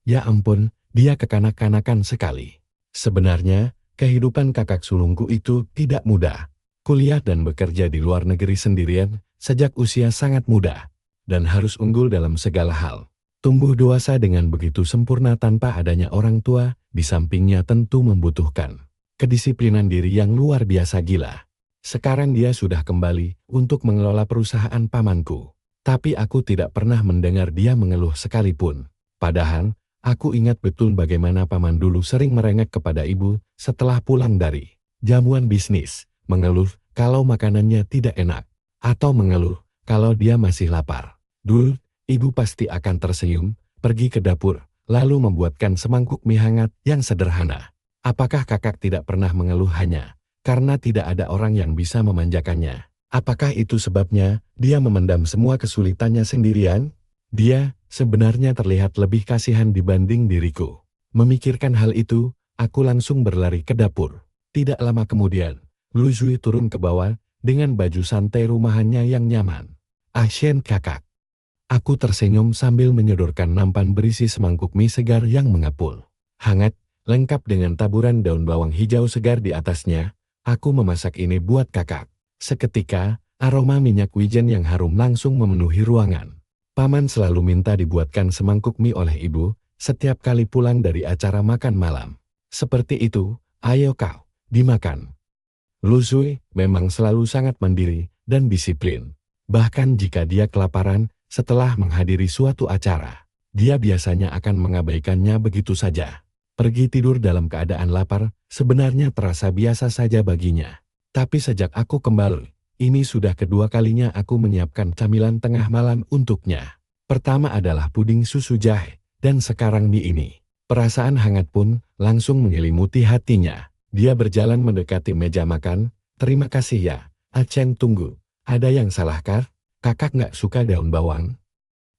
Ya ampun, dia kekanak-kanakan sekali. Sebenarnya, kehidupan kakak sulungku itu tidak mudah. Kuliah dan bekerja di luar negeri sendirian, sejak usia sangat muda. Dan harus unggul dalam segala hal. Tumbuh dewasa dengan begitu sempurna tanpa adanya orang tua, di sampingnya tentu membutuhkan kedisiplinan diri yang luar biasa gila. Sekarang dia sudah kembali untuk mengelola perusahaan pamanku. Tapi aku tidak pernah mendengar dia mengeluh sekalipun. Padahal, aku ingat betul bagaimana paman dulu sering merengek kepada ibu setelah pulang dari jamuan bisnis, mengeluh kalau makanannya tidak enak, atau mengeluh kalau dia masih lapar. Dulu, ibu pasti akan tersenyum, pergi ke dapur, lalu membuatkan semangkuk mie hangat yang sederhana. Apakah kakak tidak pernah mengeluh hanya karena tidak ada orang yang bisa memanjakannya? Apakah itu sebabnya dia memendam semua kesulitannya sendirian? Dia sebenarnya terlihat lebih kasihan dibanding diriku. Memikirkan hal itu, aku langsung berlari ke dapur. Tidak lama kemudian, Lu Zui turun ke bawah dengan baju santai rumahannya yang nyaman. Shen kakak. Aku tersenyum sambil menyodorkan nampan berisi semangkuk mie segar yang mengepul. Hangat, lengkap dengan taburan daun bawang hijau segar di atasnya. Aku memasak ini buat kakak. Seketika, aroma minyak wijen yang harum langsung memenuhi ruangan. Paman selalu minta dibuatkan semangkuk mie oleh ibu, setiap kali pulang dari acara makan malam. Seperti itu, ayo kau, dimakan. Lu Zui memang selalu sangat mandiri dan disiplin. Bahkan jika dia kelaparan, setelah menghadiri suatu acara, dia biasanya akan mengabaikannya begitu saja. Pergi tidur dalam keadaan lapar, sebenarnya terasa biasa saja baginya. Tapi sejak aku kembali, ini sudah kedua kalinya aku menyiapkan camilan tengah malam untuknya. Pertama adalah puding susu jahe, dan sekarang mie ini. Perasaan hangat pun langsung menyelimuti hatinya. Dia berjalan mendekati meja makan. Terima kasih ya, Aceng. Tunggu, ada yang salah kah? Kakak nggak suka daun bawang?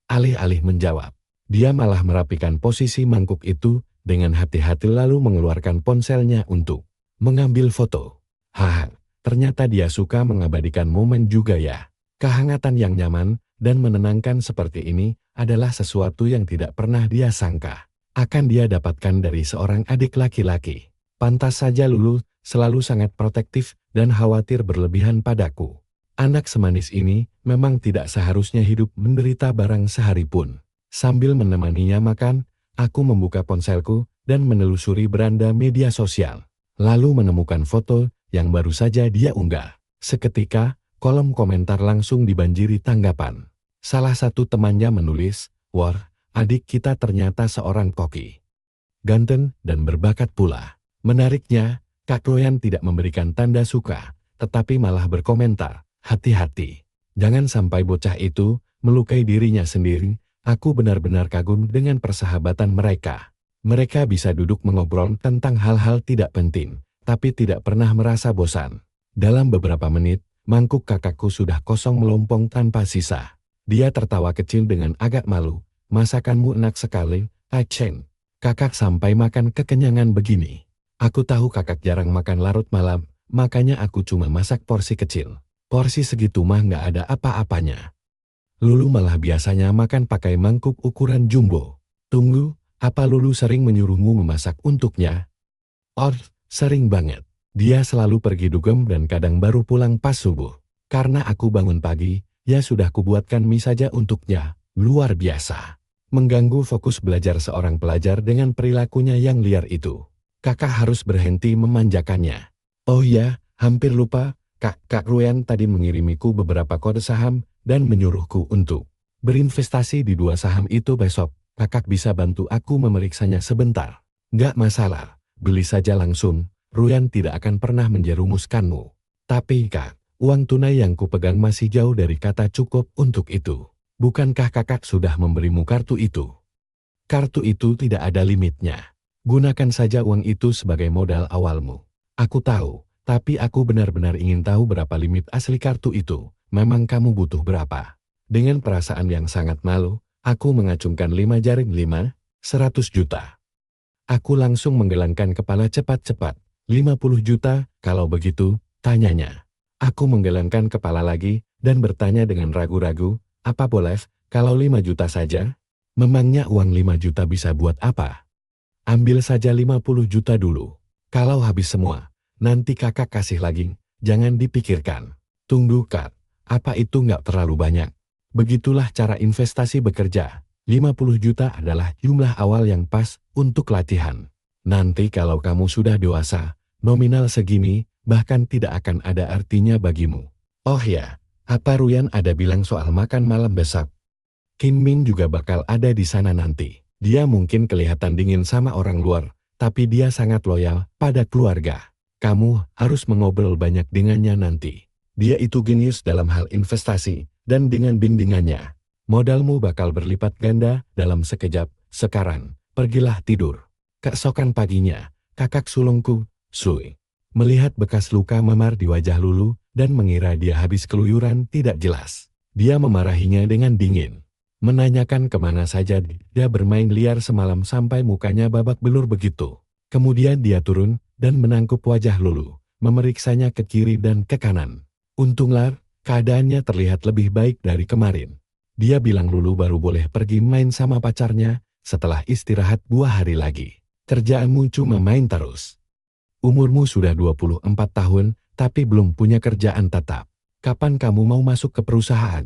Alih-alih menjawab, dia malah merapikan posisi mangkuk itu dengan hati-hati lalu mengeluarkan ponselnya untuk mengambil foto. Haha, ternyata dia suka mengabadikan momen juga ya. Kehangatan yang nyaman dan menenangkan seperti ini adalah sesuatu yang tidak pernah dia sangka akan dia dapatkan dari seorang adik laki-laki. Pantas saja Lulu selalu sangat protektif dan khawatir berlebihan padaku. Anak semanis ini memang tidak seharusnya hidup menderita barang sehari pun. Sambil menemaninya makan, aku membuka ponselku dan menelusuri beranda media sosial. Lalu menemukan foto yang baru saja dia unggah. Seketika, kolom komentar langsung dibanjiri tanggapan. Salah satu temannya menulis, "Wah, adik kita ternyata seorang koki. Ganteng dan berbakat pula." Menariknya, Kak Royan tidak memberikan tanda suka, tetapi malah berkomentar, "Hati-hati, jangan sampai bocah itu melukai dirinya sendiri." Aku benar-benar kagum dengan persahabatan mereka. Mereka bisa duduk mengobrol tentang hal-hal tidak penting, tapi tidak pernah merasa bosan. Dalam beberapa menit, mangkuk kakakku sudah kosong melompong tanpa sisa. Dia tertawa kecil dengan agak malu. "Masakanmu enak sekali, Aceng. Kakak sampai makan kekenyangan begini. Aku tahu kakak jarang makan larut malam, makanya aku cuma masak porsi kecil." Porsi segitu mah nggak ada apa-apanya. Lulu malah biasanya makan pakai mangkuk ukuran jumbo. Tunggu, apa Lulu sering menyuruhmu memasak untuknya? Oh, sering banget. Dia selalu pergi dugem dan kadang baru pulang pas subuh. Karena aku bangun pagi, ya sudah kubuatkan mie saja untuknya. Luar biasa. Mengganggu fokus belajar seorang pelajar dengan perilakunya yang liar itu. Kakak harus berhenti memanjakannya. Oh ya, hampir lupa, Kak Ruyan tadi mengirimiku beberapa kode saham dan menyuruhku untuk berinvestasi di 2 saham itu besok. Kakak bisa bantu aku memeriksanya sebentar. Nggak masalah, beli saja langsung. Ruyan tidak akan pernah menjerumuskanmu. Tapi Kak, uang tunai yang kupegang masih jauh dari kata cukup untuk itu. Bukankah kakak sudah memberimu kartu itu? Kartu itu tidak ada limitnya. Gunakan saja uang itu sebagai modal awalmu. Aku tahu, tapi aku benar-benar ingin tahu berapa limit asli kartu itu. Memang kamu butuh berapa? Dengan perasaan yang sangat malu, aku mengacungkan 5 jaring 100 juta. Aku langsung menggelengkan kepala cepat-cepat. 50 juta, kalau begitu, tanyanya. Aku menggelengkan kepala lagi, dan bertanya dengan ragu-ragu, apa boleh, kalau 5 juta saja? Memangnya uang 5 juta bisa buat apa? Ambil saja 50 juta dulu. Kalau habis semua, nanti kakak kasih lagi, jangan dipikirkan. Tunggu Kak, apa itu nggak terlalu banyak? Begitulah cara investasi bekerja. 50 juta adalah jumlah awal yang pas untuk latihan. Nanti kalau kamu sudah dewasa, nominal segini bahkan tidak akan ada artinya bagimu. Oh ya, apa Ruyan ada bilang soal makan malam besok? Kim Min juga bakal ada di sana nanti. Dia mungkin kelihatan dingin sama orang luar, tapi dia sangat loyal pada keluarga. Kamu harus mengobrol banyak dengannya nanti. Dia itu genius dalam hal investasi, dan dengan bimbingannya, modalmu bakal berlipat ganda dalam sekejap. Sekarang, pergilah tidur. Keesokan paginya, kakak sulungku, Sui, melihat bekas luka memar di wajah Lulu dan mengira dia habis keluyuran tidak jelas. Dia memarahinya dengan dingin. Menanyakan kemana saja dia bermain liar semalam sampai mukanya babak belur begitu. Kemudian dia turun dan menangkup wajah Lulu, memeriksanya ke kiri dan ke kanan. Untunglah, keadaannya terlihat lebih baik dari kemarin. Dia bilang Lulu baru boleh pergi main sama pacarnya setelah istirahat 2 hari lagi. Kerjaanmu cuma main terus. Umurmu sudah 24 tahun, tapi belum punya kerjaan tetap. Kapan kamu mau masuk ke perusahaan?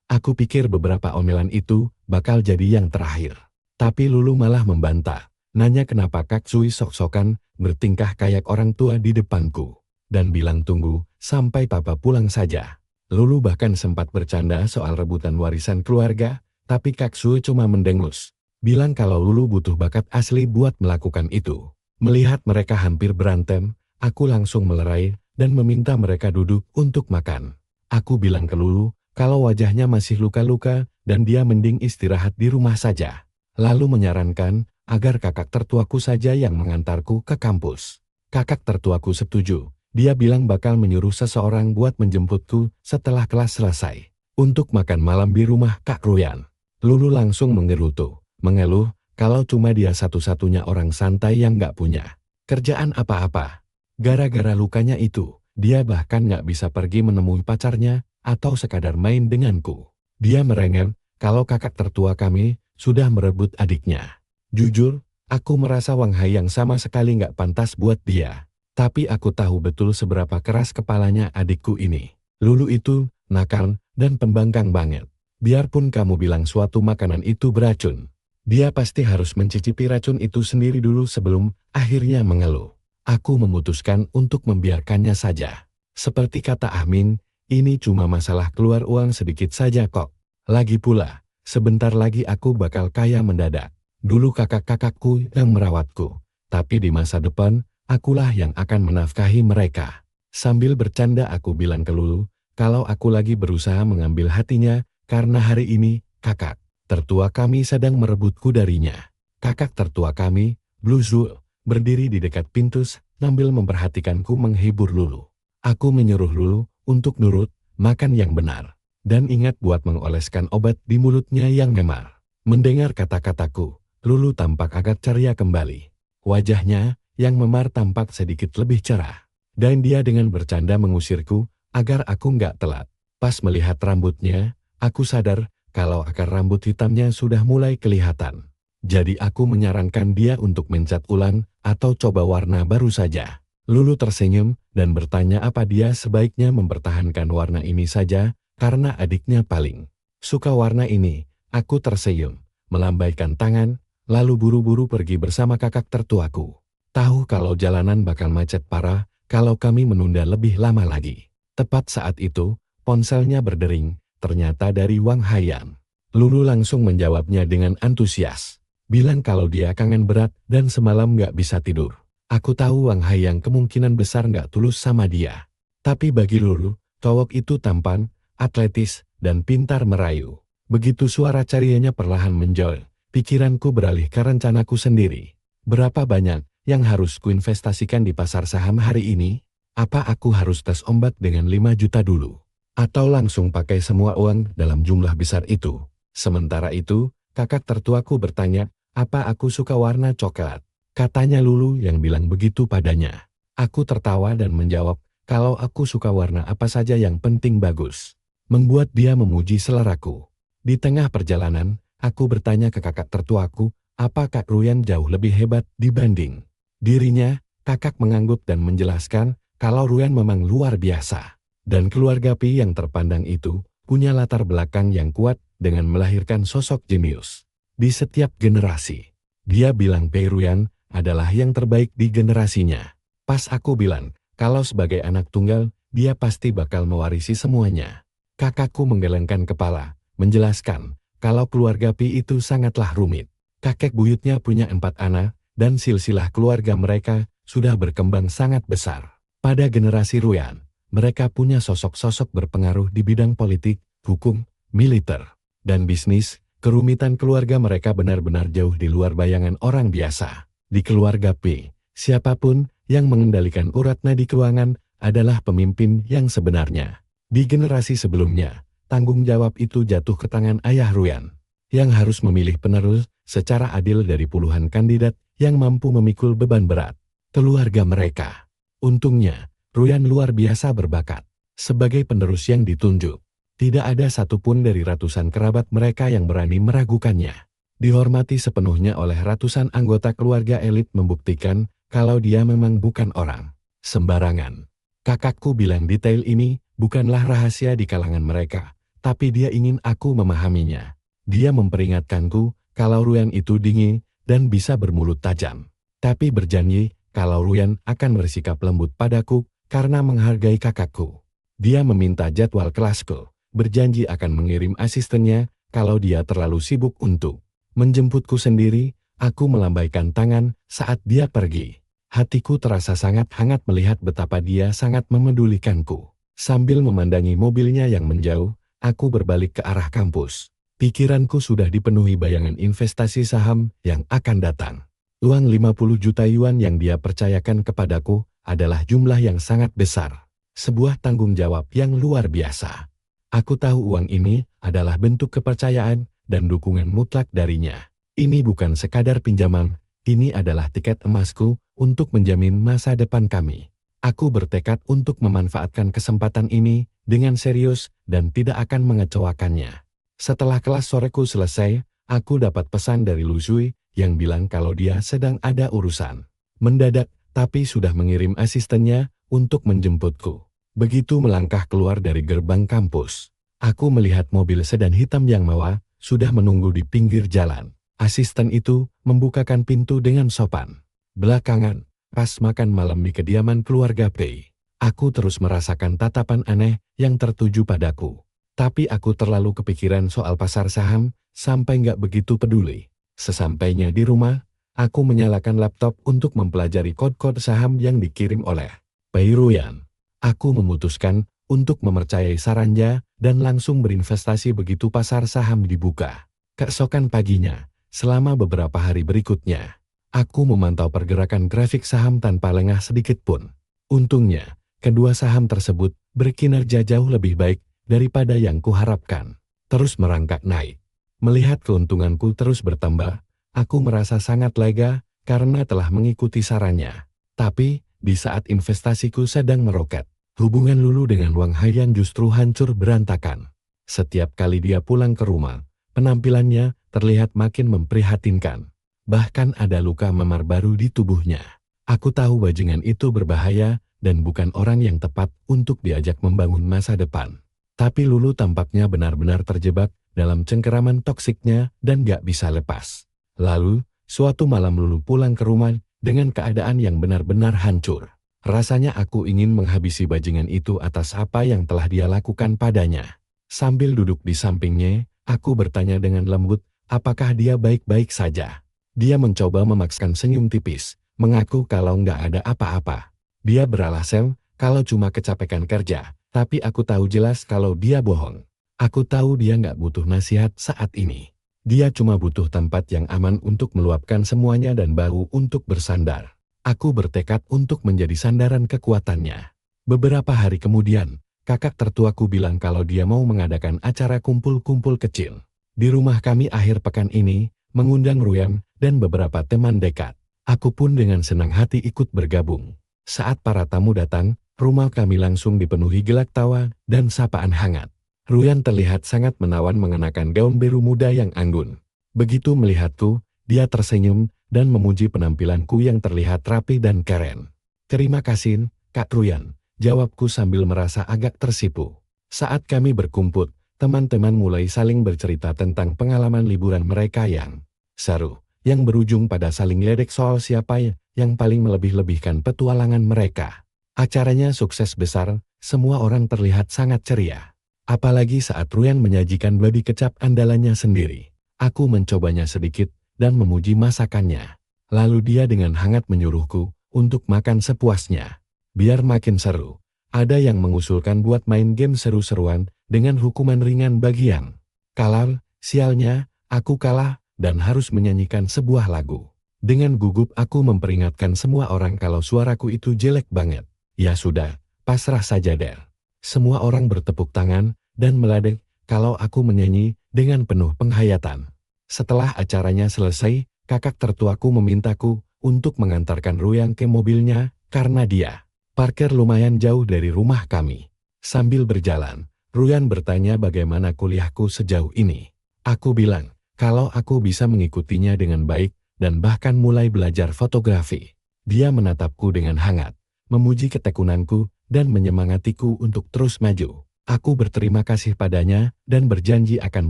Aku pikir beberapa omelan itu bakal jadi yang terakhir. Tapi Lulu malah membantah. Nanya kenapa Kak Sui sok-sokan bertingkah kayak orang tua di depanku. Dan bilang tunggu sampai papa pulang saja. Lulu bahkan sempat bercanda soal rebutan warisan keluarga, tapi Kak Sui cuma mendengus. Bilang kalau Lulu butuh bakat asli buat melakukan itu. Melihat mereka hampir berantem, aku langsung melerai dan meminta mereka duduk untuk makan. Aku bilang ke Lulu, kalau wajahnya masih luka-luka dan dia mending istirahat di rumah saja. Lalu menyarankan agar kakak tertuaku saja yang mengantarku ke kampus. Kakak tertuaku setuju. Dia bilang bakal menyuruh seseorang buat menjemputku setelah kelas selesai. Untuk makan malam di rumah Kak Ruyan. Lulu langsung mengerutu. Mengeluh, kalau cuma dia satu-satunya orang santai yang nggak punya kerjaan apa-apa. Gara-gara lukanya itu, dia bahkan nggak bisa pergi menemui pacarnya, atau sekadar main denganku. Dia merengek, kalau kakak tertua kami, sudah merebut adiknya. Jujur, aku merasa Wang Hai yang sama sekali nggak pantas buat dia. Tapi aku tahu betul seberapa keras kepalanya adikku ini. Lulu itu, nakal, dan pembangkang banget. Biarpun kamu bilang suatu makanan itu beracun, dia pasti harus mencicipi racun itu sendiri dulu sebelum akhirnya mengeluh. Aku memutuskan untuk membiarkannya saja. Seperti kata Amin, ini cuma masalah keluar uang sedikit saja kok. Lagi pula, sebentar lagi aku bakal kaya mendadak. Dulu kakak-kakakku yang merawatku, tapi di masa depan, akulah yang akan menafkahi mereka. Sambil bercanda aku bilang ke Lulu, kalau aku lagi berusaha mengambil hatinya, karena hari ini, kakak tertua kami sedang merebutku darinya. Kakak tertua kami, Blue Zul, berdiri di dekat pintu sambil memperhatikanku menghibur Lulu. Aku menyuruh Lulu untuk nurut, makan yang benar, dan ingat buat mengoleskan obat di mulutnya yang memar. Mendengar kata-kataku, Lulu tampak agak ceria kembali. Wajahnya yang memar tampak sedikit lebih cerah. Dan dia dengan bercanda mengusirku, agar aku nggak telat. Pas melihat rambutnya, aku sadar kalau akar rambut hitamnya sudah mulai kelihatan. Jadi aku menyarankan dia untuk mencat ulang atau coba warna baru saja. Lulu tersenyum dan bertanya apa dia sebaiknya mempertahankan warna ini saja karena adiknya paling suka warna ini. Aku tersenyum, melambaikan tangan, lalu buru-buru pergi bersama kakak tertuaku. Tahu kalau jalanan bakal macet parah kalau kami menunda lebih lama lagi. Tepat saat itu, ponselnya berdering, ternyata dari Wang Hayan. Lulu langsung menjawabnya dengan antusias. Bilang kalau dia kangen berat dan semalam nggak bisa tidur. Aku tahu Wang Hayan kemungkinan besar nggak tulus sama dia. Tapi bagi Lulu, cowok itu tampan, atletis, dan pintar merayu. Begitu suara carianya perlahan menjauh, pikiranku beralih ke rencanaku sendiri. Berapa banyak yang harus kuinvestasikan di pasar saham hari ini? Apa aku harus tes ombak dengan 5 juta dulu? Atau langsung pakai semua uang dalam jumlah besar itu? Sementara itu, kakak tertuaku bertanya, apa aku suka warna coklat? Katanya Lulu yang bilang begitu padanya. Aku tertawa dan menjawab, kalau aku suka warna apa saja yang penting bagus. Membuat dia memuji seleraku. Di tengah perjalanan, aku bertanya ke kakak tertuaku, apa Kak Ruyan jauh lebih hebat dibanding dirinya? Kakak mengangguk dan menjelaskan, kalau Ruyan memang luar biasa. Dan keluarga Pi yang terpandang itu, punya latar belakang yang kuat dengan melahirkan sosok jenius. Di setiap generasi, dia bilang Pi Ruyan adalah yang terbaik di generasinya. Pas aku bilang, kalau sebagai anak tunggal, dia pasti bakal mewarisi semuanya. Kakakku menggelengkan kepala, menjelaskan, kalau keluarga Pi itu sangatlah rumit. Kakek buyutnya punya 4 anak, dan silsilah keluarga mereka sudah berkembang sangat besar. Pada generasi Ruyan, mereka punya sosok-sosok berpengaruh di bidang politik, hukum, militer, dan bisnis. Kerumitan keluarga mereka benar-benar jauh di luar bayangan orang biasa. Di keluarga Pi, siapapun yang mengendalikan urat nadi keuangan adalah pemimpin yang sebenarnya. Di generasi sebelumnya, tanggung jawab itu jatuh ke tangan ayah Ruyan, yang harus memilih penerus secara adil dari puluhan kandidat yang mampu memikul beban berat keluarga mereka. Untungnya, Ruyan luar biasa berbakat. Sebagai penerus yang ditunjuk, tidak ada satupun dari ratusan kerabat mereka yang berani meragukannya. Dihormati sepenuhnya oleh ratusan anggota keluarga elit membuktikan kalau dia memang bukan orang sembarangan. Kakakku bilang detail ini bukanlah rahasia di kalangan mereka, tapi dia ingin aku memahaminya. Dia memperingatkanku kalau Ruyan itu dingin dan bisa bermulut tajam. Tapi berjanji kalau Ruyan akan bersikap lembut padaku karena menghargai kakakku. Dia meminta jadwal kelasku, berjanji akan mengirim asistennya kalau dia terlalu sibuk untuk menjemputku sendiri. Aku melambaikan tangan saat dia pergi. Hatiku terasa sangat hangat melihat betapa dia sangat memedulikanku. Sambil memandangi mobilnya yang menjauh, aku berbalik ke arah kampus. Pikiranku sudah dipenuhi bayangan investasi saham yang akan datang. Uang 50 juta yuan yang dia percayakan kepadaku adalah jumlah yang sangat besar. Sebuah tanggung jawab yang luar biasa. Aku tahu uang ini adalah bentuk kepercayaan dan dukungan mutlak darinya. Ini bukan sekadar pinjaman, ini adalah tiket emasku untuk menjamin masa depan kami. Aku bertekad untuk memanfaatkan kesempatan ini dengan serius dan tidak akan mengecewakannya. Setelah kelas soreku selesai, aku dapat pesan dari Lu Zui yang bilang kalau dia sedang ada urusan mendadak, tapi sudah mengirim asistennya untuk menjemputku. Begitu melangkah keluar dari gerbang kampus, aku melihat mobil sedan hitam yang mewah sudah menunggu di pinggir jalan. Asisten itu membukakan pintu dengan sopan. Belakangan, pas makan malam di kediaman keluarga Pei, aku terus merasakan tatapan aneh yang tertuju padaku. Tapi aku terlalu kepikiran soal pasar saham sampai nggak begitu peduli. Sesampainya di rumah, aku menyalakan laptop untuk mempelajari kode-kode saham yang dikirim oleh Pei Ruyan. Aku memutuskan untuk mempercayai sarannya dan langsung berinvestasi begitu pasar saham dibuka. Keesokan paginya, selama beberapa hari berikutnya, aku memantau pergerakan grafik saham tanpa lengah sedikit pun. Untungnya, kedua saham tersebut berkinerja jauh lebih baik daripada yang kuharapkan. Terus merangkak naik. Melihat keuntunganku terus bertambah, aku merasa sangat lega karena telah mengikuti sarannya. Tapi, di saat investasiku sedang meroket, Hubungan Lulu dengan Wang Haiyan justru hancur berantakan. Setiap kali dia pulang ke rumah, penampilannya terlihat makin memprihatinkan. Bahkan ada luka memar baru di tubuhnya. Aku tahu bajingan itu berbahaya dan bukan orang yang tepat untuk diajak membangun masa depan. Tapi Lulu tampaknya benar-benar terjebak dalam cengkeraman toksiknya dan gak bisa lepas. Lalu, suatu malam Lulu pulang ke rumah dengan keadaan yang benar-benar hancur. Rasanya aku ingin menghabisi bajingan itu atas apa yang telah dia lakukan padanya. Sambil duduk di sampingnya, aku bertanya dengan lembut, apakah dia baik-baik saja. Dia mencoba memaksakan senyum tipis, mengaku kalau nggak ada apa-apa. Dia beralasan kalau cuma kecapekan kerja, tapi aku tahu jelas kalau dia bohong. Aku tahu dia nggak butuh nasihat saat ini. Dia cuma butuh tempat yang aman untuk meluapkan semuanya dan baru untuk bersandar. Aku bertekad untuk menjadi sandaran kekuatannya. Beberapa hari kemudian, kakak tertuaku bilang kalau dia mau mengadakan acara kumpul-kumpul kecil. Di rumah kami akhir pekan ini, mengundang Ruyan dan beberapa teman dekat. Aku pun dengan senang hati ikut bergabung. Saat para tamu datang, rumah kami langsung dipenuhi gelak tawa dan sapaan hangat. Ruyan terlihat sangat menawan mengenakan gaun biru muda yang anggun. Begitu melihatku, dia tersenyum dan memuji penampilanku yang terlihat rapi dan keren. Terima kasih, Kak Ruyan, jawabku sambil merasa agak tersipu. Saat kami berkumpul, teman-teman mulai saling bercerita tentang pengalaman liburan mereka yang seru, yang berujung pada saling ledek soal siapa yang paling melebih-lebihkan petualangan mereka. Acaranya sukses besar, semua orang terlihat sangat ceria. Apalagi saat Ruyan menyajikan babi kecap andalannya sendiri. Aku mencobanya sedikit dan memuji masakannya. Lalu dia dengan hangat menyuruhku untuk makan sepuasnya. Biar makin seru, ada yang mengusulkan buat main game seru-seruan dengan hukuman ringan bagian. Kalah, sialnya, aku kalah dan harus menyanyikan sebuah lagu. Dengan gugup aku memperingatkan semua orang kalau suaraku itu jelek banget. Ya sudah, pasrah saja Der. Semua orang bertepuk tangan dan meladek kalau aku menyanyi dengan penuh penghayatan. Setelah acaranya selesai, kakak tertuaku memintaku untuk mengantarkan Ruyan ke mobilnya karena dia parkir lumayan jauh dari rumah kami. Sambil berjalan, Ruyan bertanya bagaimana kuliahku sejauh ini. Aku bilang kalau aku bisa mengikutinya dengan baik dan bahkan mulai belajar fotografi. Dia menatapku dengan hangat, memuji ketekunanku dan menyemangatiku untuk terus maju. Aku berterima kasih padanya dan berjanji akan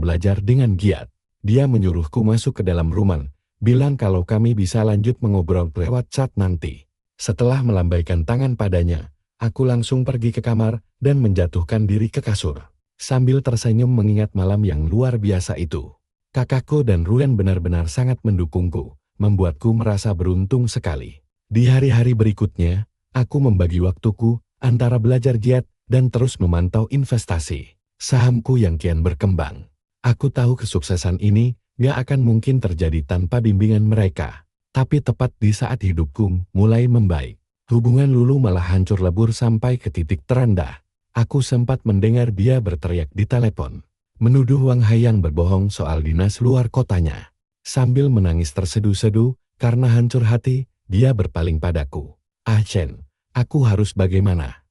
belajar dengan giat. Dia menyuruhku masuk ke dalam rumah, bilang kalau kami bisa lanjut mengobrol lewat chat nanti. Setelah melambaikan tangan padanya, aku langsung pergi ke kamar dan menjatuhkan diri ke kasur. Sambil tersenyum mengingat malam yang luar biasa itu. Kakakku dan Ruyan benar-benar sangat mendukungku, membuatku merasa beruntung sekali. Di hari-hari berikutnya, aku membagi waktuku antara belajar giat dan terus memantau investasi sahamku yang kian berkembang. Aku tahu kesuksesan ini gak akan mungkin terjadi tanpa bimbingan mereka. Tapi tepat di saat hidupku mulai membaik, hubungan Lulu malah hancur lebur sampai ke titik terendah. Aku sempat mendengar dia berteriak di telepon, menuduh Wang Haiyan berbohong soal dinas luar kotanya. Sambil menangis terseduh-seduh karena hancur hati, dia berpaling padaku. Ah Chen, aku harus bagaimana?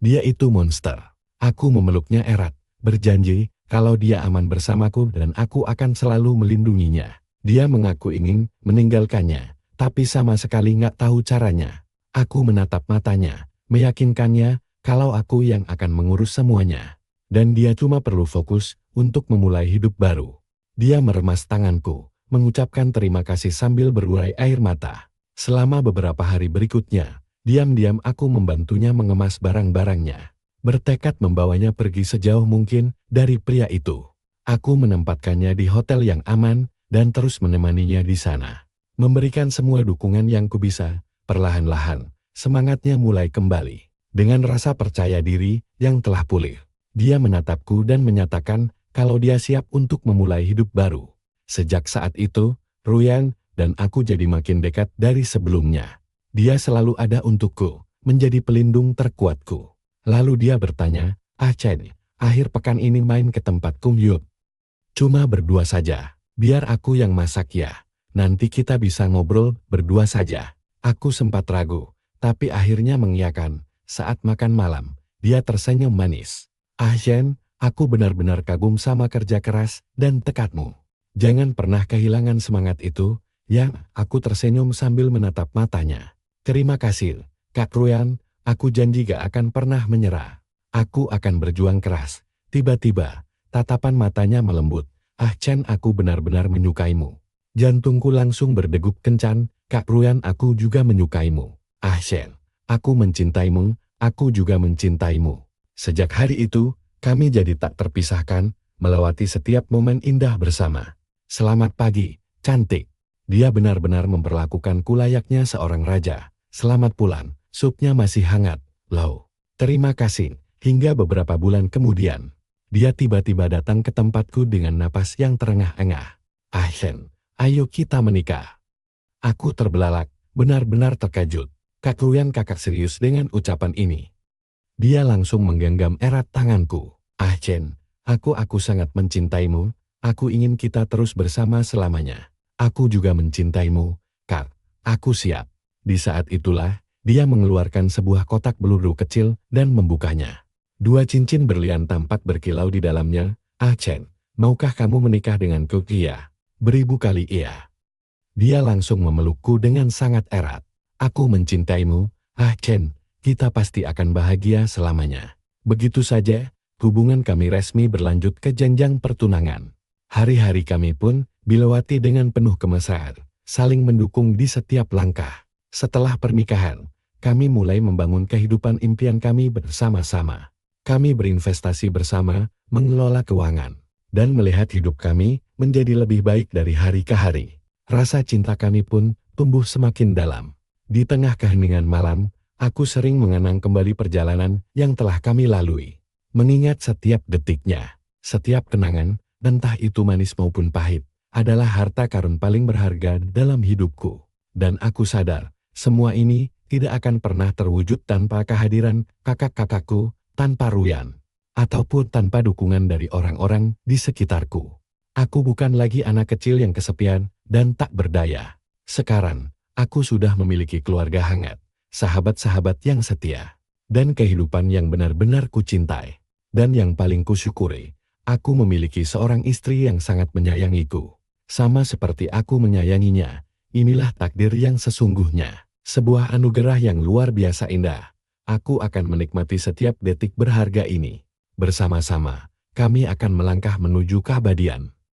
Dia itu monster. Aku memeluknya erat, berjanji kalau dia aman bersamaku dan aku akan selalu melindunginya. Dia mengaku ingin meninggalkannya, tapi sama sekali nggak tahu caranya. Aku menatap matanya, meyakinkannya kalau aku yang akan mengurus semuanya. Dan dia cuma perlu fokus untuk memulai hidup baru. Dia meremas tanganku, mengucapkan terima kasih sambil berurai air mata. Selama beberapa hari berikutnya, diam-diam aku membantunya mengemas barang-barangnya. Bertekad membawanya pergi sejauh mungkin dari pria itu. Aku menempatkannya di hotel yang aman dan terus menemaninya di sana. Memberikan semua dukungan yang kubisa, perlahan-lahan, semangatnya mulai kembali. Dengan rasa percaya diri yang telah pulih, dia menatapku dan menyatakan kalau dia siap untuk memulai hidup baru. Sejak saat itu, Ruyan dan aku jadi makin dekat dari sebelumnya. Dia selalu ada untukku, menjadi pelindung terkuatku. Lalu dia bertanya, "Ah Chen, akhir pekan ini main ke tempatku yuk. Cuma berdua saja, biar aku yang masak ya. Nanti kita bisa ngobrol berdua saja." Aku sempat ragu, tapi akhirnya mengiyakan. Saat makan malam, Dia tersenyum manis. Ah Shen, aku benar-benar kagum sama kerja keras dan tekadmu. Jangan pernah kehilangan semangat itu, ya. Aku tersenyum sambil menatap matanya. Terima kasih, Kak Ruyan, aku janji gak akan pernah menyerah. Aku akan berjuang keras. Tiba-tiba, tatapan matanya melembut. Ah Chen, aku benar-benar menyukaimu. Jantungku langsung berdegup kencang. Kak Ruyan, aku juga menyukaimu. Ah Shen, aku mencintaimu, aku juga mencintaimu. Sejak hari itu, kami jadi tak terpisahkan, melewati setiap momen indah bersama. Selamat pagi, cantik. Dia benar-benar memperlakukanku layaknya seorang raja. Selamat pulang, supnya masih hangat, loh. Terima kasih. Hingga beberapa bulan kemudian, dia tiba-tiba datang ke tempatku dengan napas yang terengah-engah. Ah Shen, ayo kita menikah. Aku terbelalak, benar-benar terkejut. Kak Ruyan, kakak serius dengan ucapan ini. Dia langsung menggenggam erat tanganku. Ah Chen, aku sangat mencintaimu. Aku ingin kita terus bersama selamanya. Aku juga mencintaimu, Kak. Aku siap. Di saat itulah, dia mengeluarkan sebuah kotak peluru kecil dan membukanya. 2 cincin berlian tampak berkilau di dalamnya. Ah Chen, maukah kamu menikah denganku? Iya. Beribu kali iya. Dia langsung memelukku dengan sangat erat. Aku mencintaimu, Ah Chen, kita pasti akan bahagia selamanya. Begitu saja, hubungan kami resmi berlanjut ke jenjang pertunangan. Hari-hari kami pun dilewati dengan penuh kemesraan, saling mendukung di setiap langkah. Setelah pernikahan, kami mulai membangun kehidupan impian kami bersama-sama. Kami berinvestasi bersama, mengelola keuangan, dan melihat hidup kami menjadi lebih baik dari hari ke hari. Rasa cinta kami pun tumbuh semakin dalam. Di tengah keheningan malam, aku sering mengenang kembali perjalanan yang telah kami lalui. Mengingat setiap detiknya, setiap kenangan, entah itu manis maupun pahit, adalah harta karun paling berharga dalam hidupku. Dan aku sadar, semua ini tidak akan pernah terwujud tanpa kehadiran kakak-kakakku, tanpa Ruyan, ataupun tanpa dukungan dari orang-orang di sekitarku. Aku bukan lagi anak kecil yang kesepian dan tak berdaya. Sekarang, aku sudah memiliki keluarga hangat, sahabat-sahabat yang setia, dan kehidupan yang benar-benar kucintai. Dan yang paling kusyukuri, aku memiliki seorang istri yang sangat menyayangiku. Sama seperti aku menyayanginya, inilah takdir yang sesungguhnya. Sebuah anugerah yang luar biasa indah. Aku akan menikmati setiap detik berharga ini. Bersama-sama, kami akan melangkah menuju keabadian.